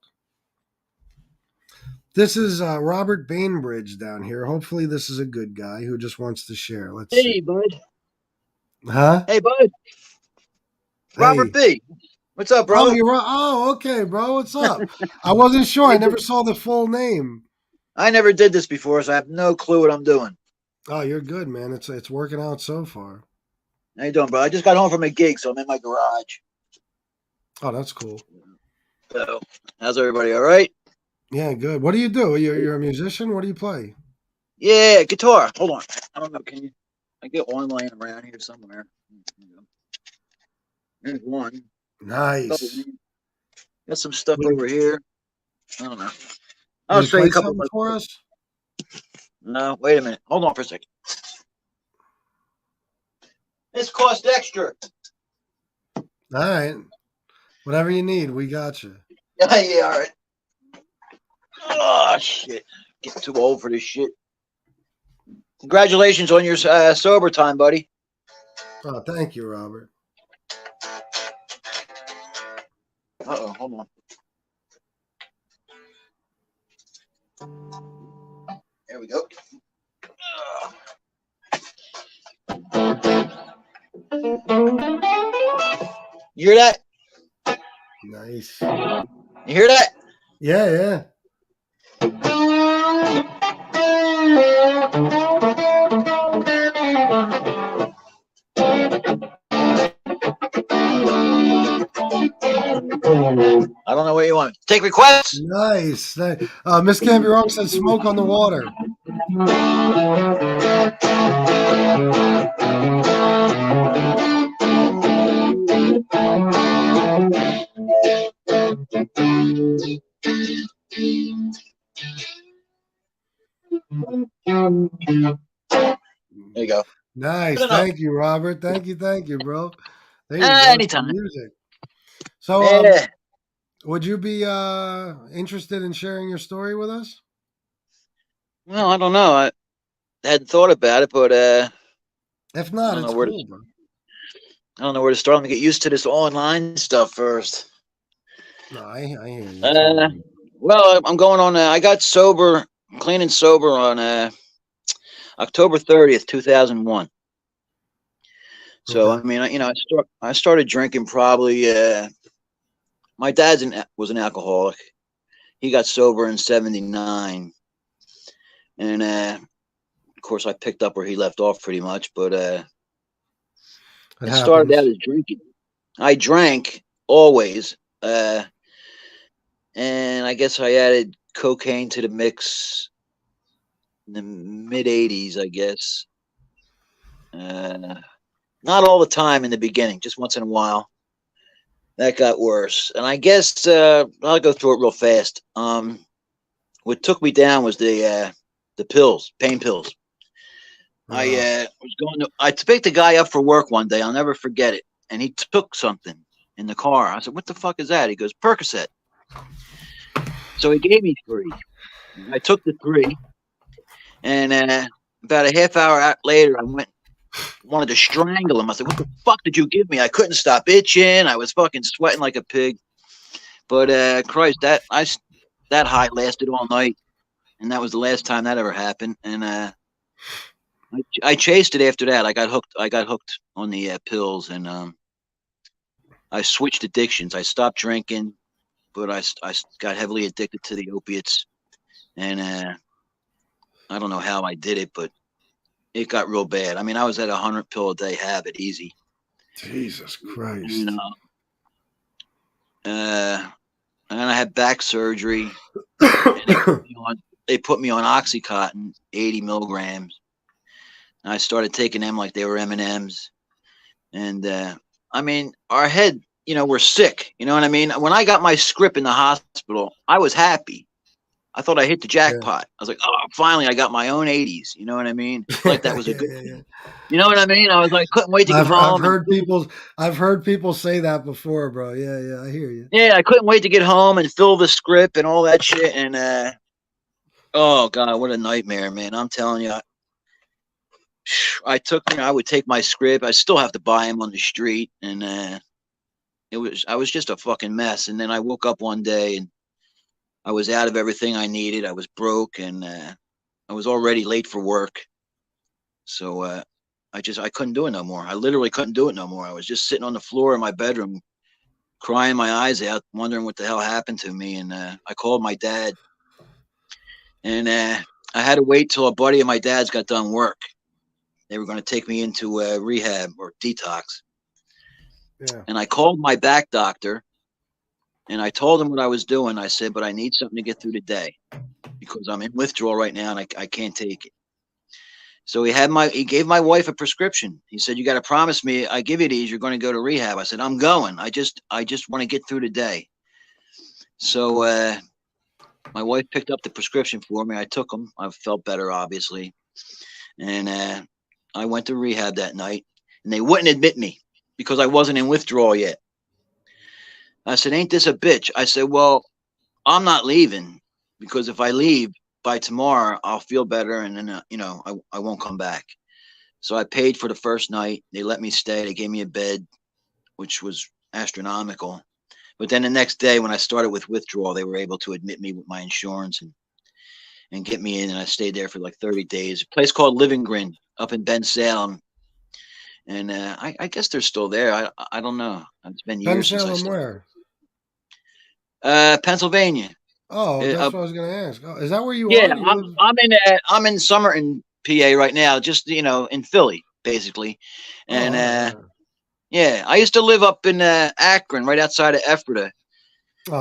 This is Robert Bainbridge down here. Hopefully this is a good guy who just wants to share. Let's see. Hey, bud. Huh? Hey, bud. Robert Hey. B. What's up, bro? Okay, bro. What's up? I wasn't sure. I never saw the full name. I never did this before, so I have no clue what I'm doing. Oh, you're good, man. It's working out so far. How you doing, bro? I just got home from a gig, so I'm in my garage. Oh, that's cool. So, how's everybody? All right? Yeah, good. What do you do? You're a musician? What do you play? Yeah, guitar. Hold on. I don't know. Can you? I get one laying around here somewhere. There's one. Nice. Got some stuff over here. I don't know. I'll show you a couple for us. No, wait a minute. Hold on for a second. This cost extra. All right. Whatever you need, we got you. Yeah, all right. Oh, shit. Getting too old for this shit. Congratulations on your sober time, buddy. Oh, thank you, Robert. Uh-oh, hold on. There we go. You hear that? Nice. You hear that? Yeah. I don't know what you want. Take requests? Nice. Miss Can't Be Wrong said smoke on the water. There you go. Nice. Thank you, Robert. Thank you, bro. There you go. Anytime. Music. So, would you be interested in sharing your story with us? Well, I don't know. I hadn't thought about it, but if not, it's cool, bro. I don't know where to start. Let me get used to this online stuff first. No, I hear you. Well, I'm going on. I got sober, clean and sober on October 30th, 2001. So okay. I mean, I started drinking probably. My dad was an alcoholic. He got sober in '79, and of course I picked up where he left off pretty much. But it started out as drinking. I drank always. and I guess I added cocaine to the mix in the mid '80s. I guess not all the time in the beginning, just once in a while. That got worse, and I guess I'll go through it real fast. What took me down was the pills, pain pills. I was going to. I picked a guy up for work one day. I'll never forget it. And he took something in the car. I said, "What the fuck is that?" He goes, "Percocet." So he gave me 3. I took the 3, and about a half hour later, I wanted to strangle him. I said, "What the fuck did you give me?" I couldn't stop itching. I was fucking sweating like a pig. But Christ, that high lasted all night, and that was the last time that ever happened. And I chased it after that. I got hooked on the pills, and I switched addictions. I stopped drinking, but I got heavily addicted to the opiates, and I don't know how I did it, but it got real bad. I mean, I was at 100 pill a day habit, easy. Jesus Christ! And I had back surgery. And they put me on OxyContin, 80 milligrams. I started taking them like they were M&Ms. And, I mean, our head, we're sick. You know what I mean? When I got my script in the hospital, I was happy. I thought I hit the jackpot. I was like, oh, finally, I got my own 80s. You know what I mean? Like that was a good thing. You know what I mean? I was like, couldn't wait to get home. I've heard people say that before, bro. Yeah, I hear you. Yeah, I couldn't wait to get home and fill the script and all that shit. And, oh, God, what a nightmare, man. I'm telling you. I would take my script. I still have to buy them on the street, and I was just a fucking mess. And then I woke up one day and I was out of everything I needed. I was broke, and I was already late for work. So I couldn't do it no more. I literally couldn't do it no more. I was just sitting on the floor in my bedroom, crying my eyes out, wondering what the hell happened to me. And I called my dad, and I had to wait till a buddy of my dad's got done work. They were going to take me into rehab or detox. Yeah. And I called my back doctor, and I told him what I was doing. I said, but I need something to get through the day because I'm in withdrawal right now, and I can't take it. So he gave my wife a prescription. He said, you got to promise me I give you these, you're going to go to rehab. I said, I'm going. I just want to get through the day. So my wife picked up the prescription for me. I took them. I felt better, obviously. And I went to rehab that night, and they wouldn't admit me because I wasn't in withdrawal yet. I said, ain't this a bitch? I said, well, I'm not leaving because if I leave by tomorrow, I'll feel better, and then, I won't come back. So I paid for the first night. They let me stay. They gave me a bed, which was astronomical. But then the next day when I started with withdrawal, they were able to admit me with my insurance and get me in, and I stayed there for like 30 days. A place called Living Grin up in Ben Salem, and I guess they're still there. I don't know. It's been years since I started. Where? Pennsylvania. Oh, that's what I was going to ask. Oh, is that where you are? Yeah, I'm in Somerton, PA right now, just in Philly, basically, and yeah, I used to live up in Akron, right outside of Ephrata,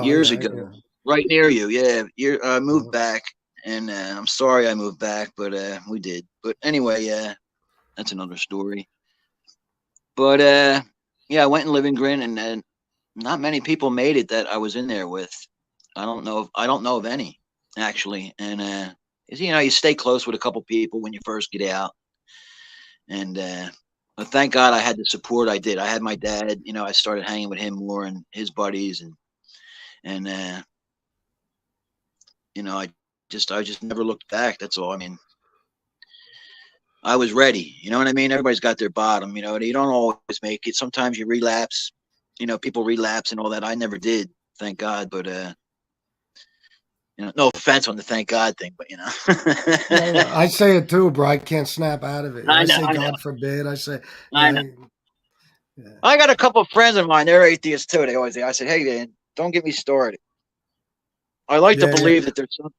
years ago, right near you. Yeah, I moved back. And I'm sorry I moved back, but we did. But anyway, that's another story. But yeah, I went in Living Grin, and not many people made it that I was in there with. I don't know of any, actually. And you stay close with a couple people when you first get out. And but thank God I had the support I did. I had my dad. I started hanging with him more and his buddies, and I just never looked back. That's all. I mean, I was ready. You know what I mean? Everybody's got their bottom. You don't always make it. Sometimes you relapse. People relapse and all that. I never did, thank God. But no offense on the thank God thing, but yeah, I say it too, bro. I can't snap out of it. I say God forbid. I say. I know. Yeah. I got a couple of friends of mine. They're atheists too. They always say, I said, hey man, don't get me started. I like to believe that there's something.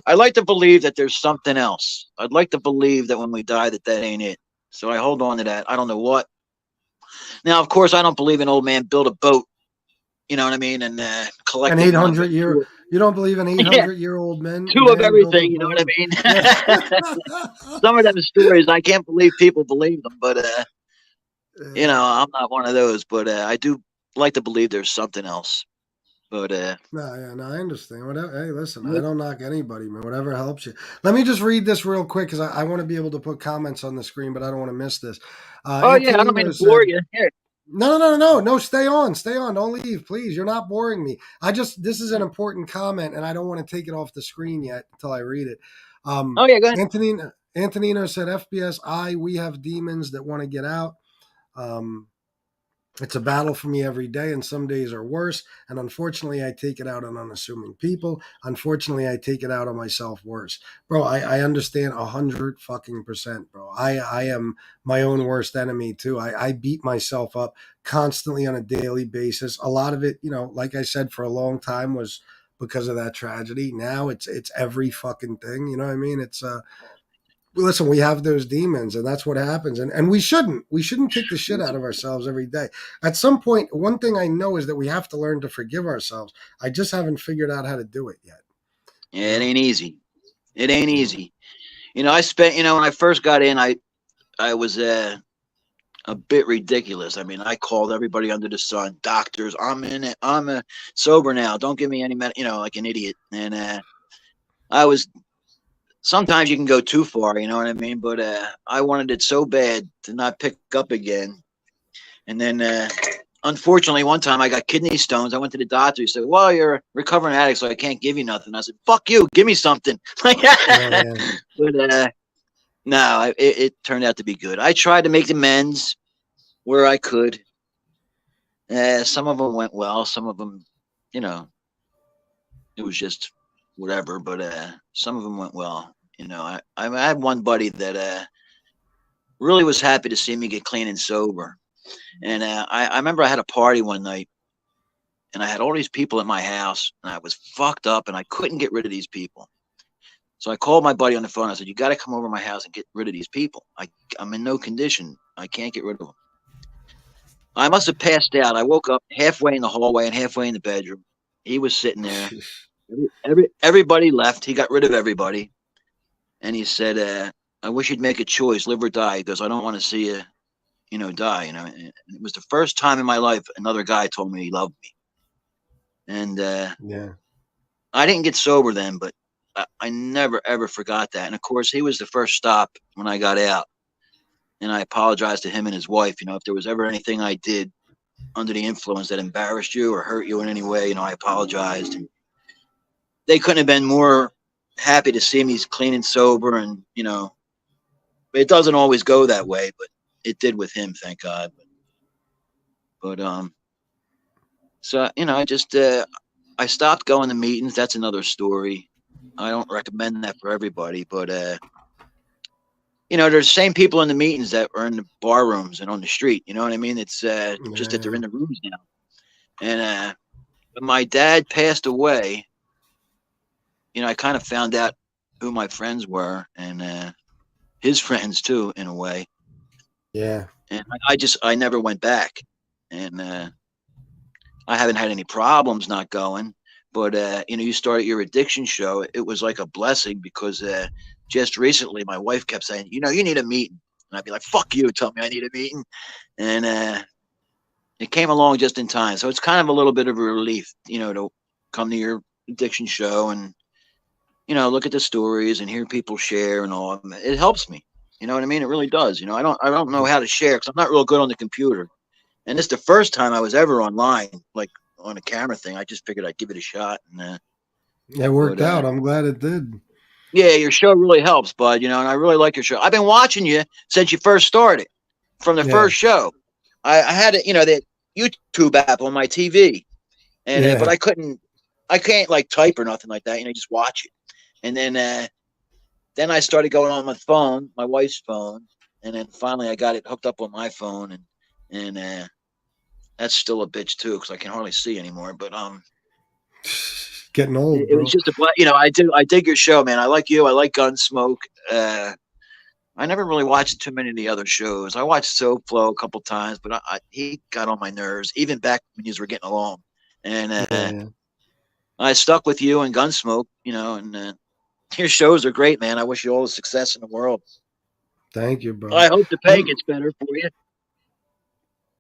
I like to believe that there's something else. I'd like to believe that when we die, that ain't it. So I hold on to that. I don't know what. Now, of course, I don't believe an old man build a boat. You know what I mean? And collect an 800-year You don't believe in Yeah, 800-year-old men? two of Man built a everything. You know what I boat. mean? Yeah. Some of them stories, I can't believe people believe them, but Yeah. I'm not one of those. But I do like to believe there's something else. But No, yeah, no, I understand. Whatever. Hey, listen, I don't knock anybody, man. Whatever helps you. Let me just read this real quick because I want to be able to put comments on the screen, but I don't want to miss this. oh yeah, I don't mean Antonino to bore said, you. Here. no. Stay on. Stay on. Don't leave, please. You're not boring me. This is an important comment, and I don't want to take it off the screen yet until I read it. Oh yeah, go ahead. Antonino said, FBS, we have demons that want to get out. It's a battle for me every day, and some days are worse. And unfortunately, I take it out on unassuming people. Unfortunately, I take it out on myself worse. Bro, I understand 100%, bro. I am my own worst enemy too. I beat myself up constantly on a daily basis. A lot of it, like I said, for a long time was because of that tragedy. Now it's every fucking thing. You know what I mean? Listen, we have those demons, and that's what happens. And we shouldn't kick the shit out of ourselves every day. At some point, one thing I know is that we have to learn to forgive ourselves. I just haven't figured out how to do it yet. Yeah, it ain't easy. It ain't easy. I spent, when I first got in, I was a bit ridiculous. I mean, I called everybody under the sun, doctors. I'm sober now. Don't give me any like an idiot. And I was. Sometimes you can go too far, you know what I mean? But I wanted it so bad to not pick up again. And then, unfortunately, one time I got kidney stones. I went to the doctor. He said, well, you're a recovering addict, so I can't give you nothing. I said, fuck you. Give me something. But no, it turned out to be good. I tried to make amends where I could. Some of them went well. Some of them, it was just whatever. But some of them went well. I had one buddy that really was happy to see me get clean and sober. And I remember I had a party one night, and I had all these people at my house, and I was fucked up, and I couldn't get rid of these people. So I called my buddy on the phone. I said, you got to come over to my house and get rid of these people. I'm in no condition. I can't get rid of them. I must have passed out. I woke up halfway in the hallway and halfway in the bedroom. He was sitting there. Everybody left. He got rid of everybody. And he said, I wish you'd make a choice, live or die, because I don't want to see you, die. And it was the first time in my life another guy told me he loved me. And yeah, I didn't get sober then, but I never, ever forgot that. And of course, he was the first stop when I got out. And I apologized to him and his wife. If there was ever anything I did under the influence that embarrassed you or hurt you in any way, I apologized. And they couldn't have been more happy to see me clean and sober. And, it doesn't always go that way, but it did with him, thank God. But so, I just, I stopped going to meetings. That's another story. I don't recommend that for everybody, but, there's the same people in the meetings that are in the bar rooms and on the street. You know what I mean? It's just that they're in the rooms now. And when my dad passed away, I kind of found out who my friends were and his friends too, in a way. Yeah. And I never went back. And I haven't had any problems not going. But, you started your addiction show. It was like a blessing because just recently my wife kept saying, you need a meeting. And I'd be like, fuck you, tell me I need a meeting. And it came along just in time. So it's kind of a little bit of a relief, to come to your addiction show and, look at the stories and hear people share and all. It helps me. You know what I mean? It really does. I don't know how to share because I'm not real good on the computer. And it's the first time I was ever online, like on a camera thing. I just figured I'd give it a shot. And it worked out. I'm glad it did. Yeah, your show really helps, bud. And I really like your show. I've been watching you since you first started, from the first show. I had it, the YouTube app on my TV, and but I can't like type or nothing like that. Just watch it. And then I started going on my phone, my wife's phone, and then finally I got it hooked up on my phone, and that's still a bitch too because I can hardly see anymore. But getting old. It was just I dig your show, man. I like you. I like Gunsmoke. I never really watched too many of the other shows. I watched Soap Flow a couple times, but he got on my nerves, even back when you were getting along. And I stuck with you and Gunsmoke, and your shows are great, man. I wish you all the success in the world. Thank you, bro. I hope the pay gets better for you.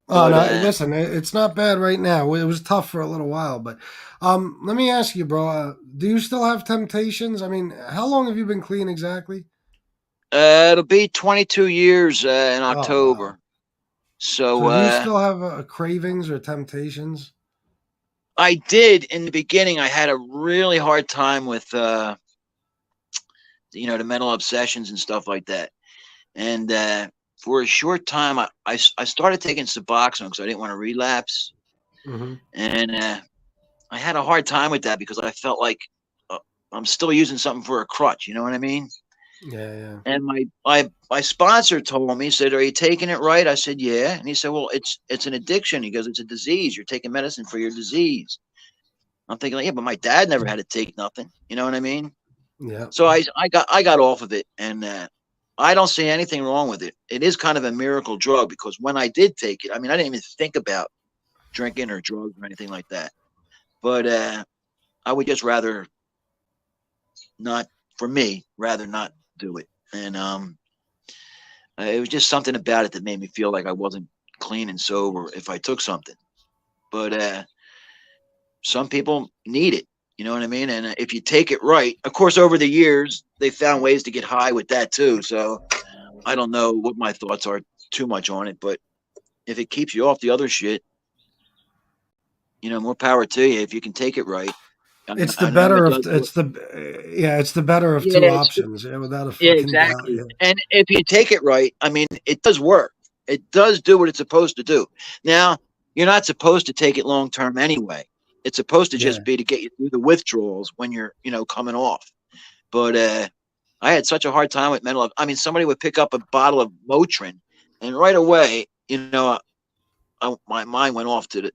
Oh But no! Listen, it's not bad right now. It was tough for a little while, but let me ask you, bro. Do you still have temptations? I mean, how long have you been clean exactly? it'll be 22 years in Oh wow! October. So So do you still have cravings or temptations? I did in the beginning. I had a really hard time with the mental obsessions and stuff like that. And for a short time, I started taking Suboxone because I didn't want to relapse. Mm-hmm. And I had a hard time with that because I felt like I'm still using something for a crutch. You know what I mean? Yeah, yeah. And my sponsor told me, he said, "Are you taking it right?" I said, "Yeah." And he said, "Well, it's an addiction." He goes, "It's a disease. You're taking medicine for your disease." I'm thinking, like, yeah, but my dad never had to take nothing. You know what I mean? Yeah. So I got off of it, and I don't see anything wrong with it. It is kind of a miracle drug because when I did take it, I mean, I didn't even think about drinking or drugs or anything like that. But I would just rather not, for me, rather not do it. And it was just something about it that made me feel like I wasn't clean and sober if I took something. But some people need it. You know what I mean? And if you take it right, of course, over the years, they found ways to get high with that too. So I don't know what my thoughts are too much on it, but if it keeps you off the other shit, more power to you if you can take it right. It's the I know better it of does work. it's the better of Yeah, two options. Yeah, without a yeah, fucking doubt. exactly. Yeah. And if you take it right, I mean, it does work. It does do what it's supposed to do. Now, you're not supposed to take it long term anyway. It's supposed to Yeah. just be to get you through the withdrawals when you're, coming off. But I had such a hard time with mental. I mean, somebody would pick up a bottle of Motrin, and right away, my mind went off to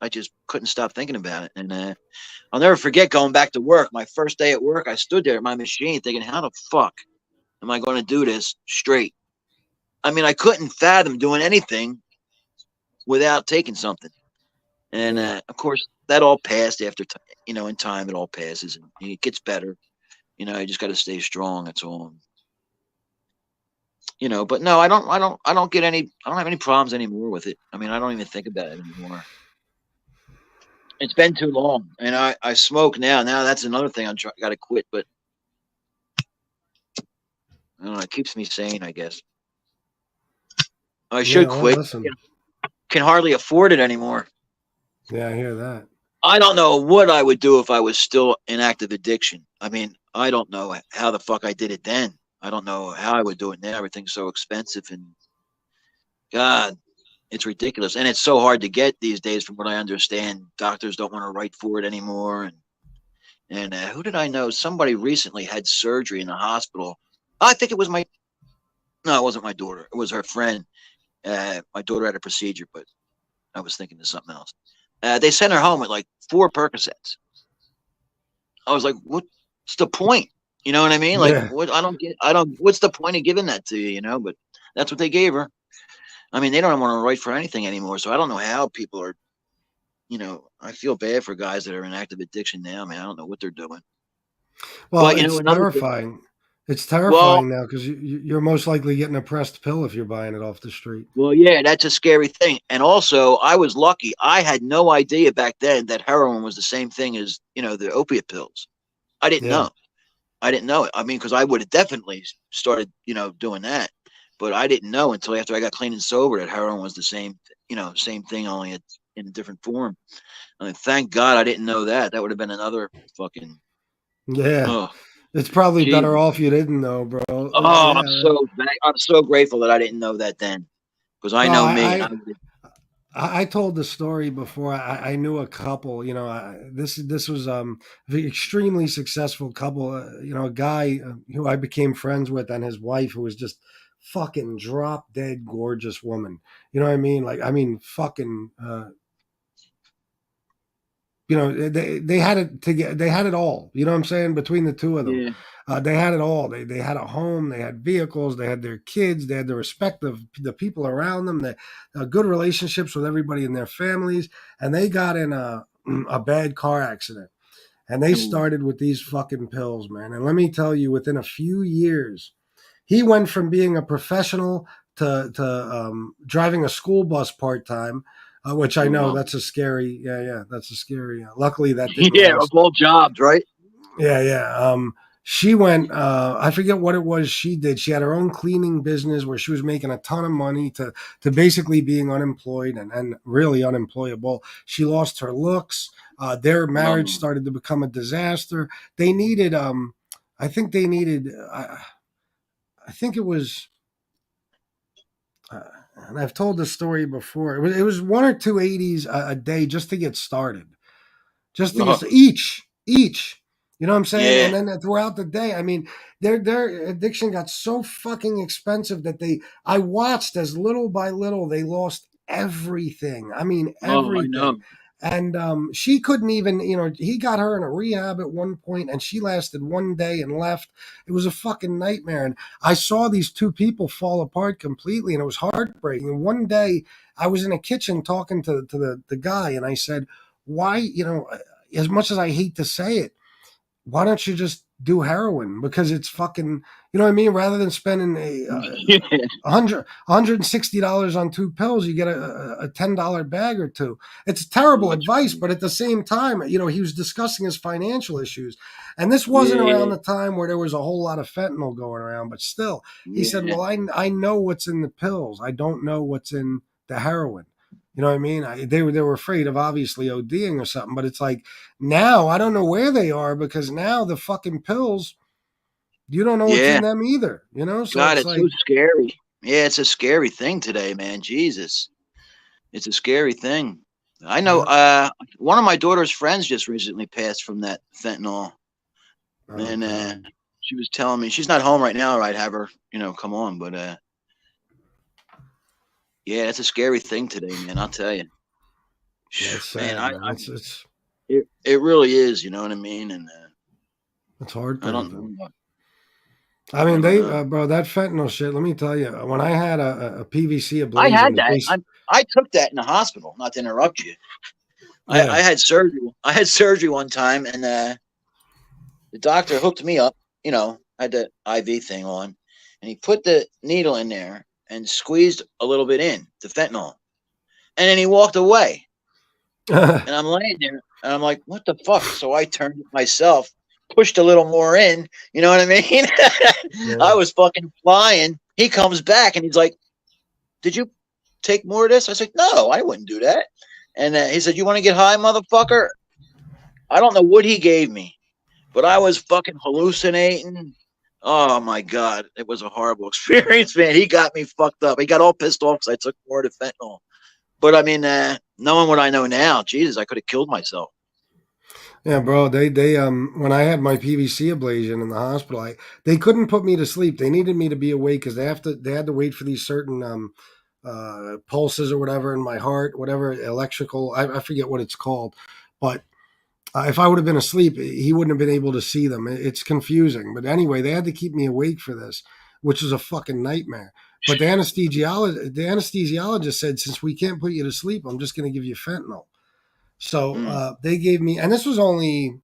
I just couldn't stop thinking about it. And I'll never forget going back to work. My first day at work, I stood there at my machine thinking, how the fuck am I going to do this straight? I mean, I couldn't fathom doing anything without taking something. And Yeah. of course, that all passed after, in time, it all passes and it gets better. You just got to stay strong. That's all. But no, I don't get any, I don't have any problems anymore with it. I mean, I don't even think about it anymore. It's been too long, and I smoke now. Now that's another thing got to quit, but I don't know, it keeps me sane, I guess. I Yeah. should Well, quit. listen. Can hardly afford it anymore. Yeah, I hear that. I don't know what I would do if I was still in active addiction. I mean, I don't know how the fuck I did it then. I don't know how I would do it now. Everything's so expensive, and God, it's ridiculous, and it's so hard to get these days. From what I understand, doctors don't want to write for it anymore. And who did I know? Somebody recently had surgery in the hospital. I think it was no, it wasn't my daughter. It was her friend. My daughter had a procedure, but I was thinking of something else. They sent her home with like 4 Percocets. I was like, what's the point? You know what I mean? Like, Yeah. what? What's the point of giving that to you? But that's what they gave her. I mean, they don't want to write for anything anymore. So I don't know how people are, I feel bad for guys that are in active addiction now, man. I don't know what they're doing. Well, But, it's another thing. terrifying. It's Well, terrifying now because you're most likely getting a pressed pill if you're buying it off the street. Well, yeah, that's a scary thing. And also, I was lucky. I had no idea back then that heroin was the same thing as, the opiate pills. I didn't Yeah. know. I didn't know it. I mean, because I would have definitely started, doing that. But I didn't know until after I got clean and sober that heroin was the same, same thing, only in a different form. I mean, thank God I didn't know that. That would have been another fucking, Yeah. oh, It's probably better Jesus. off you didn't know, bro. Oh, Yeah. I'm so grateful that I didn't know that then. Because I No, know me. I told the story before. I knew a couple. This was an extremely successful couple. A guy who I became friends with, and his wife, who was just fucking drop dead gorgeous woman. You know what I mean? Like, I mean, fucking. They had it together. They had it all. You know what I'm saying? Between the two of them, Yeah. they had it all. They had a home. They had vehicles. They had their kids. They had the respect of the people around them. They good relationships with everybody in their families. And they got in a bad car accident. And they started with these fucking pills, man. And let me tell you, within a few years, he went from being a professional to driving a school bus part time, which I know that's a scary. Yeah, that's a scary. Luckily, that didn't Yeah, of last. all jobs, right? Yeah. She went. I forget what it was she did. She had her own cleaning business where she was making a ton of money to basically being unemployed and really unemployable. She lost her looks. Their marriage started to become a disaster. They needed. I think they needed. I think it was. And I've told this story before. It was 1 or 2 80s a day just to get started, just to get each. You know what I'm saying? Yeah. And then throughout the day, I mean, their addiction got so fucking expensive that I watched as little by little they lost everything. I mean, Oh, I know. everything. And she couldn't even, he got her in a rehab at one point, and she lasted one day and left. It was a fucking nightmare. And I saw these two people fall apart completely, and it was heartbreaking. And one day I was in a kitchen talking to the guy, and I said, why, as much as I hate to say it, why don't you just do heroin? Because it's fucking, you know what I mean? Rather than spending $160 on 2 pills, you get a $10 bag or two. It's terrible advice, but at the same time, he was discussing his financial issues. And this wasn't around the time where there was a whole lot of fentanyl going around, but still, he said, well, I know what's in the pills. I don't know what's in the heroin. You know what I mean? They were afraid of obviously ODing or something, but it's like now I don't know where they are because now the fucking pills, you don't know what's in them either. So God, it's it's like so scary. Yeah, it's a scary thing today, man. Jesus, it's a scary thing. I know. One of my daughter's friends just recently passed from that fentanyl, and she was telling me she's not home right now, or I'd have her, come on. But yeah, it's a scary thing today, man. I'll tell you. That's sad, man. It really is. You know what I mean? And it's hard. I don't know. I mean, bro, that fentanyl shit. Let me tell you, when I had a PVC ablation, I had that. I took that in the hospital. Not to interrupt you. I had surgery. I had surgery one time, and the doctor hooked me up. I had the IV thing on, and he put the needle in there and squeezed a little bit in the fentanyl, and then he walked away. And I'm laying there, and I'm like, "What the fuck?" So I turned it myself, pushed a little more in. You know what I mean? I was fucking flying. He comes back, and he's like, "Did you take more of this?" I said, "No, I wouldn't do that." And he said, "You want to get high, motherfucker?" I don't know what he gave me, but I was fucking hallucinating. Oh my God. It was a horrible experience, man. He got me fucked up. He got all pissed off because I took more of the fentanyl. But I mean, knowing what I know now, Jesus, I could have killed myself. Yeah, bro. They when I had my PVC ablation in the hospital, they couldn't put me to sleep. They needed me to be awake because they had to wait for these certain pulses or whatever in my heart, whatever electrical. I forget what it's called, but if I would have been asleep, he wouldn't have been able to see them. It's confusing, but anyway, they had to keep me awake for this, which was a fucking nightmare. But the anesthesiologist said, since we can't put you to sleep, I'm just going to give you fentanyl. So they gave me, and this was only,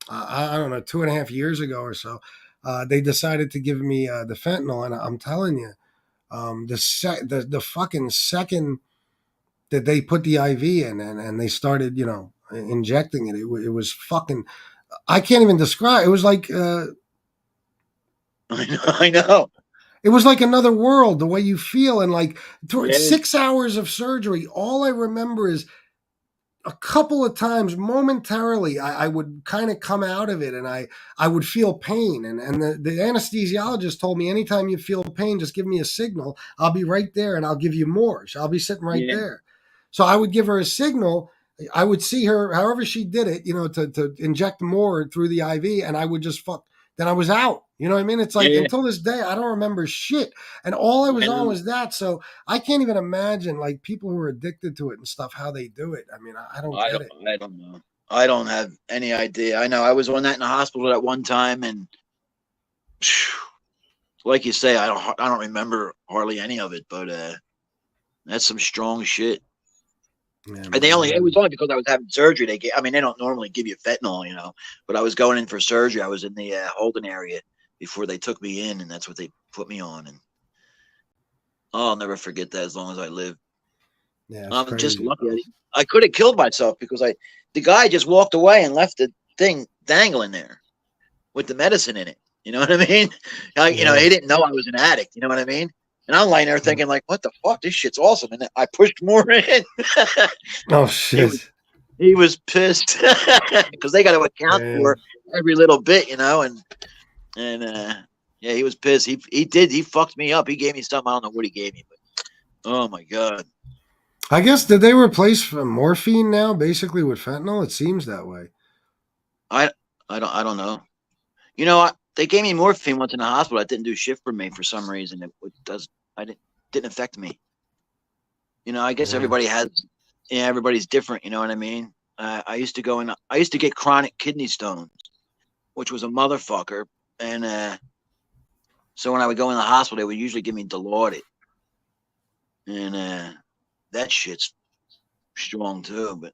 I don't know, 2.5 years ago or so. They decided to give me the fentanyl, and I'm telling you, the fucking second that they put the IV in and they started, injecting it, it was fucking, I can't even describe. It was like, I know. It was like another world, the way you feel. And like 6 hours of surgery, all I remember is a couple of times momentarily I would kind of come out of it and I would feel pain. And the anesthesiologist told me, anytime you feel pain, just give me a signal. I'll be right there and I'll give you more. So I'll be sitting right there. So I would give her a signal. I would see her, however she did it, to inject more through the IV, and I would just then I was out. You know what I mean? It's like until this day, I don't remember shit. And all I was on was that. So I can't even imagine like people who are addicted to it and stuff, how they do it. I mean, I don't get it. I don't know. I don't have any idea. I know I was on that in the hospital at one time, and like you say, I don't remember hardly any of it, but that's some strong shit. Yeah, And it man. was only because I was having surgery. They don't normally give you fentanyl, but I was going in for surgery. I was in the holding area before they took me in, and that's what they put me on. And I'll never forget that as long as I live. Yeah, it's I'm just crazy, lucky. bro. I could have killed myself because the guy just walked away and left the thing dangling there with the medicine in it. You know what I mean? Yeah. He didn't know I was an addict. You know what I mean? And I'm lying there thinking, like, what the fuck? This shit's awesome. And then I pushed more in. Oh he was shit. he was pissed because they got to account Man. for every little bit, and yeah, he was pissed. He fucked me up. He gave me something. I don't know what he gave me, but oh my god. I guess did they replace morphine now basically with fentanyl? It seems that way. I don't know. They gave me morphine once in the hospital. That didn't do shit for me for some reason. Didn't affect me. I guess Yeah. everybody's different. You know what I mean? I used to get chronic kidney stones, which was a motherfucker. And so when I would go in the hospital, they would usually give me Dilaudid, and that shit's strong too. But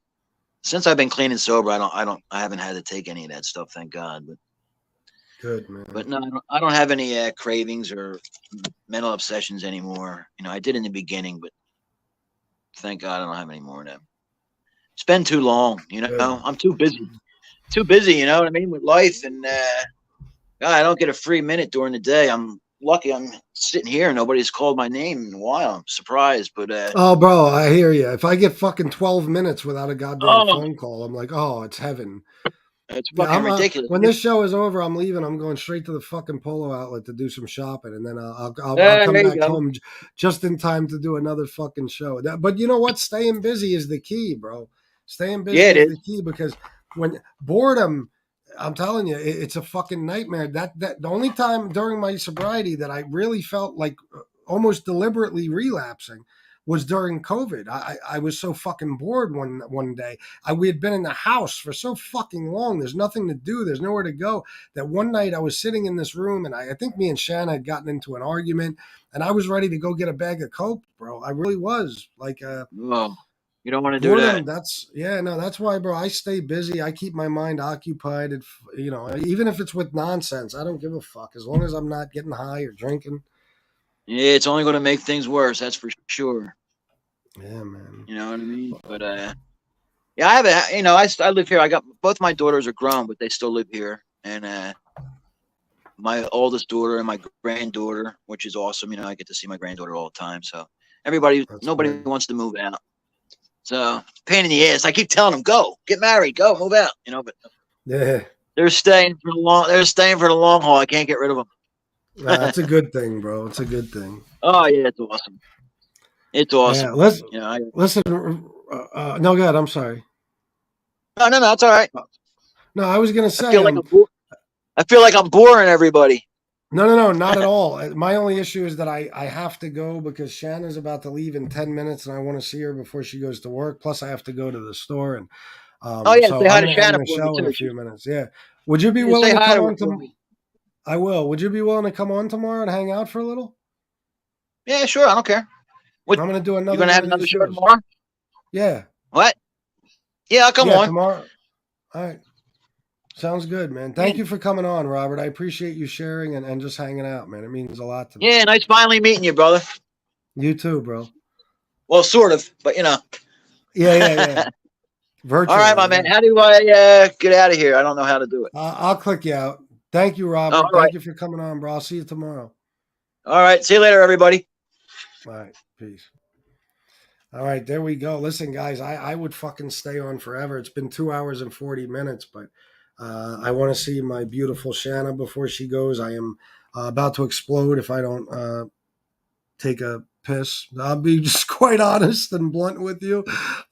since I've been clean and sober, I haven't had to take any of that stuff, thank God. But Good, man. But no, I don't have any cravings or mental obsessions anymore. I did in the beginning, but thank God I don't have any more of them. It's been too long. Good. I'm too busy. Too busy, you know what I mean, with life. And God, I don't get a free minute during the day. I'm lucky I'm sitting here. Nobody's called my name in a while. I'm surprised, but Oh, bro, I hear you. If I get fucking 12 minutes without a goddamn oh, phone call, I'm like, oh, it's heaven. it's Yeah, fucking ridiculous. when this show is over, I'm leaving. I'm going straight to the fucking Polo outlet to do some shopping, and then I'll come There you back go. home just in time to do another fucking show. But you know what? Staying busy is the key, bro. Staying busy Yeah, it is is. the key because when boredom, I'm telling you, it's a fucking nightmare. That the only time during my sobriety that I really felt like almost deliberately relapsing was during COVID. I was so fucking bored one day. We had been in the house for so fucking long. There's nothing to do. There's nowhere to go. That one night I was sitting in this room and I think me and Shanna had gotten into an argument and I was ready to go get a bag of Coke, bro. I really was. Like Oh, you don't want to do boredom, that. that's why, bro. I stay busy. I keep my mind occupied. Even if it's with nonsense, I don't give a fuck as long as I'm not getting high or drinking. Yeah, it's only going to make things worse. That's for sure. Yeah, man. You know what I mean? But yeah, I live here. I got both my daughters are grown, but they still live here, and my oldest daughter and my granddaughter, which is awesome. I get to see my granddaughter all the time. So nobody Good. wants to move out. So pain in the ass. I keep telling them, go get married, go move out. But Yeah, they're staying for the long. They're staying for the long haul. I can't get rid of them. it's a good thing, bro. It's a good thing. Oh yeah, it's awesome. It's awesome. Yeah, listen. No, God, I'm sorry. No, it's all right. No, I was gonna I say, feel like I'm boring everybody. no, not at all. My only issue is that I have to go because Shanna's about to leave in 10 minutes, and I want to see her before she goes to work. Plus, I have to go to the store, and Oh yeah, so say I'm hi to gonna end Shannon the for me show in too. a few minutes. Yeah, would you be Yeah, willing say to hi come to her on for to? me. I will. Would you be willing to come on tomorrow and hang out for a little? Yeah, sure. I don't care. What I'm gonna do you another gonna one have of another these show shows. tomorrow? Yeah, What? Yeah, I'll come yeah, on. tomorrow. All right. Sounds good, man. Yeah. Thank you for coming on, Robert. I appreciate you sharing and just hanging out, man. It means a lot to me. Yeah, nice finally meeting you, brother. You too, bro. Well, sort of, but Yeah. Virtually. All right, my man. Yeah. How do I get out of here? I don't know how to do it. I'll click you out. Thank you, All Robert. right. Thank you for coming on, bro. I'll see you tomorrow. All right. See you later, everybody. All right. Peace. All right. There we go. Listen, guys, I would fucking stay on forever. It's been 2 hours and 40 minutes, but I want to see my beautiful Shanna before she goes. I am about to explode if I don't take a piss. I'll be just quite honest and blunt with you.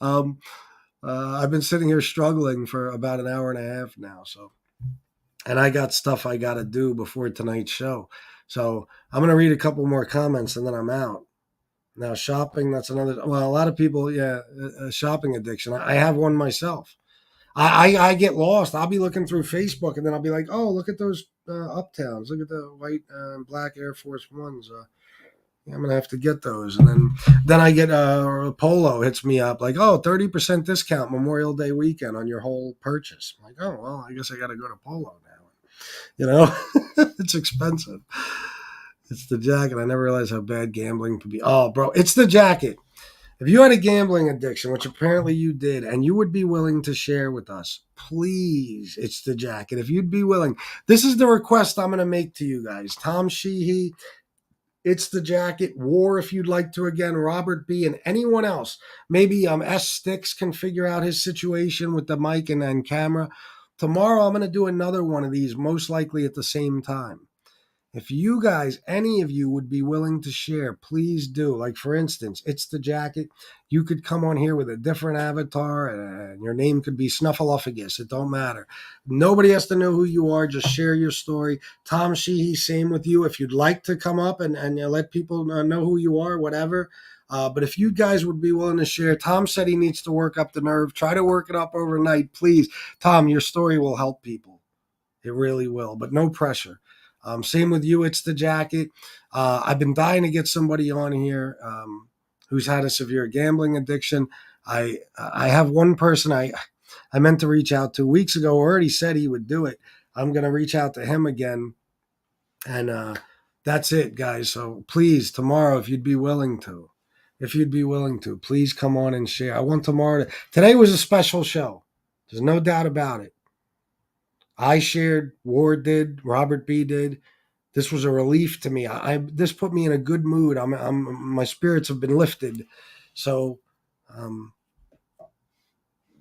I've been sitting here struggling for about an hour and a half now. And I got stuff I got to do before tonight's show. So I'm going to read a couple more comments and then I'm out. Now, shopping, that's another, well, a lot of people, a shopping addiction. I have one myself. I get lost. I'll be looking through Facebook and then I'll be like, oh, look at those Uptowns. Look at the white and black Air Force Ones. I'm gonna have to get those. And then I get Polo hits me up like, oh, 30% discount Memorial Day weekend on your whole purchase. I'm like, oh well, I guess I got to go to Polo now. You know, it's expensive. It's the jacket. I never realized how bad gambling could be. Oh, bro, it's the jacket. If you had a gambling addiction, which apparently you did, and you would be willing to share with us, please, it's the jacket. If you'd be willing, this is the request I'm going to make to you guys. Tom Sheehy, it's the jacket. War, if you'd like to again. Robert B. and anyone else. Maybe S. Sticks can figure out his situation with the mic and camera. Tomorrow I'm going to do another one of these, most likely at the same time. If you guys, any of you would be willing to share, please do. Like, for instance, it's the jacket. You could come on here with a different avatar and your name could be Snuffleupagus. It don't matter. Nobody has to know who you are. Just share your story. Tom Sheehy, same with you. If you'd like to come up and let people know who you are, whatever. But if you guys would be willing to share, Tom said he needs to work up the nerve. Try to work it up overnight, please. Tom, your story will help people. It really will, but no pressure. Same with you. It's the jacket. I've been dying to get somebody on here who's had a severe gambling addiction. I have one person I meant to reach out to weeks ago. Already said he would do it. I'm going to reach out to him again. And that's it, guys. So please, tomorrow, if you'd be willing to, please come on and share. I want tomorrow. Today was a special show. There's no doubt about it. I shared, Ward did, Robert B did. This was a relief to me. This put me in a good mood. My spirits have been lifted, so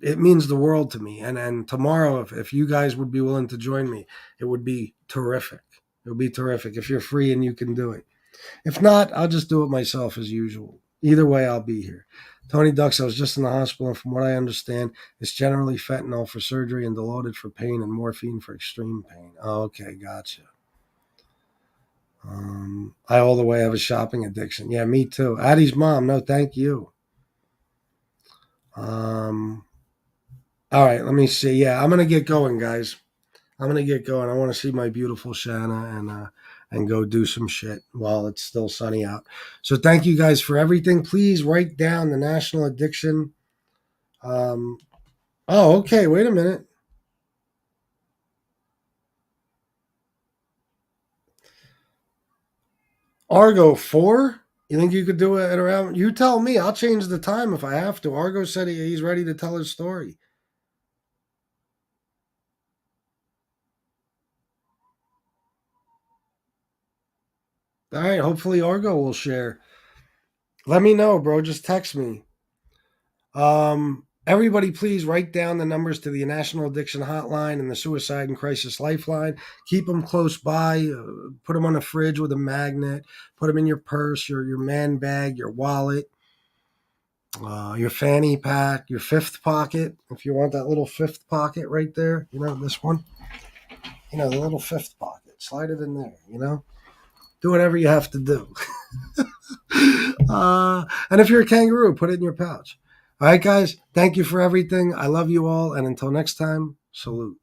it means the world to me. And tomorrow, if you guys would be willing to join me, it would be terrific. It would be terrific if you're free and you can do it. If not, I'll just do it myself as usual. Either way, I'll be here. Tony Ducks, I was just in the hospital, and from what I understand, it's generally fentanyl for surgery and Dilaudid for pain and morphine for extreme pain. Oh, okay, gotcha. I all the way have a shopping addiction. Yeah, me too. Addie's mom, no, thank you. All right, let me see. Yeah, I'm going to get going, guys. I'm going to get going. I want to see my beautiful Shanna and go do some shit while it's still sunny out. So thank you guys for everything. Please write down the national addiction. Oh, okay. Wait a minute. Argo 4? You think you could do it at around? You tell me. I'll change the time if I have to. Argo said he's ready to tell his story. All right. Hopefully Argo will share. Let me know, bro. Just text me. Everybody, please write down the numbers to the National Addiction Hotline and the Suicide and Crisis Lifeline. Keep them close by. Put them on a fridge with a magnet. Put them in your purse, your man bag, your wallet, your fanny pack, your fifth pocket. If you want that little fifth pocket right there, this one. The little fifth pocket. Slide it in there, Do whatever you have to do. And if you're a kangaroo, put it in your pouch. All right, guys, thank you for everything. I love you all. And until next time, salute.